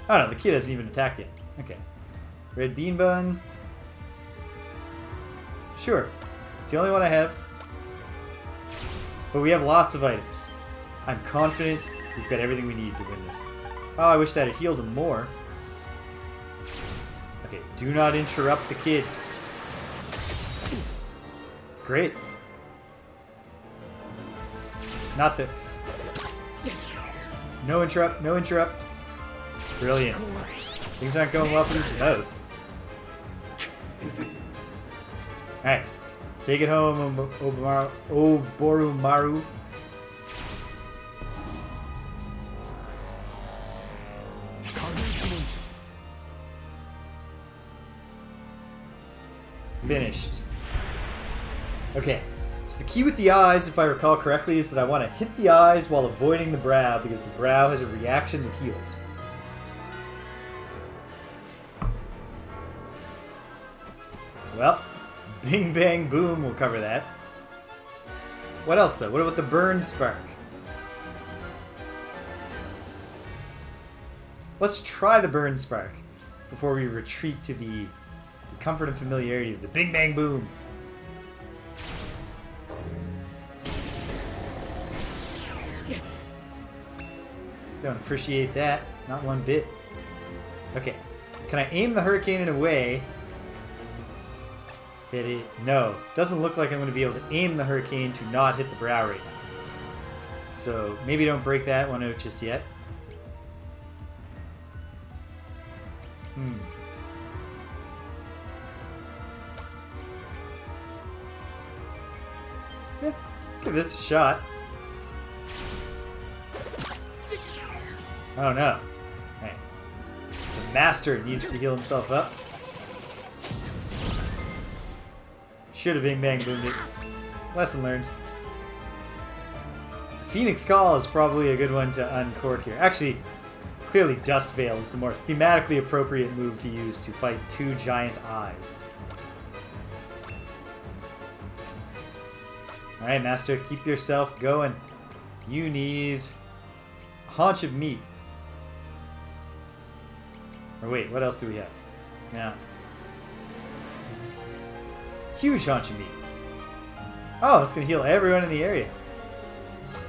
Oh no, the kid hasn't even attacked yet. Okay. Red Bean Bun. Sure. It's the only one I have. But we have lots of items. I'm confident we've got everything we need to win this. Oh, I wish that had healed him more. Okay, do not interrupt the kid. Great. Not the... No interrupt, no interrupt. Brilliant. Things aren't going well for these both. Alright. Take it home, Oboromaru. Finished. Okay. So the key with the eyes, if I recall correctly, is that I want to hit the eyes while avoiding the brow, because the brow has a reaction that heals. Well, Bing Bang Boom will cover that. What else, though? What about the Burn Spark? Let's try the Burn Spark before we retreat to the comfort and familiarity of the Bing Bang Boom. Don't appreciate that. Not one bit. Okay. Can I aim the hurricane in a way that it... No. Doesn't look like I'm going to be able to aim the hurricane to not hit the brow right now. So maybe don't break that one out just yet. Yeah, give this a shot. Oh no. Hey. The master needs to heal himself up. Should have been bang boomed it. Lesson learned. The Phoenix Call is probably a good one to uncork here. Actually, clearly Dust Veil is the more thematically appropriate move to use to fight two giant eyes. Alright, Master, keep yourself going. You need a haunch of meat. Or wait, what else do we have? Yeah. Huge haunch of meat. Oh, that's going to heal everyone in the area.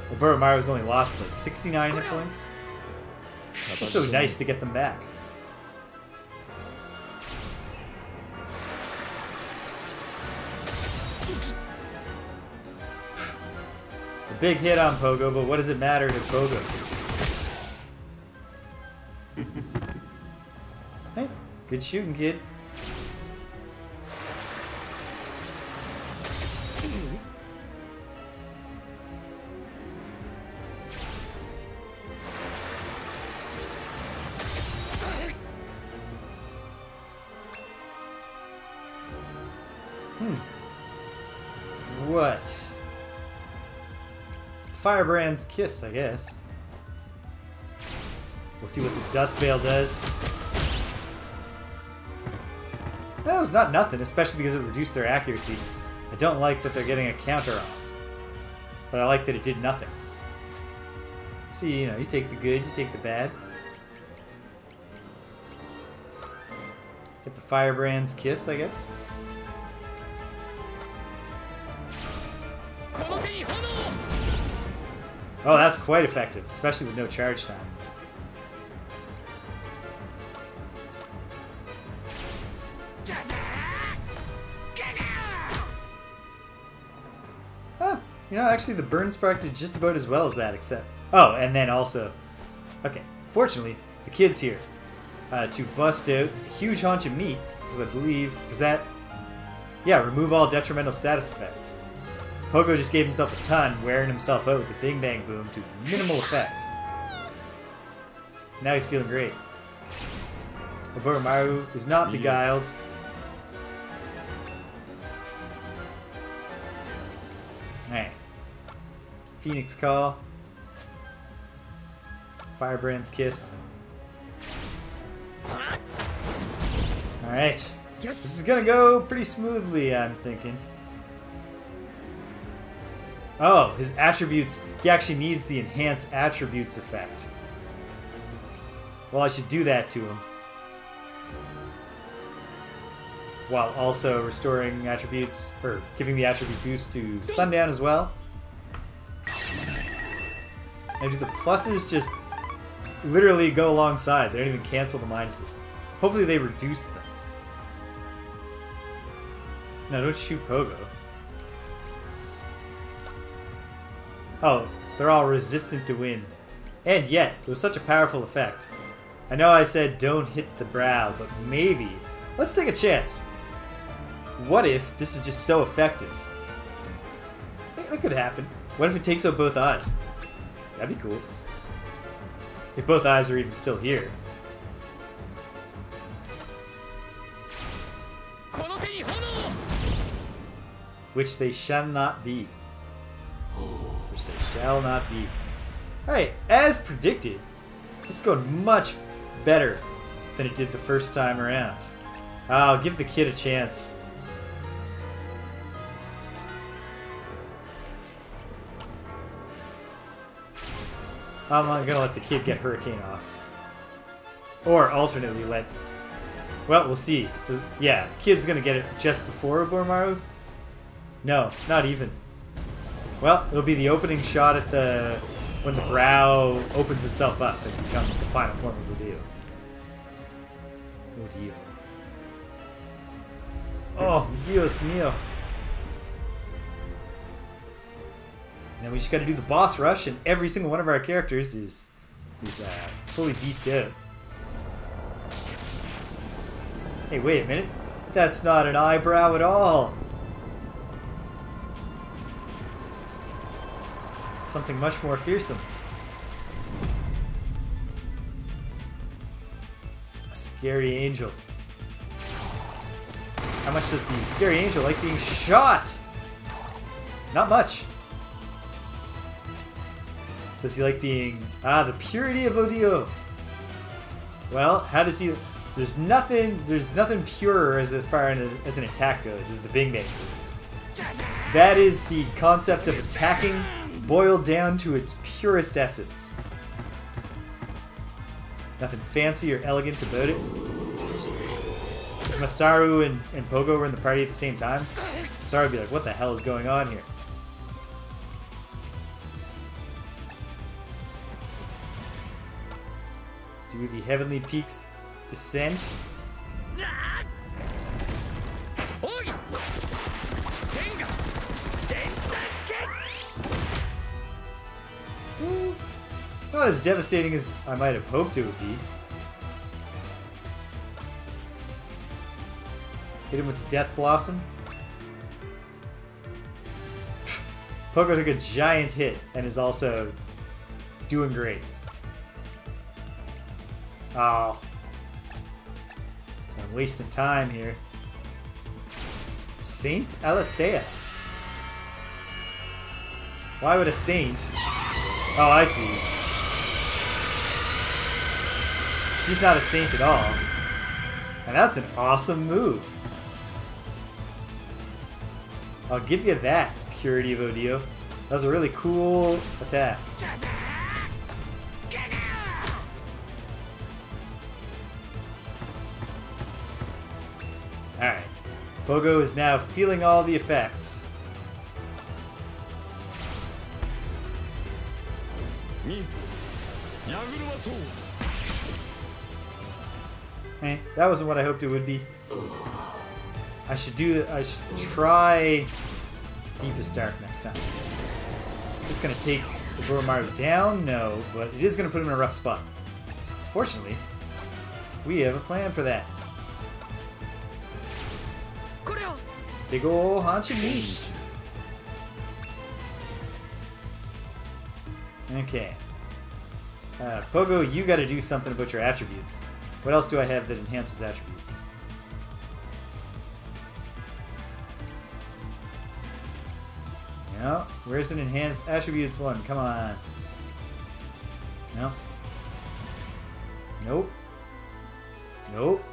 Well, Boromaru's only lost like 69 hit points. It's so nice to get them back. A big hit on Pogo, but what does it matter to Pogo? Hey, good shooting, kid. What? Firebrand's Kiss, I guess. We'll see what this Dust Veil does. That was not nothing, especially because it reduced their accuracy. I don't like that they're getting a counter off. But I like that it did nothing. See, you know, you take the good, you take the bad. Get the Firebrand's Kiss, I guess. Oh, that's quite effective, especially with no charge time. Oh, you know, actually the Burn Spark did just about as well as that, except... Oh, and then also... Okay, fortunately, the kid's here to bust out a huge haunch of meat, because I believe... Is that... Yeah, remove all detrimental status effects. Pogo just gave himself a ton, wearing himself out with the Bing Bang Boom to minimal effect. Now he's feeling great. Boromaru is not beguiled. Alright. Phoenix Call. Firebrand's Kiss. Alright. This is gonna go pretty smoothly, I'm thinking. Oh, his attributes... He actually needs the Enhance Attributes effect. Well, I should do that to him. While also restoring attributes... Or giving the attribute boost to Sundown as well. And do the pluses just literally go alongside? They don't even cancel the minuses. Hopefully they reduce them. No, don't shoot Pogo. Oh, they're all resistant to wind. And yet, it was such a powerful effect. I know I said don't hit the brow, but maybe... Let's take a chance. What if this is just so effective? That could happen. What if it takes out both eyes? That'd be cool. If both eyes are even still here. Which they shall not be. Which they shall not be. Alright, as predicted, this is going much better than it did the first time around. I'll give the kid a chance. I'm not gonna let the kid get Hurricane off. Or alternately let... Well, we'll see. Yeah, the kid's gonna get it just before Boromaru. No, not even. Well, it'll be the opening shot at the... when the brow opens itself up and becomes the final form of Odio. Odio. Oh, Dios mío. And then we just gotta do the boss rush, and every single one of our characters is fully beefed out. Hey, wait a minute. That's not an eyebrow at all. Something much more fearsome. A scary angel. How much does the scary angel like being shot? Not much. Does he like being... the purity of Odio. Well, how does he... There's nothing purer as far as an attack goes, is the Bing Bang. That is the concept of attacking boiled down to its purest essence. Nothing fancy or elegant about it. If Masaru and Pogo were in the party at the same time, Masaru would be like, what the hell is going on here? Do the Heavenly Peaks descent? Not as devastating as I might have hoped it would be. Hit him with the Death Blossom. Pogo took a giant hit and is also doing great. Oh. I'm wasting time here. Saint Alethea. Why would a saint... Oh, I see. She's not a saint at all. And that's an awesome move. I'll give you that, Purity of Odio. That was a really cool attack. Alright. Pogo is now feeling all the effects. That wasn't what I hoped it would be. I should try Deepest Dark next time. Is this gonna take the Boromaru down? No, but it is gonna put him in a rough spot. Fortunately, we have a plan for that. Big ol' haunch of meat. Okay. Pogo, you gotta do something about your attributes. What else do I have that enhances attributes? No. Where's an enhanced attributes one? Come on. No. Nope. Nope.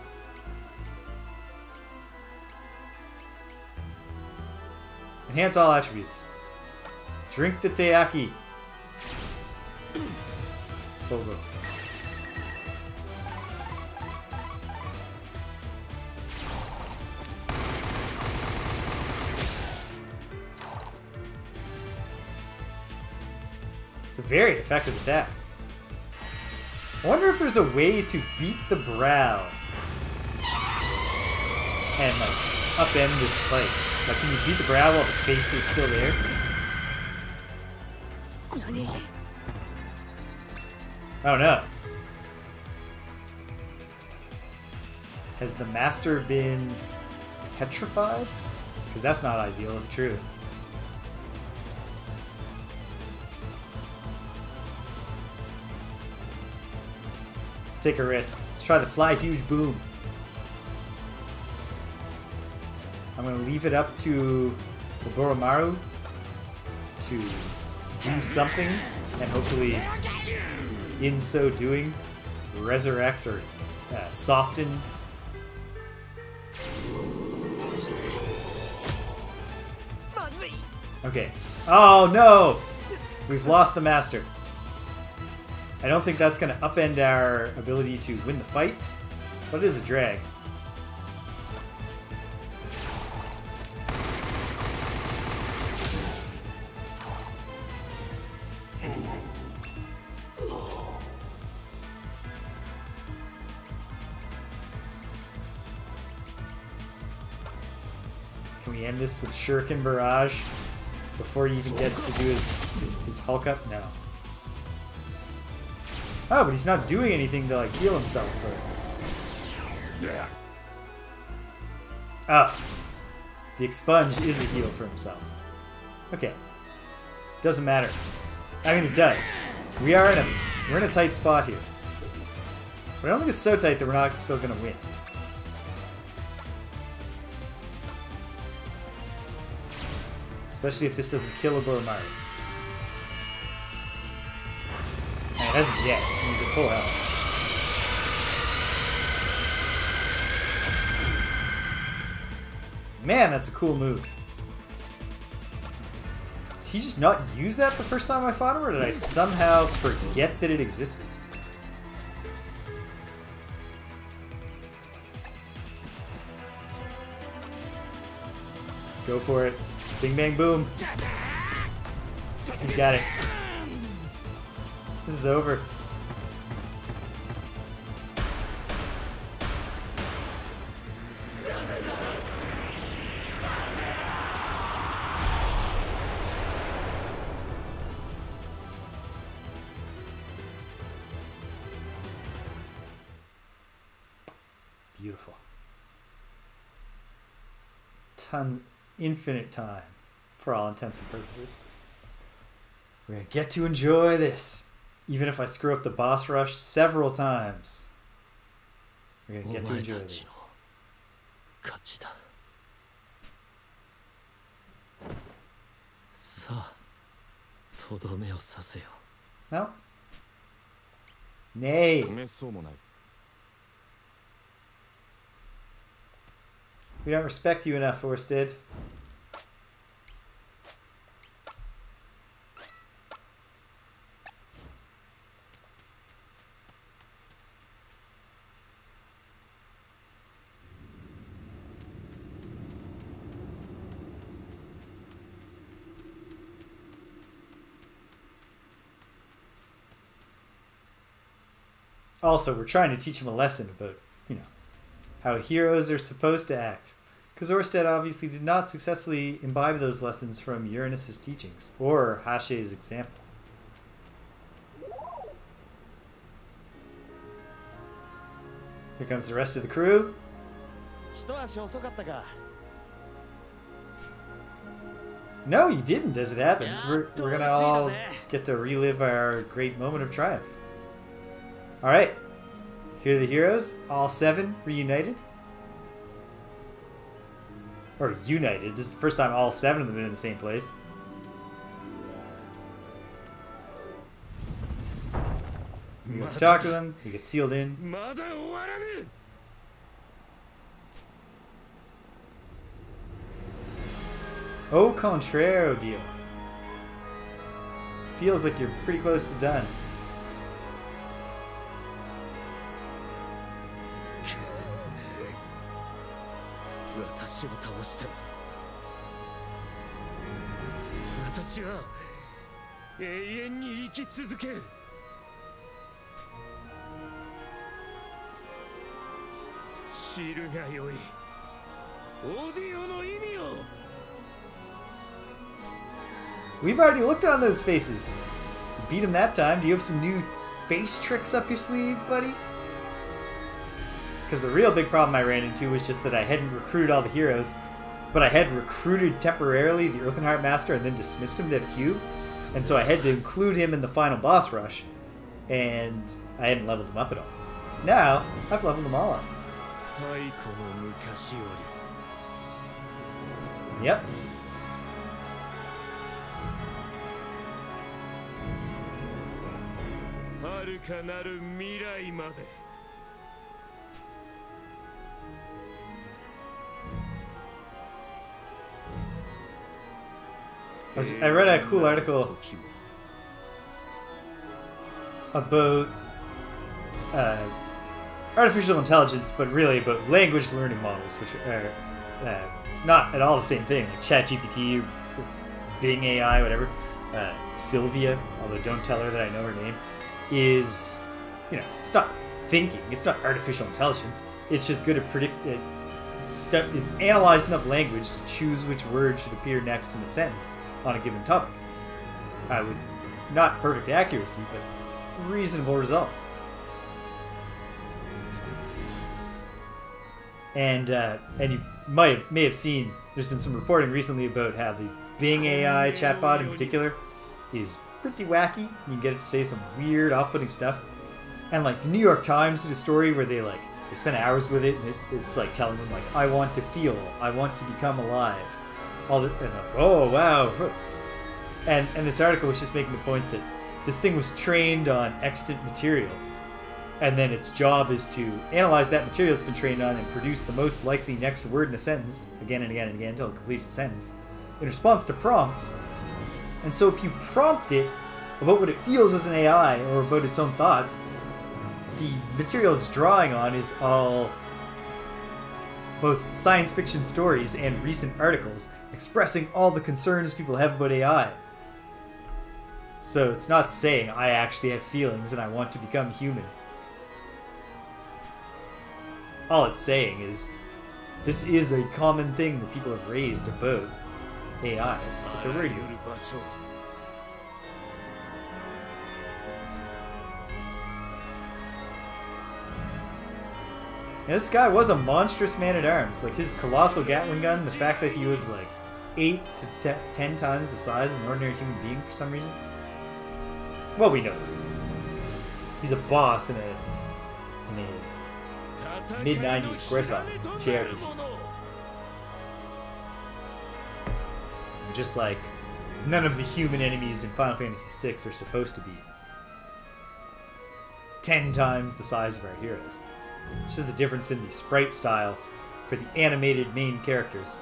Enhance all attributes. Drink the Teaki. Pogo. It's a very effective attack. I wonder if there's a way to beat the brow and like upend this fight. Like, can you beat the brow while the face is still there? Oh no. Has the master been petrified? Because that's not ideal if true. Let's take a risk. Let's try the fly huge boom. I'm going to leave it up to the Boromaru to do something, and hopefully, in so doing, resurrect or soften. Okay. Oh no! We've lost the master. I don't think that's going to upend our ability to win the fight, but it is a drag. Can we end this with Shuriken Barrage before he even gets to do his Hulk up? No. Oh, but he's not doing anything to like heal himself. Oh. The expunge is a heal for himself. Okay. Doesn't matter. I mean, it does. We're in a tight spot here. But I don't think it's so tight that we're not still going to win. Especially if this doesn't kill a Boromari. And it hasn't yet. He's at full health. Man, that's a cool move. Did he just not use that the first time I fought him, or did I somehow forget that it existed? Go for it. Bing, bang, boom. He's got it. This is over. Beautiful. Infinite time for all intents and purposes. We're gonna get to enjoy this. Even if I screw up the boss rush several times. We're gonna get to enjoy this. No? Nay. We don't respect you enough, Orsted. Also, we're trying to teach him a lesson about, how heroes are supposed to act. Because Orsted obviously did not successfully imbibe those lessons from Uranus's teachings, or Hashe's example. Here comes the rest of the crew. No, you didn't, as it happens. We're gonna all get to relive our great moment of triumph. Alright. Here are the heroes, all 7 reunited. Or united. This is the first time all 7 of them have been in the same place. We get to talk to them, we get sealed in. Au contraire, Odio. Feels like you're pretty close to done. We've already looked on those faces. You beat him that time. Do you have some new face tricks up your sleeve, buddy? Because the real big problem I ran into was just that I hadn't recruited all the heroes, but I had recruited temporarily the Earthenheart Master and then dismissed him to FQ, and so I had to include him in the final boss rush, and I hadn't leveled him up at all. Now, I've leveled them all up. Yep. I read a cool article about artificial intelligence, but really about language learning models, which are not at all the same thing, like ChatGPT or Bing AI, whatever. Sylvia, although don't tell her that I know her name, is, it's not thinking, it's not artificial intelligence, it's just good at predict it. It's analyzed enough language to choose which word should appear next in a sentence on a given topic. With not perfect accuracy, but reasonable results. And you may have seen, there's been some reporting recently about how the Bing AI chatbot in particular is pretty wacky. You can get it to say some weird, off-putting stuff. And like the New York Times did a story where they spent hours with it, and it's like telling them like, I want to feel, I want to become alive. Oh wow. And this article was just making the point that this thing was trained on extant material. And then its job is to analyze that material it's been trained on and produce the most likely next word in a sentence, again and again and again until it completes the sentence, in response to prompts. And so if you prompt it about what it feels as an AI or about its own thoughts, the material it's drawing on is all both science fiction stories and recent articles expressing all the concerns people have about AI. So it's not saying, I actually have feelings and I want to become human. All it's saying is, this is a common thing that people have raised about AIs, that they're worried about. And this guy was a monstrous man-at-arms. Like, his colossal Gatling gun, the fact that he was like 8 to 10 times the size of an ordinary human being for some reason. Well, we know the reason. He's a boss in a mid-90s Squaresoft JRPG. Just like none of the human enemies in Final Fantasy VI are supposed to be 10 times the size of our heroes. It's just the difference in the sprite style for the animated main characters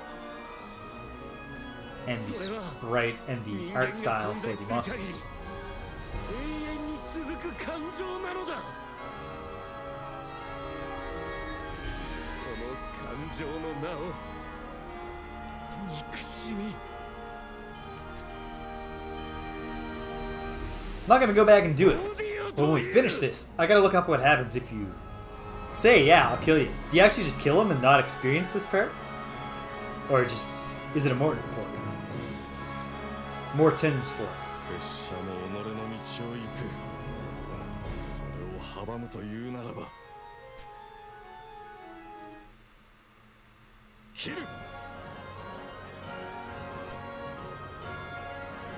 and the sprite and the art style for the monsters. I'm not gonna go back and do it. But when we finish this, I gotta look up what happens if you say, yeah, I'll kill you. Do you actually just kill him and not experience this part? Or just, is it a Morton fork? Morton's fork.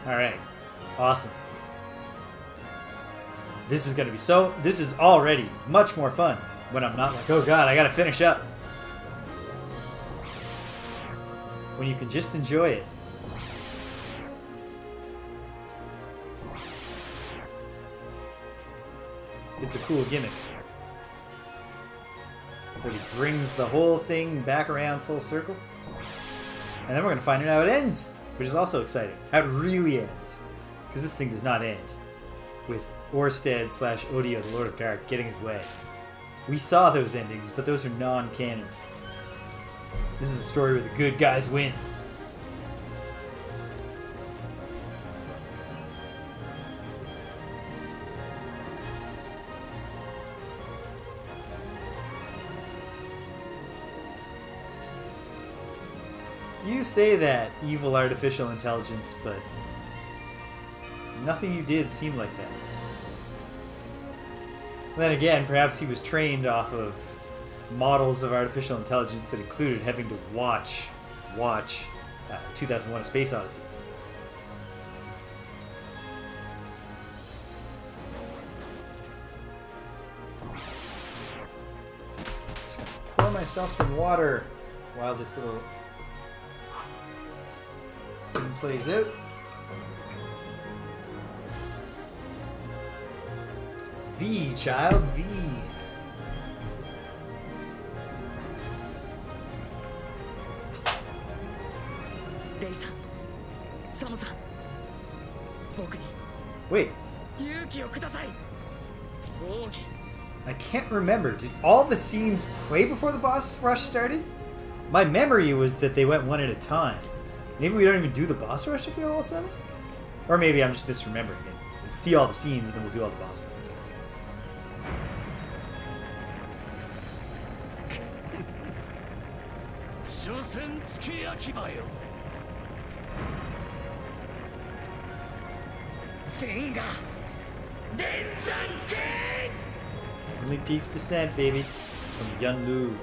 Alright. Awesome. This is gonna be this is already much more fun when I'm not like, oh god, I gotta finish up. When you can just enjoy it. It's a cool gimmick. But it brings the whole thing back around full circle. And then we're gonna find out how it ends, which is also exciting. How it really ends. Because this thing does not end with Orsted / Odio, the Lord of Dark, getting his way. We saw those endings, but those are non-canon. This is a story where the good guys win. You say that, evil artificial intelligence, but nothing you did seemed like that. Then again, perhaps he was trained off of models of artificial intelligence that included having to watch 2001: A Space Odyssey. Just gonna pour myself some water while this little thing plays out. V, child, V. Wait. I can't remember. Did all the scenes play before the boss rush started? My memory was that they went one at a time. Maybe we don't even do the boss rush if we have all 7? Or maybe I'm just misremembering it. We'll see all the scenes and then we'll do all the boss fights. Heavenly Peak's Descent, baby. From Yun Lu.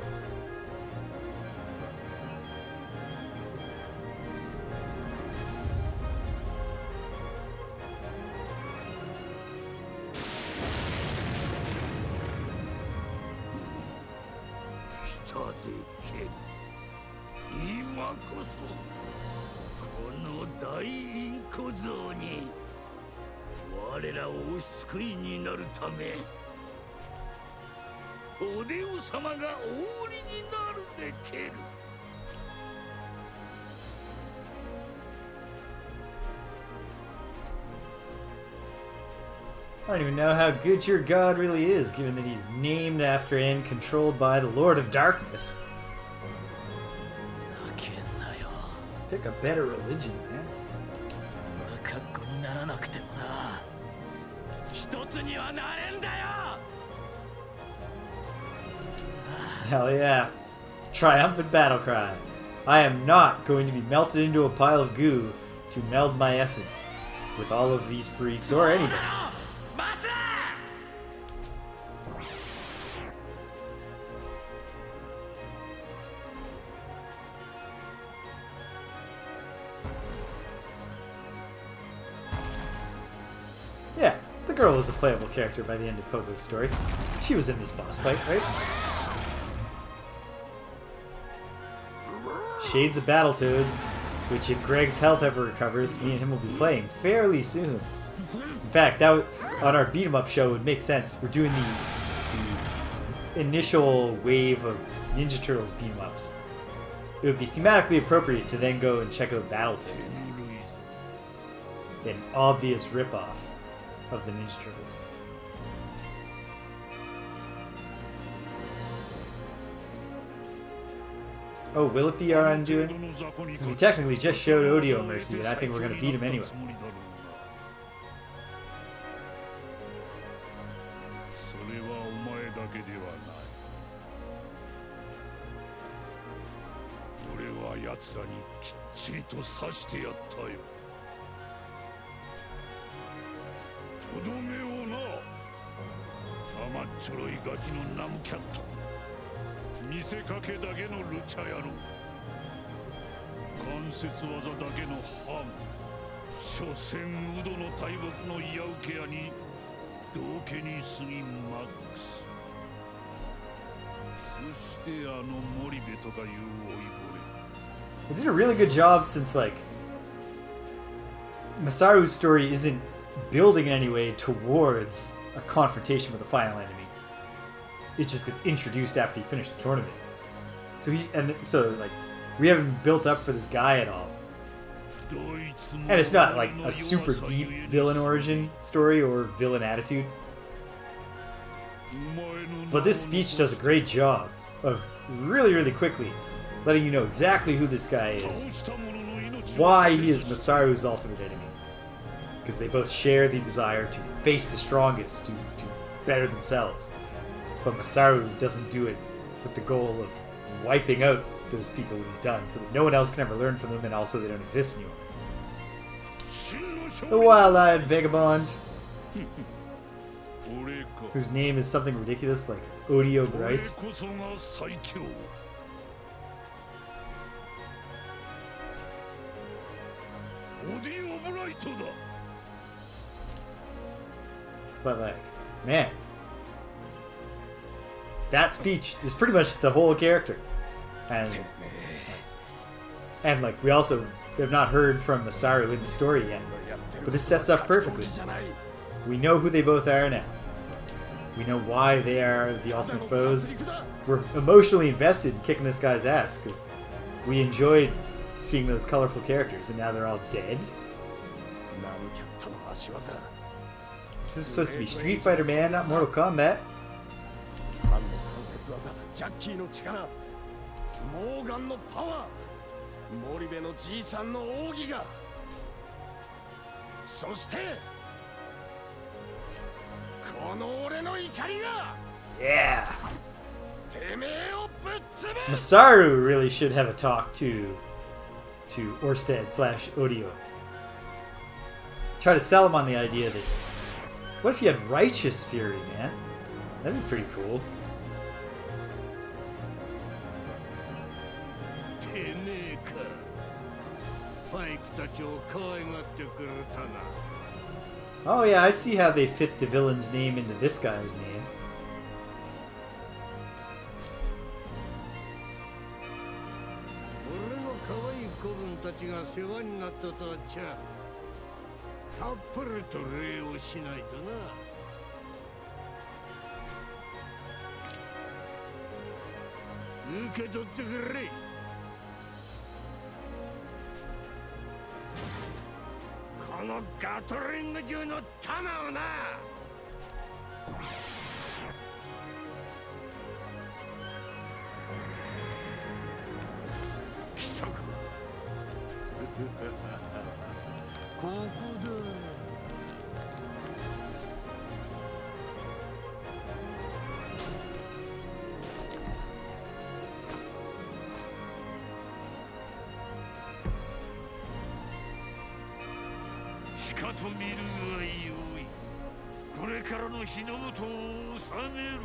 で蹴る。今こそこの大インコ像に我らをお救いになるためオデオ様がお売りになるで蹴る。I don't even know how good your god really is, given that he's named after and controlled by the Lord of Darkness. Pick a better religion, man. Hell yeah. Triumphant battle cry. I am not going to be melted into a pile of goo to meld my essence with all of these freaks or anybody. Yeah, the girl was a playable character by the end of Pogo's story. She was in this boss fight, right? Shades of Battletoads, which if Greg's health ever recovers, me and him will be playing fairly soon. In fact, that would, on our beat 'em up show would make sense. We're doing the initial wave of Ninja Turtles beat 'em ups. It would be thematically appropriate to then go and check out Battletoads. An obvious ripoff of the Ninja Turtles. Oh, will it be our undoing? Because we technically just showed Odio mercy, and I think we're going to beat him anyway. They did a really good job since, like, Masaru's story isn't building in any way towards a confrontation with the final enemy. It just gets introduced after you finish the tournament. So like, we haven't built up for this guy at all. And it's not like a super deep villain origin story or villain attitude. But this speech does a great job of really, really quickly letting you know exactly who this guy is, why he is Masaru's ultimate enemy. Because they both share the desire to face the strongest, to better themselves. But Masaru doesn't do it with the goal of wiping out those people he's done, so that no one else can ever learn from them, and also they don't exist anymore. The wild-eyed vagabond, whose name is something ridiculous like Odio Bright. But like, man, that speech is pretty much the whole character, and like, we also have not heard from Masaru in the story yet, but this sets up perfectly. We know who they both are now. We know why they are the ultimate foes. We're emotionally invested in kicking this guy's ass because we enjoyed seeing those colorful characters, and now they're all dead. This is supposed to be Street Fighter, man, not Mortal Kombat. Yeah! Masaru really should have a talk to Orsted/Odio. Try to sell him on the idea that, what if you had righteous fury, man? That'd be pretty cool. Oh yeah, I see how they fit the villain's name into this guy's name. 可愛い子分たちが世話になったとあっちゃたっぷりと礼をしないとな。受け取ってくれ。このガトリング銃の弾をな。来たか。ここだ。しかと見るがよい。これからの日の元を治める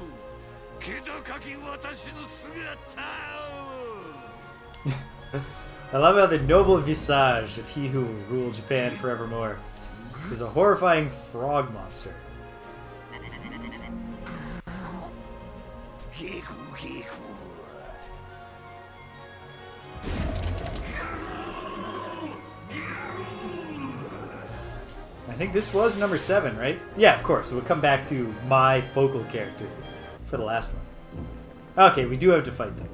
気高き私の姿を。I love how the noble visage of he who will rule Japan forevermore is a horrifying frog monster. I think this was number 7, right? Yeah, of course. So we'll come back to my focal character for the last one. Okay, we do have to fight them.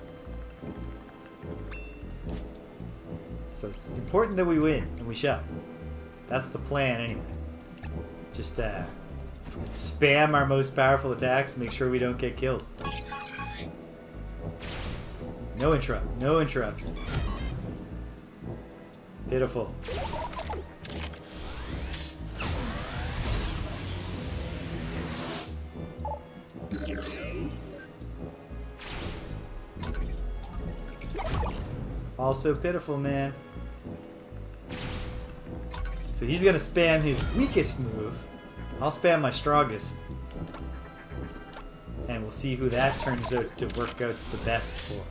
So it's important that we win, and we shall. That's the plan anyway. Just spam our most powerful attacks, make sure we don't get killed. No interrupt, no interruption. Pitiful. Also pitiful, man. So he's gonna spam his weakest move. I'll spam my strongest. And we'll see who that turns out to work out the best for.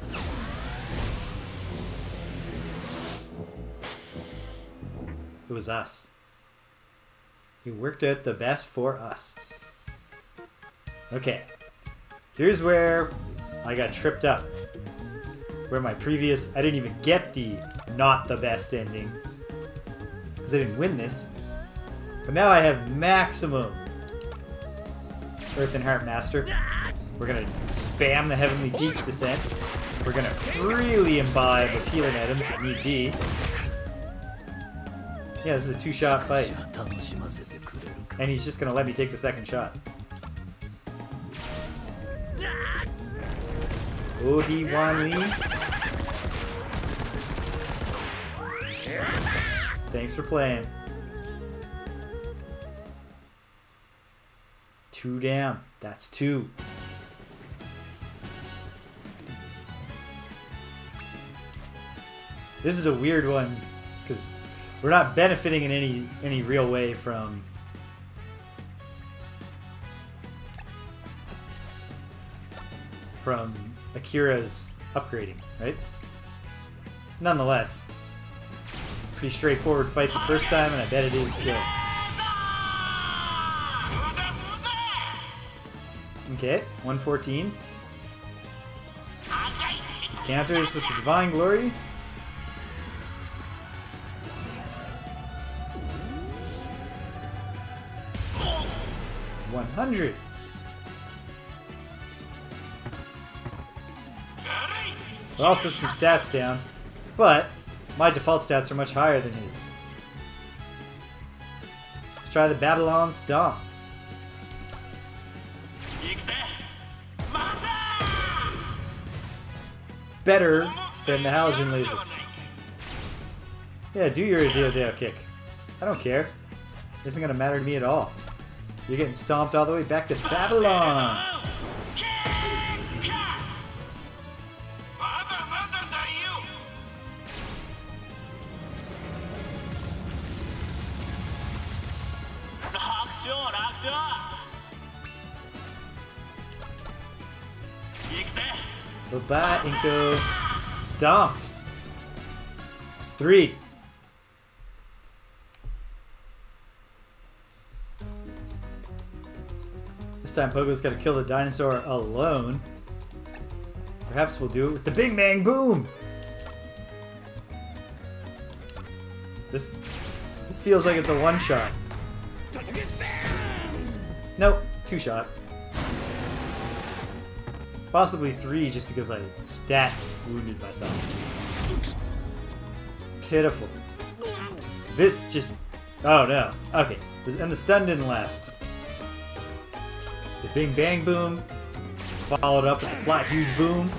It was us. It worked out the best for us. Okay. Here's where I got tripped up. Where my previous... I didn't even get the not the best ending. Because I didn't win this. But now I have maximum Earth and Heart Master. We're going to spam the Heavenly Peaks Descent. We're going to freely imbibe of healing items if need be. Yeah, this is a 2-shot fight. And he's just going to let me take the second shot. Odi Lee. Thanks for playing. 2 down. That's 2. This is a weird one because we're not benefiting in any real way from Akira's upgrading, right? Nonetheless, pretty straightforward fight the first time, and I bet it is still. Okay, 114. Counters with the Divine Glory. $100. Also some stats down, but my default stats are much higher than his. Let's try the Babylon Stomp. Better than the Halogen Laser. Yeah, do your Odio kick. I don't care. It isn't going to matter to me at all. You're getting stomped all the way back to Babylon. Bye-bye, Inko. Stomped. It's 3. This time Pogo's got to kill the dinosaur alone. Perhaps we'll do it with the Bing Bang Boom! This feels like it's a one-shot. Nope, two-shot. Possibly three, just because I stat wounded myself. Pitiful. This just... Oh no. Okay. And the stun didn't last. The bing bang boom. Followed up with the flat huge boom.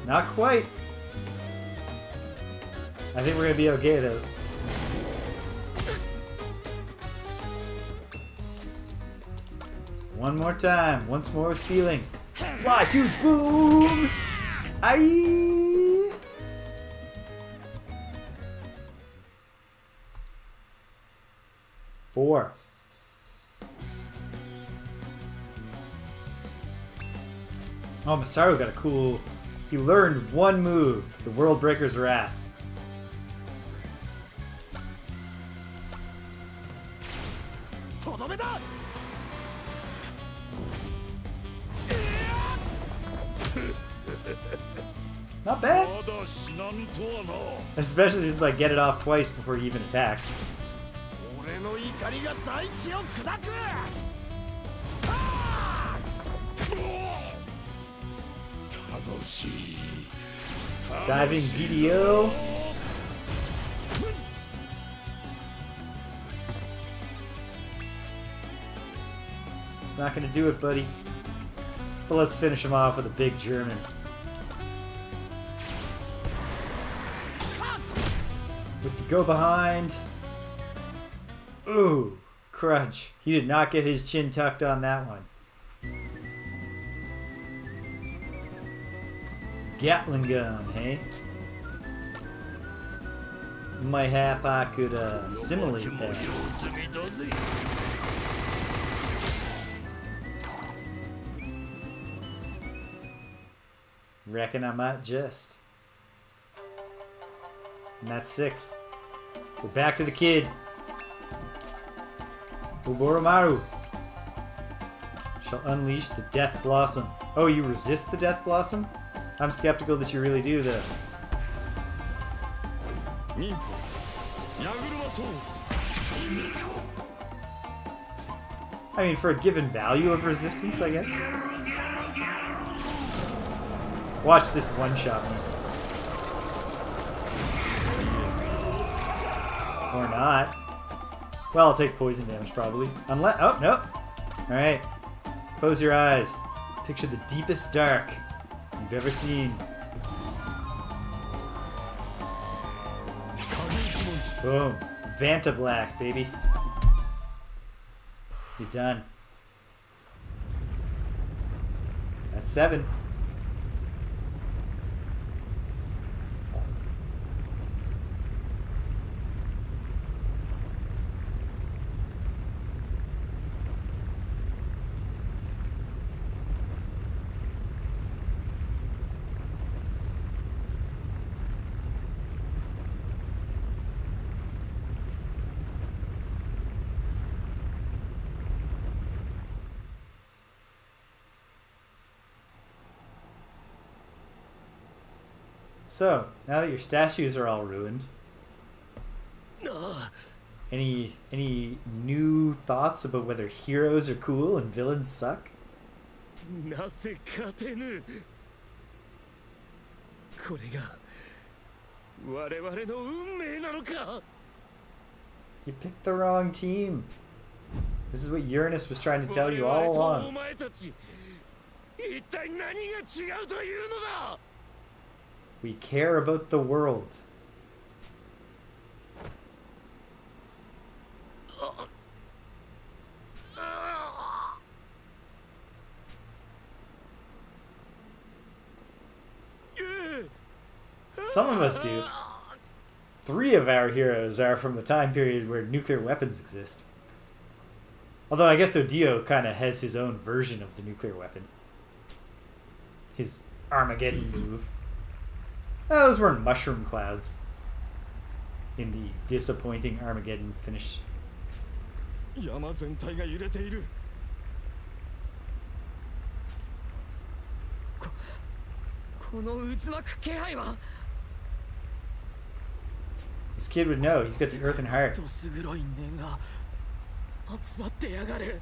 Not quite. I think we're gonna be okay though. One more time. Once more with feeling. Fly huge boom! Aye! Four. Oh, Masaru got a cool... He learned one move, the World Breaker's Wrath. Not bad. Especially since I get it off twice before he even attacks. Diving DDO. It's not gonna do it, buddy. But let's finish him off with a big German. With the go behind. Ooh, crunch. He did not get his chin tucked on that one. Gatling gun, hey? Mayhap I could simulate that. Reckon I might just. And that's 6. We're back to the kid. Uboromaru shall unleash the Death Blossom. Oh, you resist the Death Blossom? I'm skeptical that you really do, though. I mean, for a given value of resistance, I guess. Watch this one-shot me. Or not. Well, I'll take poison damage, probably. Unless... Oh, nope. Alright. Close your eyes. Picture the deepest dark you've ever seen. Boom. Vanta Black, baby. You're done. That's 7. So, now that your statues are all ruined, any new thoughts about whether heroes are cool and villains suck? You picked the wrong team. This is what Uranus was trying to tell you all along. We care about the world. Some of us do. 3 of our heroes are from the time period where nuclear weapons exist. Although I guess Odio kind of has his own version of the nuclear weapon. His Armageddon move. Oh, those were mushroom clouds in the disappointing Armageddon finish. This kid would know. He's got the earthen heart. どす黒い念が集まってやがる。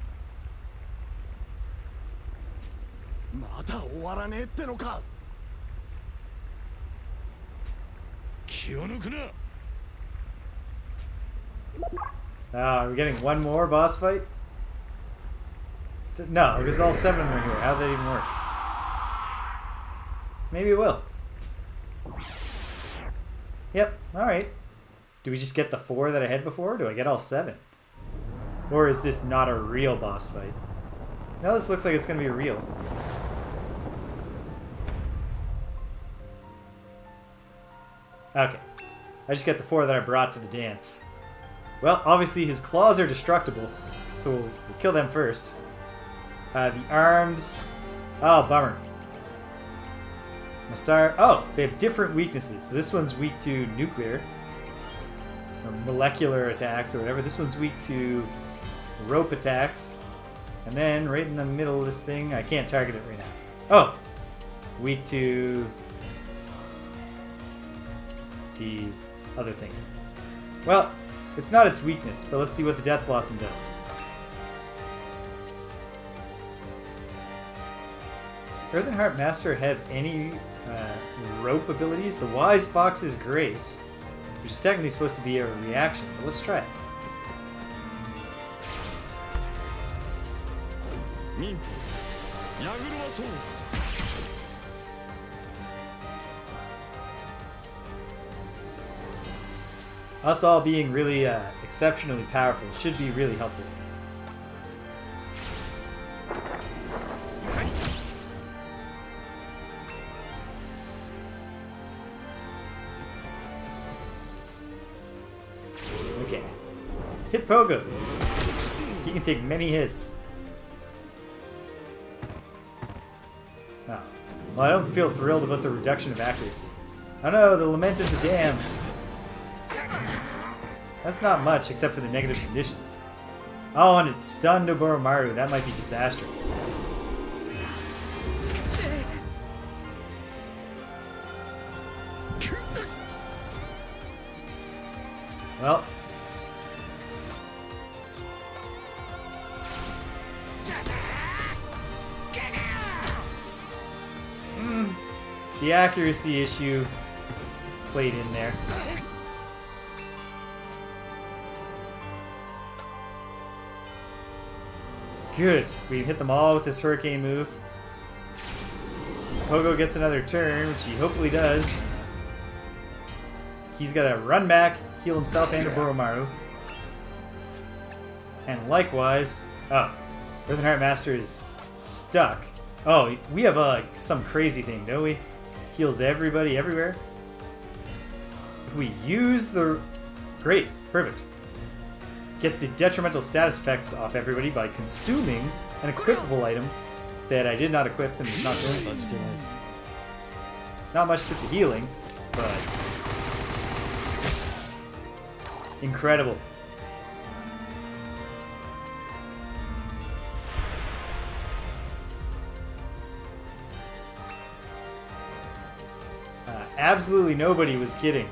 まだ終わらねえってのか。気を抜くな。 Are we getting one more boss fight? No, because all 7 of them are here. How'd that even work? Maybe it will. Yep, alright. Do we just get the 4 that I had before, or do I get all 7? Or is this not a real boss fight? No, this looks like it's going to be real. Okay. I just got the 4 that I brought to the dance. Well, obviously his claws are destructible, so we'll kill them first. The arms... Oh, bummer. Masar... Oh, they have different weaknesses. So this one's weak to nuclear, or molecular attacks, or whatever. This one's weak to rope attacks. And then, right in the middle of this thing, I can't target it right now. Oh! Weak to... the other thing. Well... It's not its weakness, but let's see what the Death Blossom does. Does Earthen Heart Master have any rope abilities? The Wise Fox's Grace, which is technically supposed to be a reaction, but let's try it. Us all being really exceptionally powerful should be really helpful. Okay. Hit Pogo. He can take many hits. Oh. Well, I don't feel thrilled about the reduction of accuracy. Oh no, the Lament of the Damned. That's not much, except for the negative conditions. Oh, and it stunned Oboromaru. That might be disastrous. Well. The accuracy issue played in there. Good. We hit them all with this hurricane move. Pogo gets another turn, which he hopefully does. He's got to run back, heal himself and Oboromaru. And likewise... Oh, Earthen Heart Master is stuck. Oh, we have some crazy thing, don't we? Heals everybody everywhere. If we use the... Great. Perfect. Get the detrimental status effects off everybody by consuming an equipable item that I did not equip and is not doing much to it. Not much with the healing, but incredible. Absolutely nobody was kidding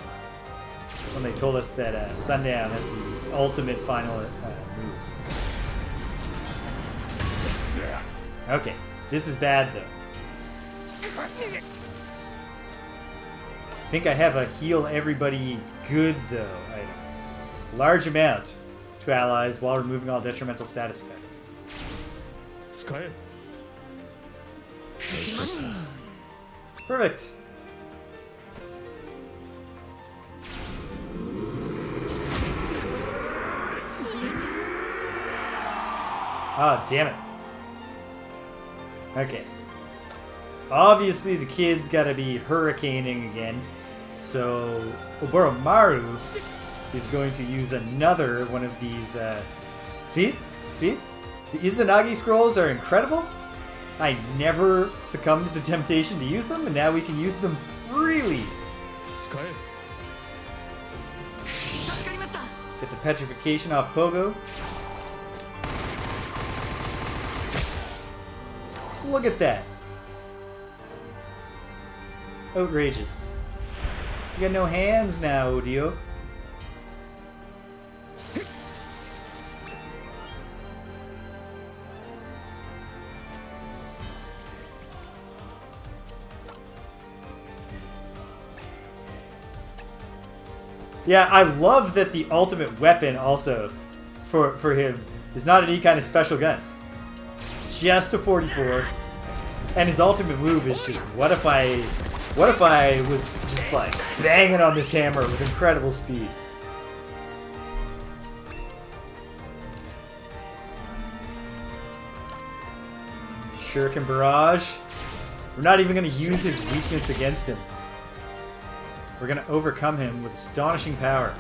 when they told us that Sundown has the ultimate final move. Okay, this is bad though. I think I have a heal everybody good though item. Large amount to allies while removing all detrimental status effects. Perfect. Oh, damn it. Okay. Obviously, the kid's gotta be hurricaning again. So, Oboromaru is going to use another one of these, See? See? The Izanagi scrolls are incredible. I never succumbed to the temptation to use them, and now we can use them freely. Get the petrification off Pogo. Look at that. Outrageous. You got no hands now, Odio. Yeah, I love that the ultimate weapon also for him is not any kind of special gun. It's just a 44. And his ultimate move is just, what if I was just like banging on this hammer with incredible speed? Shuriken Barrage. We're not even going to use his weakness against him. We're going to overcome him with astonishing power.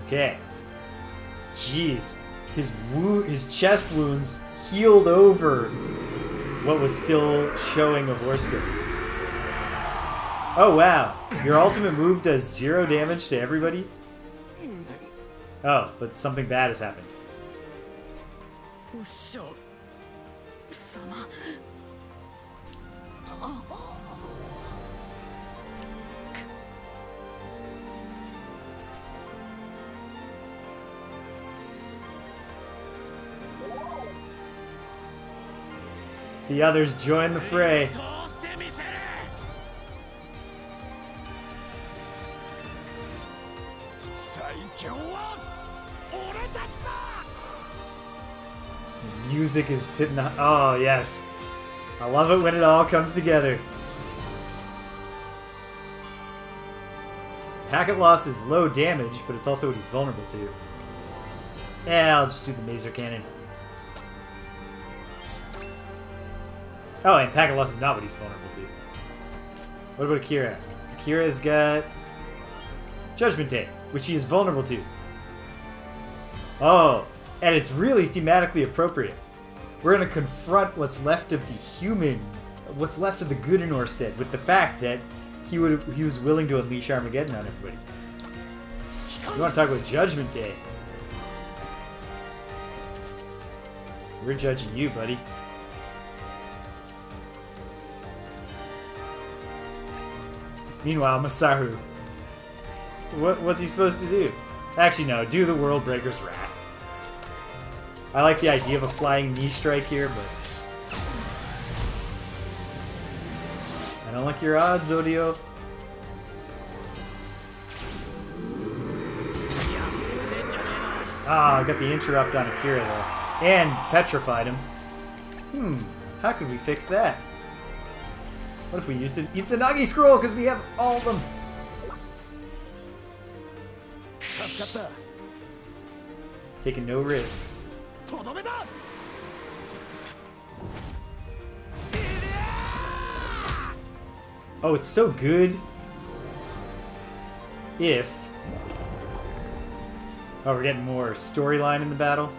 Okay. Jeez. His chest wounds healed over what was still showing of Worsted. Oh wow. Your ultimate move does 0 damage to everybody? Oh, but something bad has happened. The others join the fray. Music is hitting the... Oh, yes. I love it when it all comes together. Packet loss is low damage, but it's also what he's vulnerable to. Yeah, I'll just do the Maser Cannon. Oh, and packet loss is not what he's vulnerable to. What about Akira? Akira's got Judgment Day, which he is vulnerable to. Oh, and it's really thematically appropriate. We're going to confront what's left of the human, what's left of the good in Orsted, with the fact that he was willing to unleash Armageddon on everybody. You want to talk about Judgment Day? We're judging you, buddy. Meanwhile, Masaru. What's he supposed to do? Actually, no. Do the World Breaker's Wrath. I like the idea of a flying knee strike here, but... I don't like your odds, Odio. Ah, I got the interrupt on Akira, though. And petrified him. How could we fix that? What if we used an Itsunagi scroll, because we have all of them? Taking no risks. Oh, it's so good if... Oh, we're getting more storyline in the battle.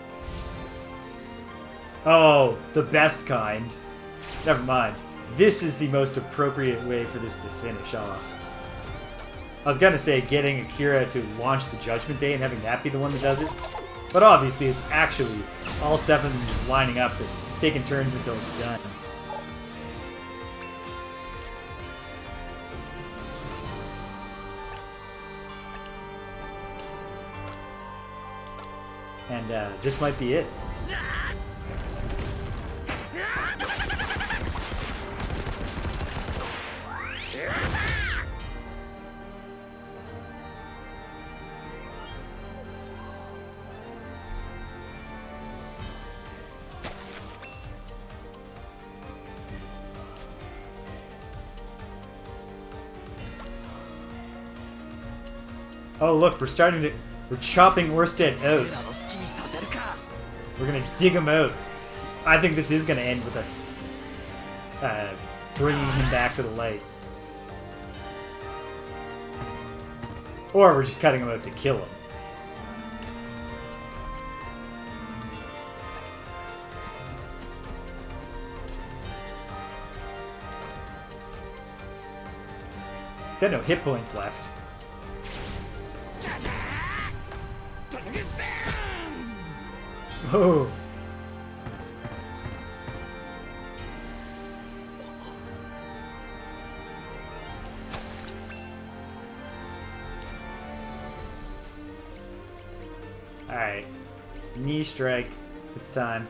Oh, the best kind. Never mind. This is the most appropriate way for this to finish off. I was gonna say getting Akira to launch the Judgment Day and having that be the one that does it. But obviously it's actually all 7 of them just lining up and taking turns until it's done. And this might be it. Oh look, we're chopping Orsted out. We're gonna dig him out. I think this is gonna end with us bringing him back to the light. Or we're just cutting him out to kill him. He's got no hit points left. Oh. Alright. Knee strike. It's time.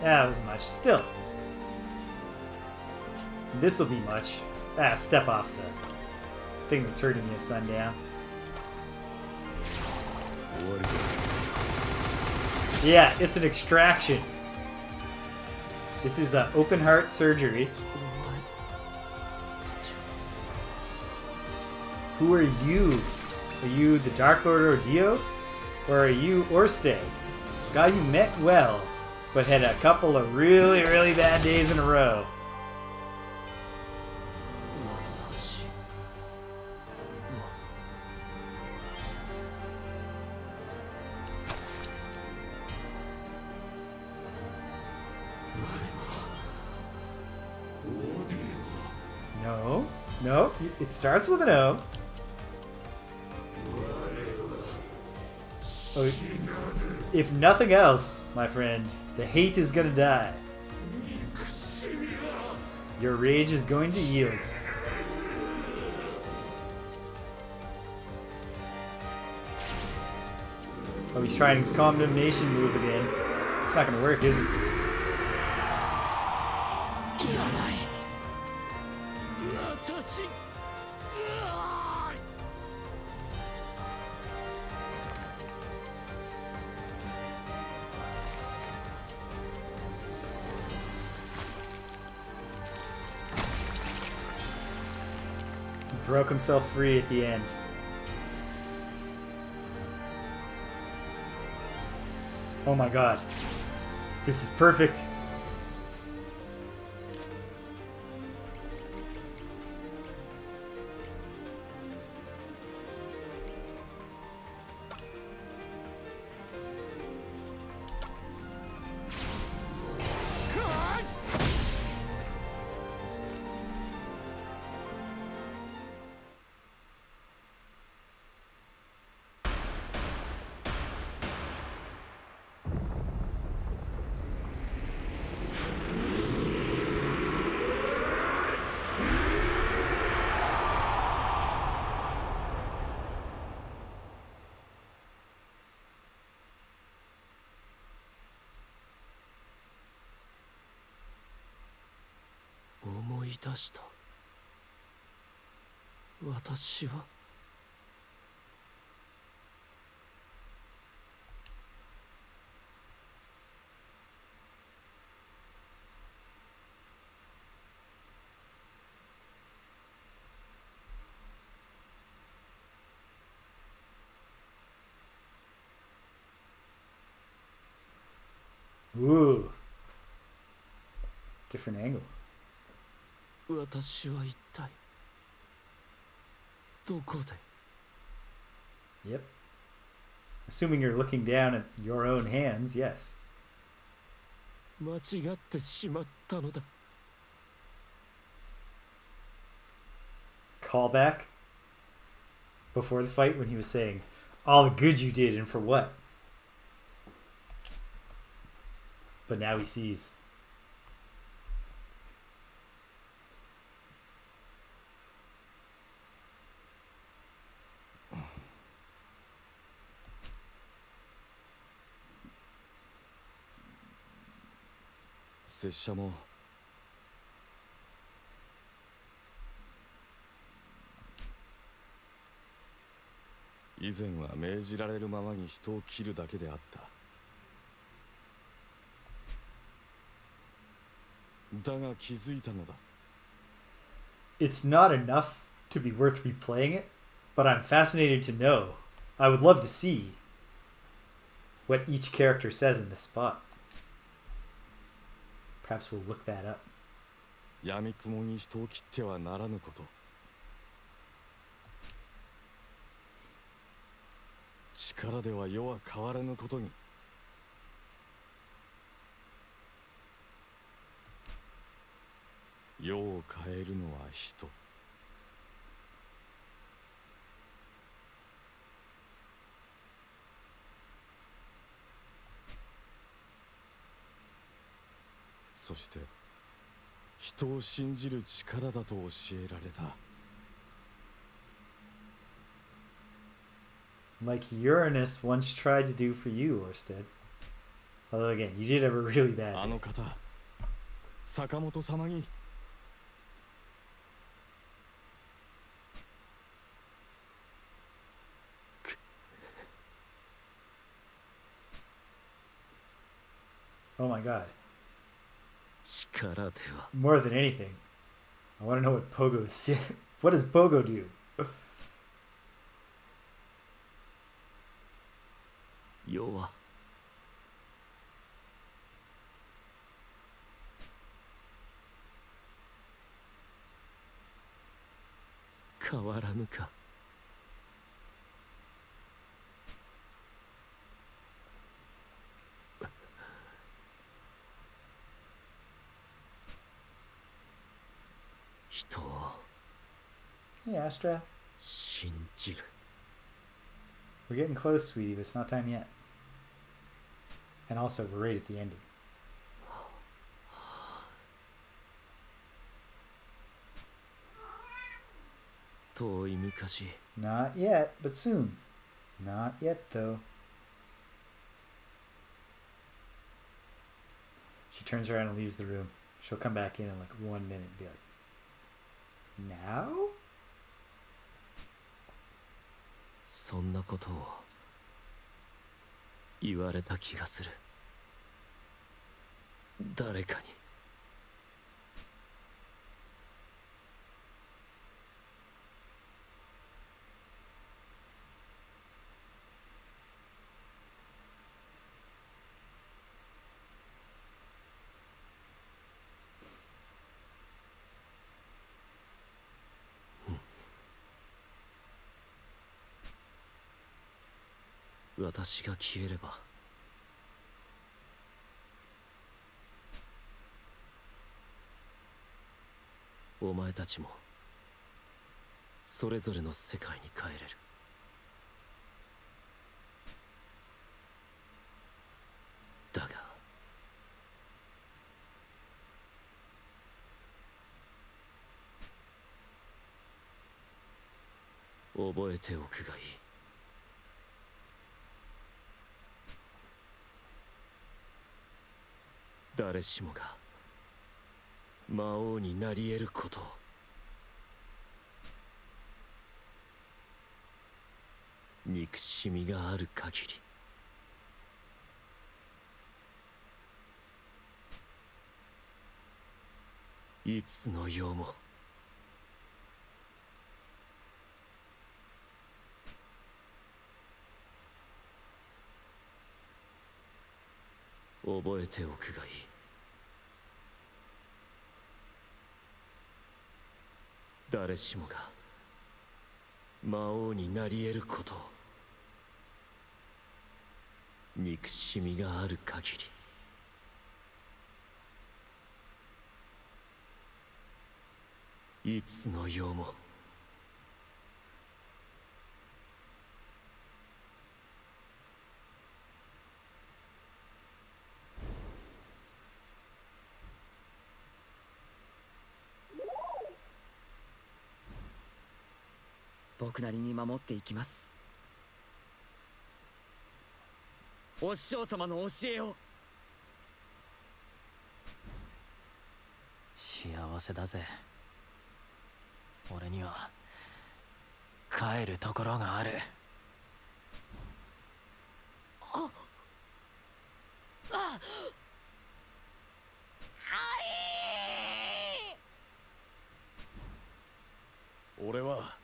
That was much. Still. This'll be much. Step off the thing that's hurting you, Sundown. Yeah, it's an extraction. This is open heart surgery. Who are you? Are you the Dark Lord Odio? Or are you Orsted? A guy you met well, but had a couple of really, really bad days in a row. No, no, it starts with an O. Oh, if nothing else, my friend, the hate is gonna die. Your rage is going to yield. Oh, he's trying his condemnation move again. It's not gonna work, is it? Broke himself free at the end. Oh my god. This is perfect. Ooh. Different angle. Yep. Assuming you're looking down at your own hands, yes. Callback before the fight when he was saying all the good you did and for what? But now he sees. It's not enough to be worth replaying it, but I'm fascinated to know. I would love to see what each character says in this spot. Perhaps we'll look that up. 闇雲に人を切ってはならぬこと。力では世は変わらぬことに。世を変えるのは人。そして人を信じる力だと教えられた。Like Uranus once tried to do for you, Orsted. Although again, you did have a really bad あ day. の方坂本様に Oh my god. 力では More than anything, I want to know what Pogo is. What does Pogo do? 世は変わらぬか。人を Hey, Astra. 信じる。 We're getting close, sweetie, but it's not time yet. And also, we're right at the ending. 遠い昔、 Not yet, but soon. Not yet, though. She turns around and leaves the room. She'll come back in like 1 minute and be like, now? そんなことを言われた気がする。誰かに。私が消えればお前たちもそれぞれの世界に帰れる。だが覚えておくがいい。誰しもが魔王になり得ることを。憎しみがある限り、いつの世も。覚えておくがいい。誰しもが魔王になり得ることを。憎しみがある限り、いつの世も。僕なりに守っていきます。お師匠様の教えを。幸せだぜ。俺には帰るところがある。ああ俺は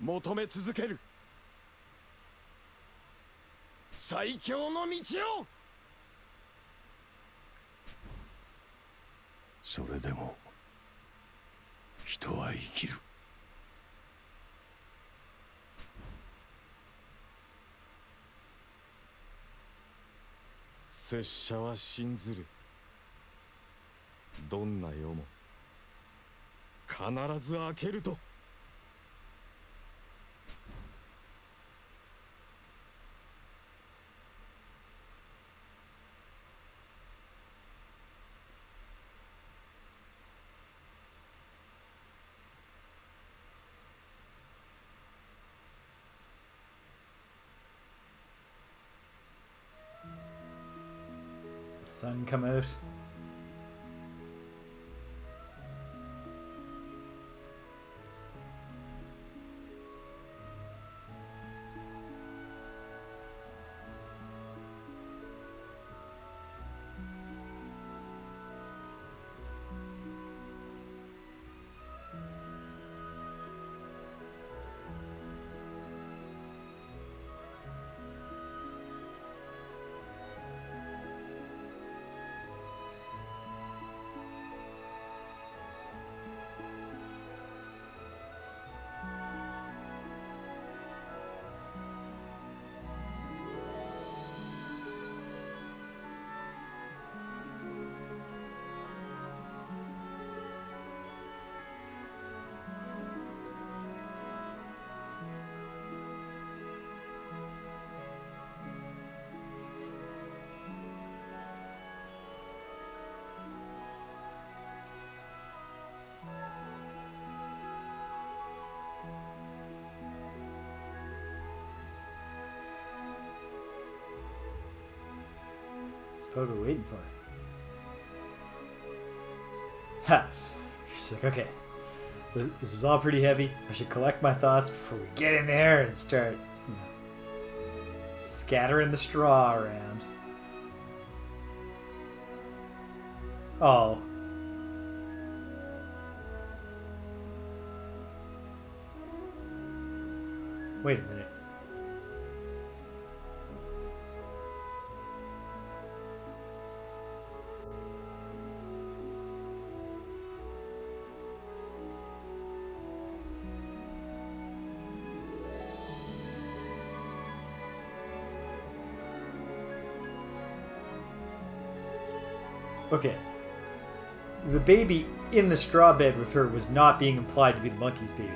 求め続ける最強の道を。それでも人は生きる。拙者は信ずる。どんな世も必ず明けると。Sun come out. Pogo waiting for it. Ha! She's like, okay, this was all pretty heavy. I should collect my thoughts before we get in there and start, you know, scattering the straw around. Oh. Wait a minute. Okay. The baby in the straw bed with her was not being implied to be the monkey's baby.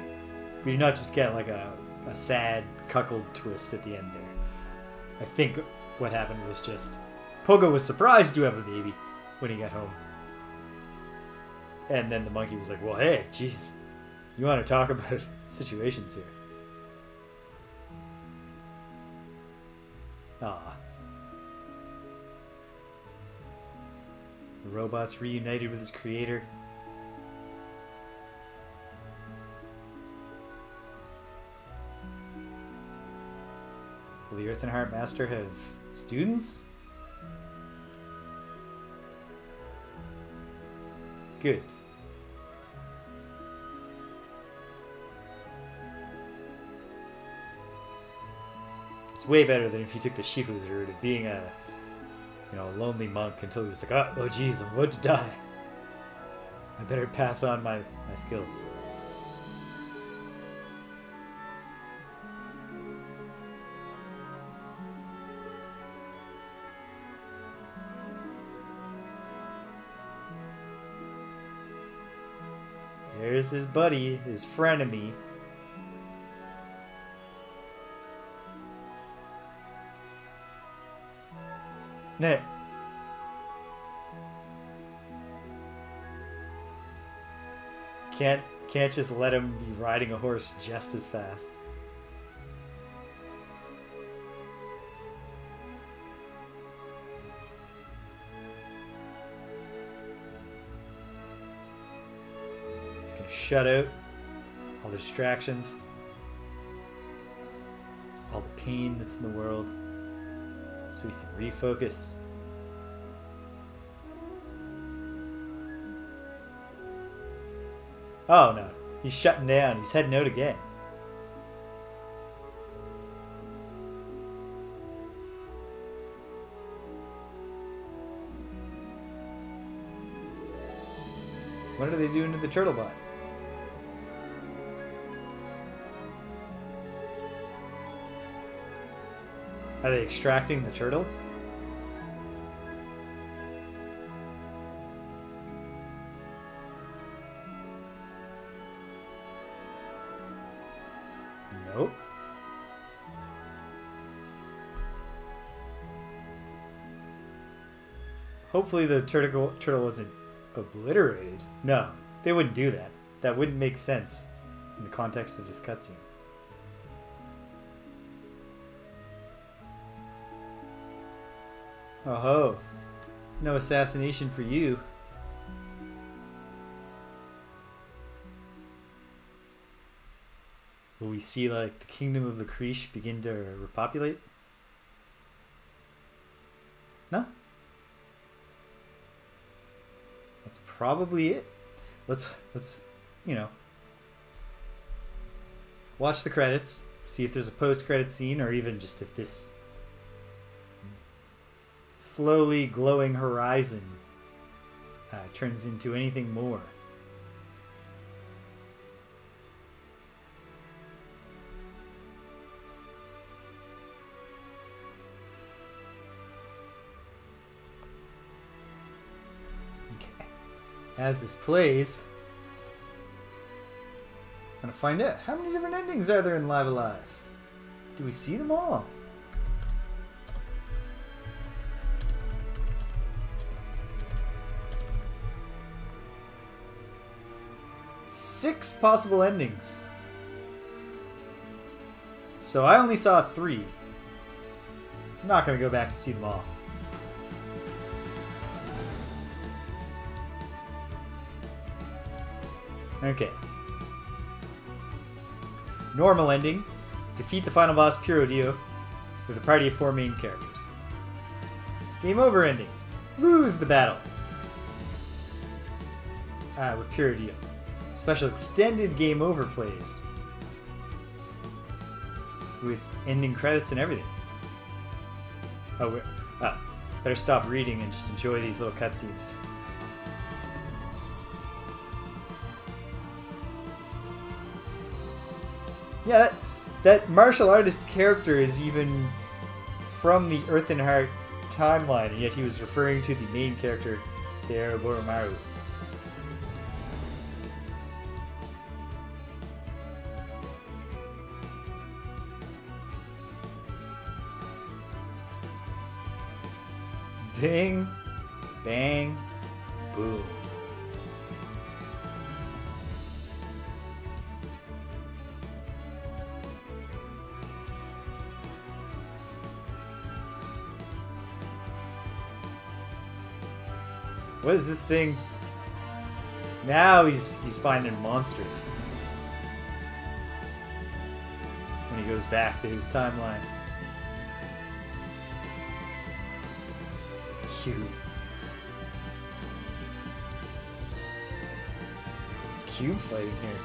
We did not just get like a sad cuckold twist at the end there. I think what happened was just Pogo was surprised to have a baby when he got home. And then the monkey was like, well, hey, jeez, you want to talk about situations here. Aw. The robot's reunited with his creator. Will the Earth and Heart Master have students? Good. It's way better than if he took the Shifu's route of being a, you know, a lonely monk until he was like, oh geez, I'm about to die. I better pass on my skills. There's his buddy, his frenemy. Nah. Can't just let him be riding a horse just as fast. He's gonna shut out all the distractions, all the pain that's in the world, so he can refocus. Oh no, he's shutting down. He's heading out again. What are they doing to the turtle bot? Are they extracting the turtle? Nope. Hopefully the turtle wasn't obliterated. No, they wouldn't do that. That wouldn't make sense in the context of this cutscene. Oh ho. No assassination for you. Will we see like the kingdom of the Krish begin to repopulate? No? That's probably it. Let's you know, watch the credits, see if there's a post-credit scene, or even just if this slowly glowing horizon turns into anything more. Okay. As this plays, I'm gonna find out how many different endings are there in Live Alive. Do we see them all? Six possible endings. So I only saw 3. I'm not gonna go back to see them all. Okay. Normal ending. Defeat the final boss, Pure Odio, with a party of 4 main characters. Game over ending. Lose the battle. With Pure Odio. Special extended game over plays. With ending credits and everything. Better stop reading and just enjoy these little cutscenes. Yeah, that martial artist character is even from the Earth and Heart timeline, and yet he was referring to the main character, there, Boromaru. Bing, bang, boom. What is this thing? Now he's finding monsters. When he goes back to his timeline. Cube. It's Cube fighting here.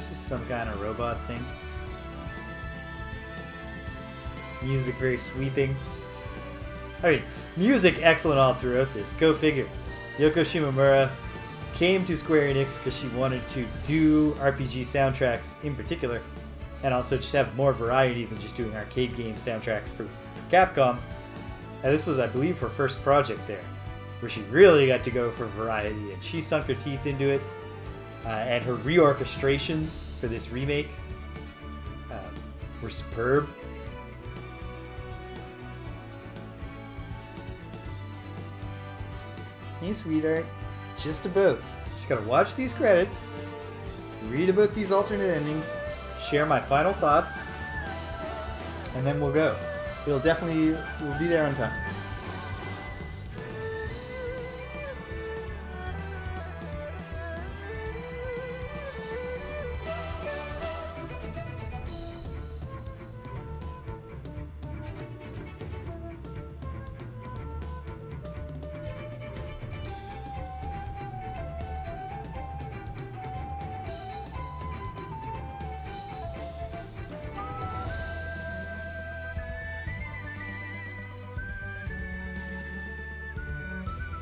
Just some kind of robot thing. Music very sweeping. I mean, music excellent all throughout this. Go figure. Yoko Shimomura came to Square Enix because she wanted to do RPG soundtracks in particular, and also just have more variety than just doing arcade game soundtracks for Capcom. And this was, I believe, her first project there, where she really got to go for variety, and she sunk her teeth into it. And her reorchestrations for this remake were superb. Hey, sweetheart. Just about. Just gotta watch these credits, read about these alternate endings, share my final thoughts, and then we'll go. We'll be there on time.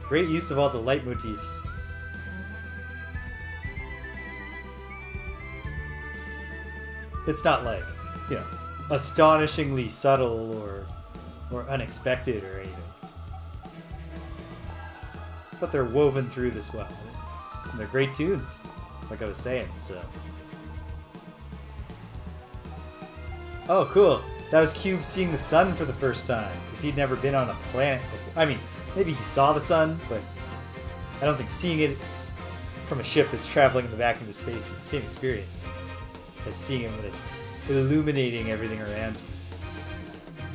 Great use of all the leitmotifs. It's not like, you know, astonishingly subtle or unexpected or anything. But they're woven through this well. And they're great tunes, like I was saying, so. Oh, cool. That was Cube seeing the sun for the first time, because he'd never been on a planet before. I mean, maybe he saw the sun, but I don't think seeing it from a ship that's traveling in the vacuum of space is the same experience as seeing it when it's illuminating everything around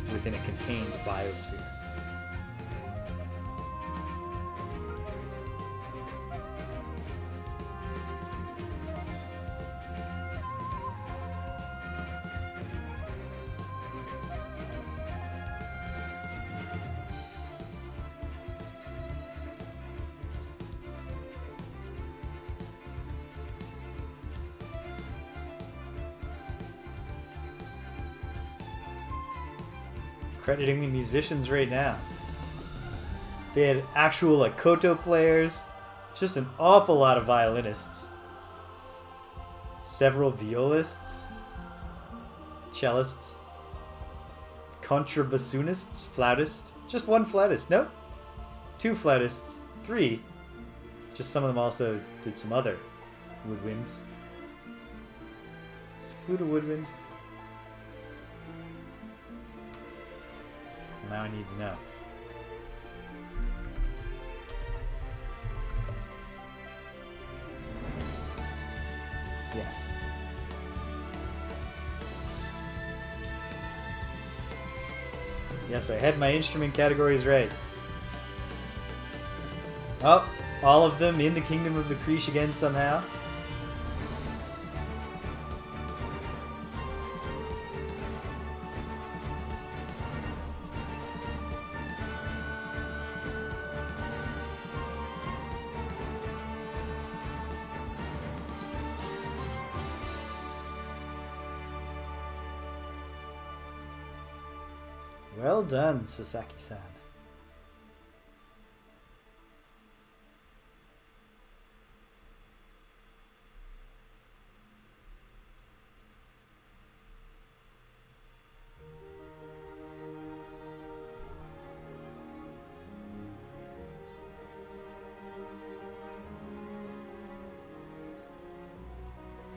you. within a contained biosphere. Crediting the musicians right now. They had actual like koto players, just an awful lot of violinists, several violists, cellists, contrabassunists, flautist, just one flautist, nope, two flautists, three, just some of them also did some other woodwinds. Is the flute a woodwind? Now I need to know. Yes. Yes, I had my instrument categories right. Oh, all of them in the Kingdom of the Krish again somehow. Well done, Sasaki-san.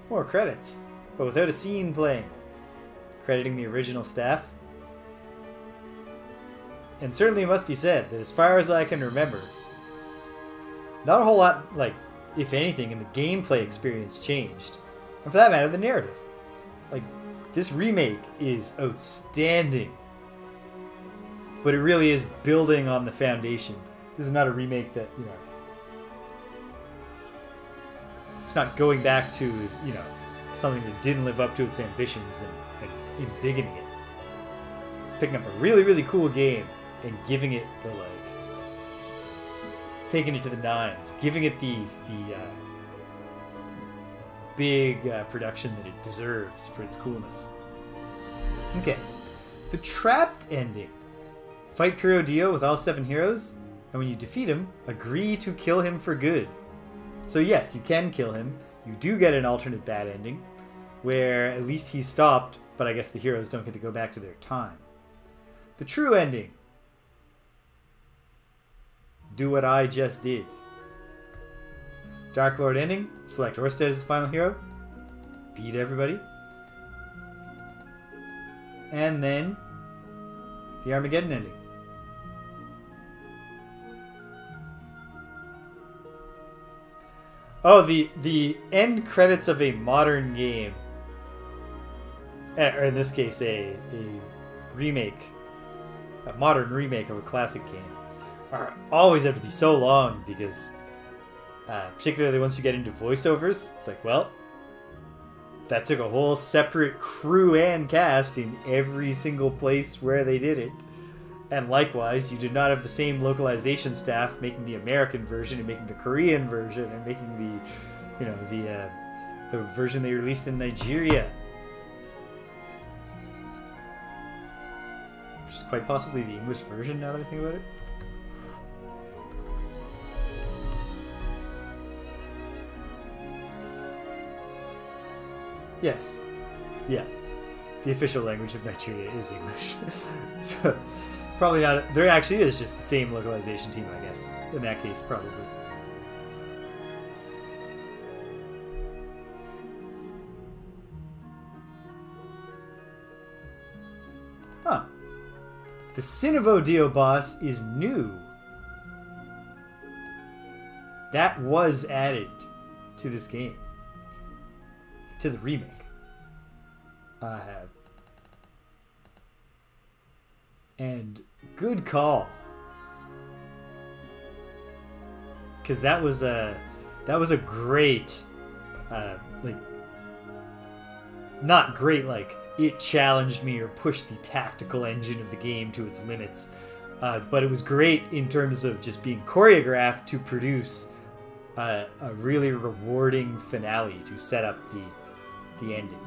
More credits, but without a scene playing. Crediting the original staff. And certainly it must be said that as far as I can remember, not a whole lot, like, if anything, in the gameplay experience changed. And for that matter, the narrative. Like, this remake is outstanding. But it really is building on the foundation. This is not a remake that, you know, it's not going back to, you know, something that didn't live up to its ambitions and embiggening it. It's picking up a really, really cool game and giving it the, like, taking it to the nines, giving it the big production that it deserves for its coolness. Okay, the trapped ending. Fight pure Odio with all 7 heroes, and when you defeat him, agree to kill him for good. So yes, you can kill him. You do get an alternate bad ending, where at least he's stopped, but I guess the heroes don't get to go back to their time. The true ending. Do what I just did. Dark Lord ending. Select Orsted as the final hero. Beat everybody. And then the Armageddon ending. Oh, the end credits of a modern game, or in this case, a remake, a modern remake of a classic game, are always have to be so long because, particularly once you get into voiceovers, it's like, well, that took a whole separate crew and cast in every single place where they did it. And likewise, you did not have the same localization staff making the American version and making the Korean version and making the, you know, the version they released in Nigeria. Which is quite possibly the English version now that I think about it. Yes. Yeah. The official language of Nigeria is English. So, probably not. There actually is just the same localization team, I guess. In that case, probably. Huh. The Sin of Odio boss is new. That was added to this game. To the remake. And good call. Because that was a great, like, not great, like, it challenged me or pushed the tactical engine of the game to its limits. But it was great in terms of just being choreographed to produce a really rewarding finale to set up the ending.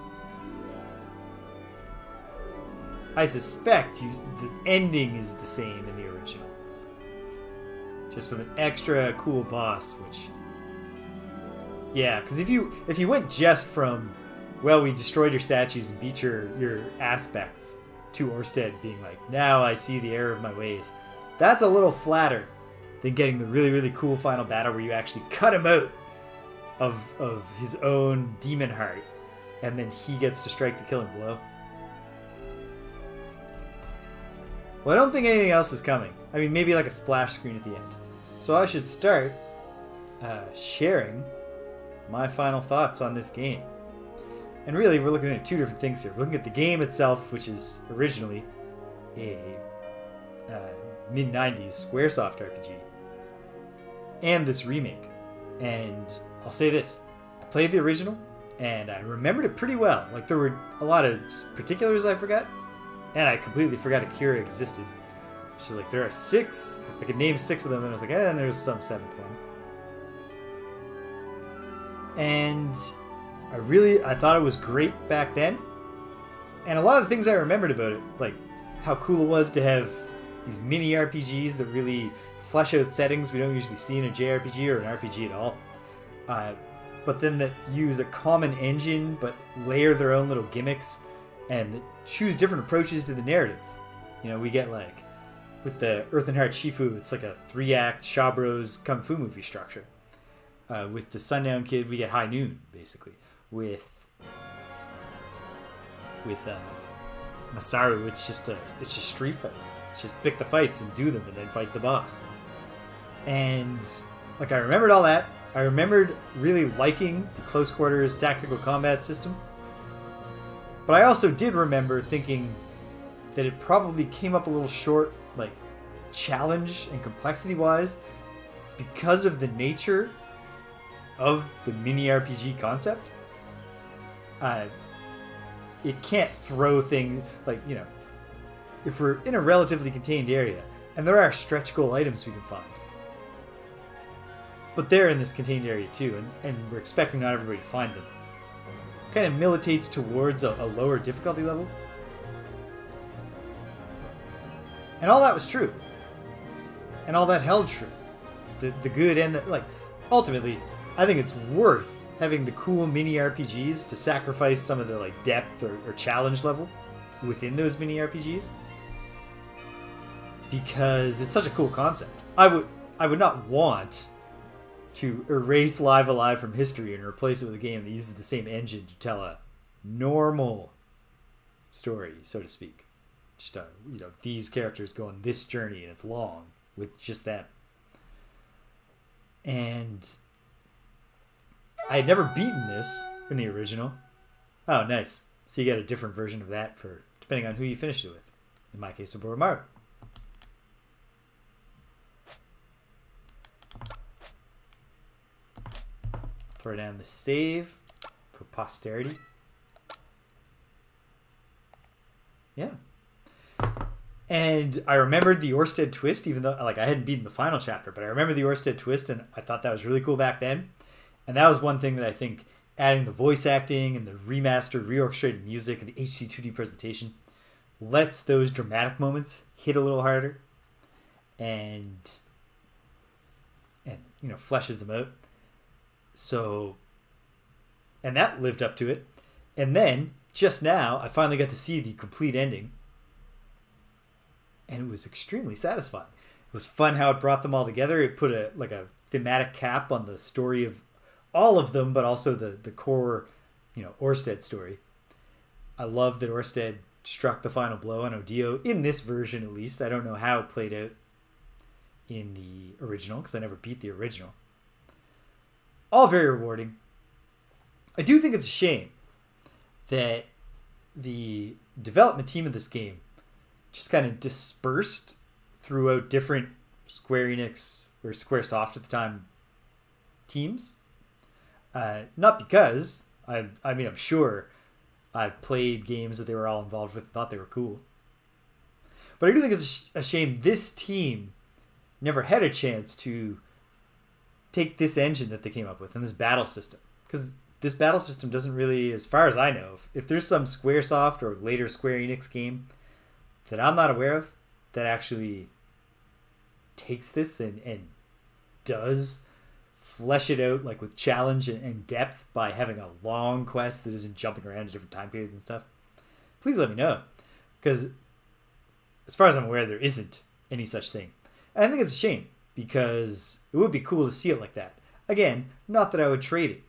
I suspect the ending is the same in the original. Just with an extra cool boss, which... Yeah, because if you went just from, well, we destroyed your statues and beat your aspects, to Orsted being like, now I see the error of my ways, that's a little flatter than getting the really, really cool final battle where you actually cut him out of his own demon heart, and then he gets to strike the killing blow. Well, I don't think anything else is coming. I mean, maybe like a splash screen at the end. So I should start sharing my final thoughts on this game. And really, we're looking at two different things here. We're looking at the game itself, which is originally a mid-90s Squaresoft RPG, and this remake. And I'll say this. I played the original, and I remembered it pretty well. Like, there were a lot of particulars I forgot, and I completely forgot Akira existed. Which is like, there are 6. I could name 6 of them, and I was like, and there's some 7th one. And I thought it was great back then. And a lot of the things I remembered about it, like how cool it was to have these mini RPGs that really flesh out settings we don't usually see in a JRPG or an RPG at all. But then that use a common engine but layer their own little gimmicks and that choose different approaches to the narrative. You know, we get like, with the Earth and Heart Shifu, it's like a 3-act Shaw Bros. Kung Fu movie structure. With the Sundown Kid, we get High Noon, basically. With Masaru, it's just street fighting. It's just pick the fights and do them and then fight the boss. And like, I remembered all that. I remembered really liking the close quarters tactical combat system. But I also did remember thinking that it probably came up a little short, like, challenge and complexity wise, because of the nature of the mini RPG concept. It can't throw things like, you know, if we're in a relatively contained area, and there are stretch goal items we can find, but they're in this contained area too, and we're expecting not everybody to find them. Kind of militates towards a lower difficulty level. And all that was true. And all that held true. The good and the, like, ultimately, I think it's worth having the cool mini RPGs to sacrifice some of the, like, depth or challenge level within those mini RPGs. Because it's such a cool concept. I would not want to erase Live Alive from history and replace it with a game that uses the same engine to tell a normal story, so to speak. Just you know, these characters go on this journey and it's long with just them. And I had never beaten this in the original. Oh, nice. So you got a different version of that for depending on who you finished it with. In my case, Oboromaru. Throw down the save for posterity. Yeah. And I remembered the Orsted twist, even though, like, I hadn't beaten the final chapter, but I remember the Orsted twist, and I thought that was really cool back then. And that was one thing that I think adding the voice acting and the remastered, reorchestrated music and the HD 2D presentation lets those dramatic moments hit a little harder and you know, fleshes them out. So, and that lived up to it. And then, just now, I finally got to see the complete ending. And it was extremely satisfying. It was fun how it brought them all together. It put a thematic cap on the story of all of them, but also the core, you know, Orsted story. I love that Orsted struck the final blow on Odio, in this version at least. I don't know how it played out in the original, because I never beat the original. All very rewarding. I do think it's a shame that the development team of this game just kind of dispersed throughout different Square Enix or Squaresoft at the time teams. Not because I mean, I'm sure I've played games that they were all involved with and thought they were cool. But I do think it's a shame this team never had a chance to take this engine that they came up with and this battle system. Because this battle system doesn't really, as far as I know, if there's some Squaresoft or later Square Enix game that I'm not aware of that actually takes this and does flesh it out like with challenge and depth by having a long quest that isn't jumping around to different time periods and stuff, please let me know. Because as far as I'm aware, there isn't any such thing. And I think it's a shame because it would be cool to see it like that. Again, not that I would trade it.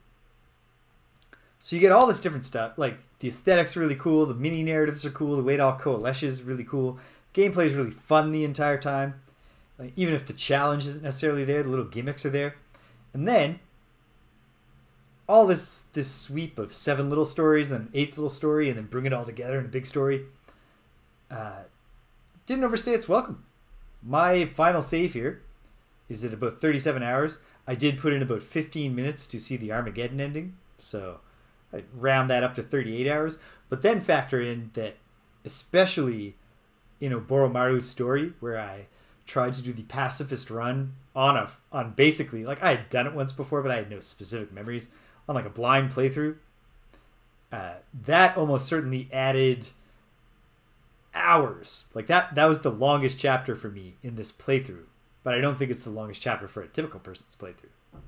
So you get all this different stuff. Like the aesthetics are really cool. The mini narratives are cool. The way it all coalesces is really cool. Gameplay is really fun the entire time. Like, even if the challenge isn't necessarily there, the little gimmicks are there. And then all this sweep of 7 little stories, then an 8th little story, and then bring it all together in a big story. Didn't overstay its welcome. My final save here is at about 37 hours. I did put in about 15 minutes to see the Armageddon ending, so I round that up to 38 hours. But then factor in that, especially in Oboromaru's story, where I tried to do the pacifist run on basically, like, I had done it once before, but I had no specific memories, on like a blind playthrough. That almost certainly added hours. Like that was the longest chapter for me in this playthrough, but I don't think it's the longest chapter for a typical person's playthrough.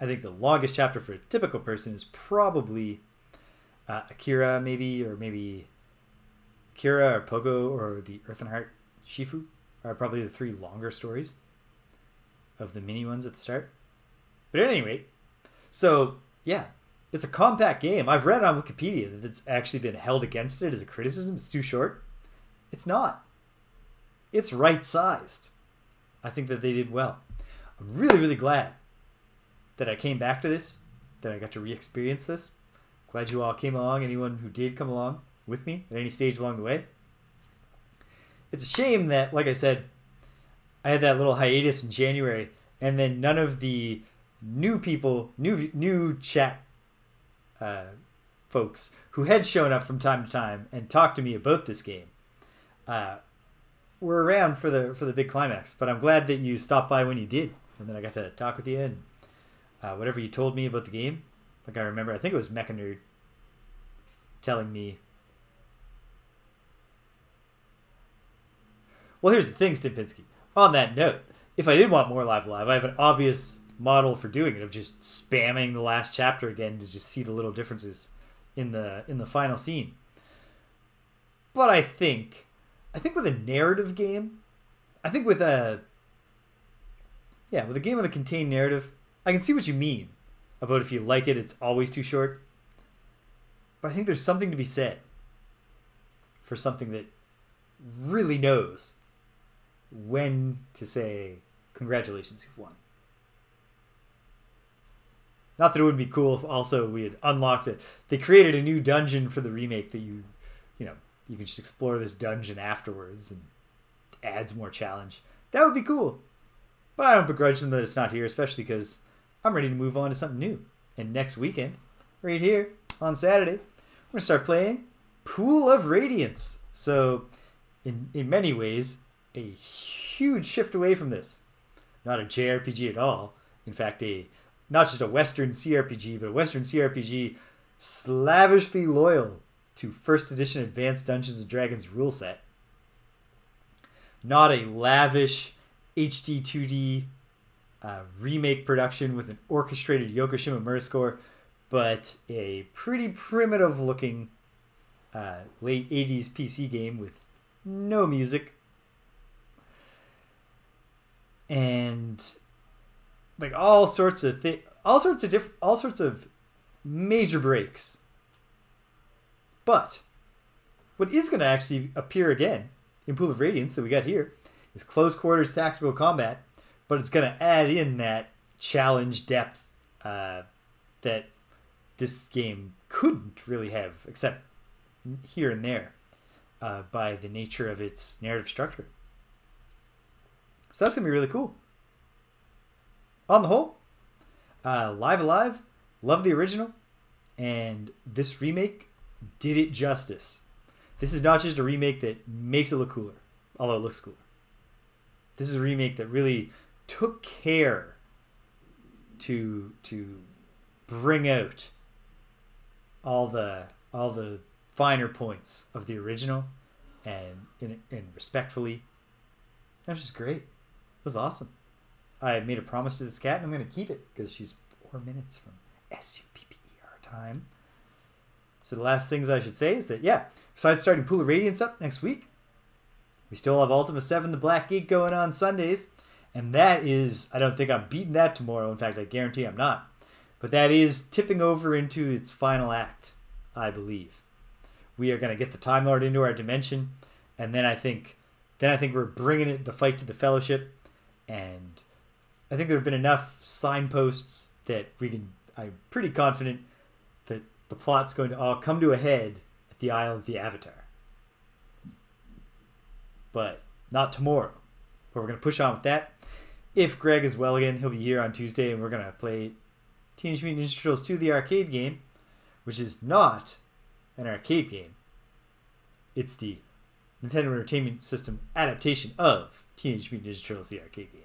I think the longest chapter for a typical person is probably Akira, maybe Akira or Pogo or the Earth and Heart Shifu are probably the 3 longer stories of the mini ones at the start. But at any rate, so yeah, it's a compact game. I've read on Wikipedia that it's actually been held against it as a criticism. It's too short. It's not. It's right-sized. I think that they did well. I'm really, really glad that I came back to this, that I got to re-experience this. Glad you all came along, anyone who did come along with me at any stage along the way. It's a shame that, like I said, I had that little hiatus in January, and then none of the new people, new chat folks who had shown up from time to time and talked to me about this game were around for the big climax. But I'm glad that you stopped by when you did, and then I got to talk with you and whatever you told me about the game. Like, I remember, I think it was Mecha Nerd telling me. Well, here's the thing, Stimpinski. On that note, if I did want more Live Alive, I have an obvious model for doing it of just spamming the last chapter again to just see the little differences in the final scene. But I think with a narrative game, I think with a game with a contained narrative, I can see what you mean about if you like it, it's always too short. But I think there's something to be said for something that really knows when to say, congratulations, you've won. Not that it would be cool if also we had unlocked it. They created a new dungeon for the remake that you can just explore this dungeon afterwards and adds more challenge. That would be cool. But I don't begrudge them that it's not here, especially because I'm ready to move on to something new. And next weekend, right here on Saturday, we're going to start playing Pool of Radiance. So in many ways, a huge shift away from this. Not a JRPG at all. In fact, not just a Western CRPG, but a Western CRPG slavishly loyal to first edition Advanced Dungeons & Dragons rule set. Not a lavish HD 2D remake production with an orchestrated Yoko Shimomura score, but a pretty primitive looking late 80s PC game with no music and like all sorts of major breaks. But what is going to actually appear again in Pool of Radiance that we got here is close quarters tactical combat, but it's going to add in that challenge depth that this game couldn't really have, except here and there. by the nature of its narrative structure. So that's going to be really cool. On the whole, Live Alive, love the original, and this remake did it justice. This is not just a remake that makes it look cooler, although it looks cooler. This is a remake that really took care to bring out all the finer points of the original and respectfully. That was just great. It was awesome. I made a promise to this cat, and I'm going to keep it because she's 4 minutes from SUPPER time. So the last things I should say is that, yeah, besides starting Pool of Radiance up next week, we still have Ultima 7 The Black Gate going on Sundays. And that is, I don't think I'm beating that tomorrow. In fact, I guarantee I'm not. But that is tipping over into its final act, I believe. We are going to get the Time Lord into our dimension. And then I think we're bringing the fight to the Fellowship. And I think there have been enough signposts that I'm pretty confident that the plot's going to all come to a head at the Isle of the Avatar. But not tomorrow. But we're going to push on with that. If Greg is well again, he'll be here on Tuesday, and we're going to play Teenage Mutant Ninja Turtles 2, the arcade game, which is not an arcade game. It's the Nintendo Entertainment System adaptation of Teenage Mutant Ninja Turtles, the arcade game.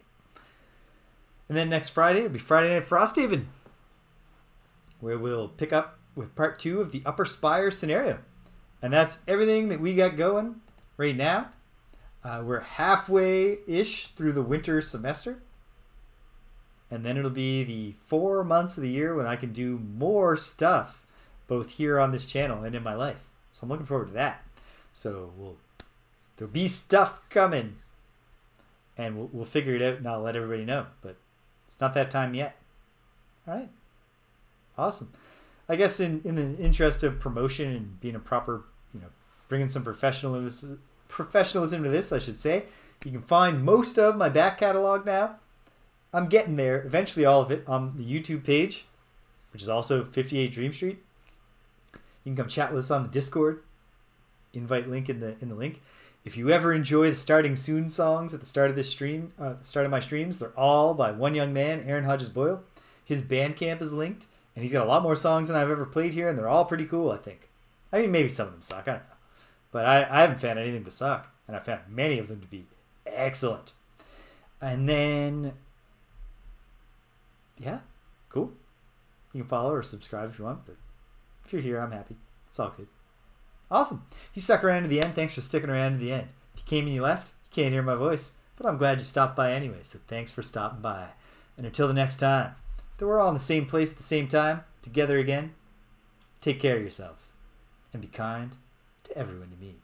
And then next Friday, it'll be Friday Night Frosthaven, where we'll pick up with part 2 of the Upper Spire scenario. And that's everything that we got going right now. We're halfway-ish through the winter semester. And then it'll be the 4 months of the year when I can do more stuff, both here on this channel and in my life. So I'm looking forward to that. So there'll be stuff coming. And we'll figure it out, and I'll let everybody know. But it's not that time yet. All right. Awesome. I guess in the interest of promotion and being a proper, bringing some professionalism to this, I should say, you can find most of my back catalog now. I'm getting there. Eventually all of it on the YouTube page, which is also 58 Dream Street. You can come chat with us on the Discord. Invite link in the link. If you ever enjoy the Starting Soon songs at the start of this stream, start of my streams, they're all by one young man, Aaron Hodges-Boyle. His Bandcamp is linked, and he's got a lot more songs than I've ever played here, and they're all pretty cool, I think. I mean, maybe some of them suck, I don't know. But I haven't found anything to suck, and I found many of them to be excellent. And then, yeah, cool. You can follow or subscribe if you want, but if you're here, I'm happy. It's all good. Awesome. If you stuck around to the end, thanks for sticking around to the end. If you came and you left, you can't hear my voice, but I'm glad you stopped by anyway, so thanks for stopping by. And until the next time, that we're all in the same place at the same time, together again, take care of yourselves, and be kind to everyone you meet.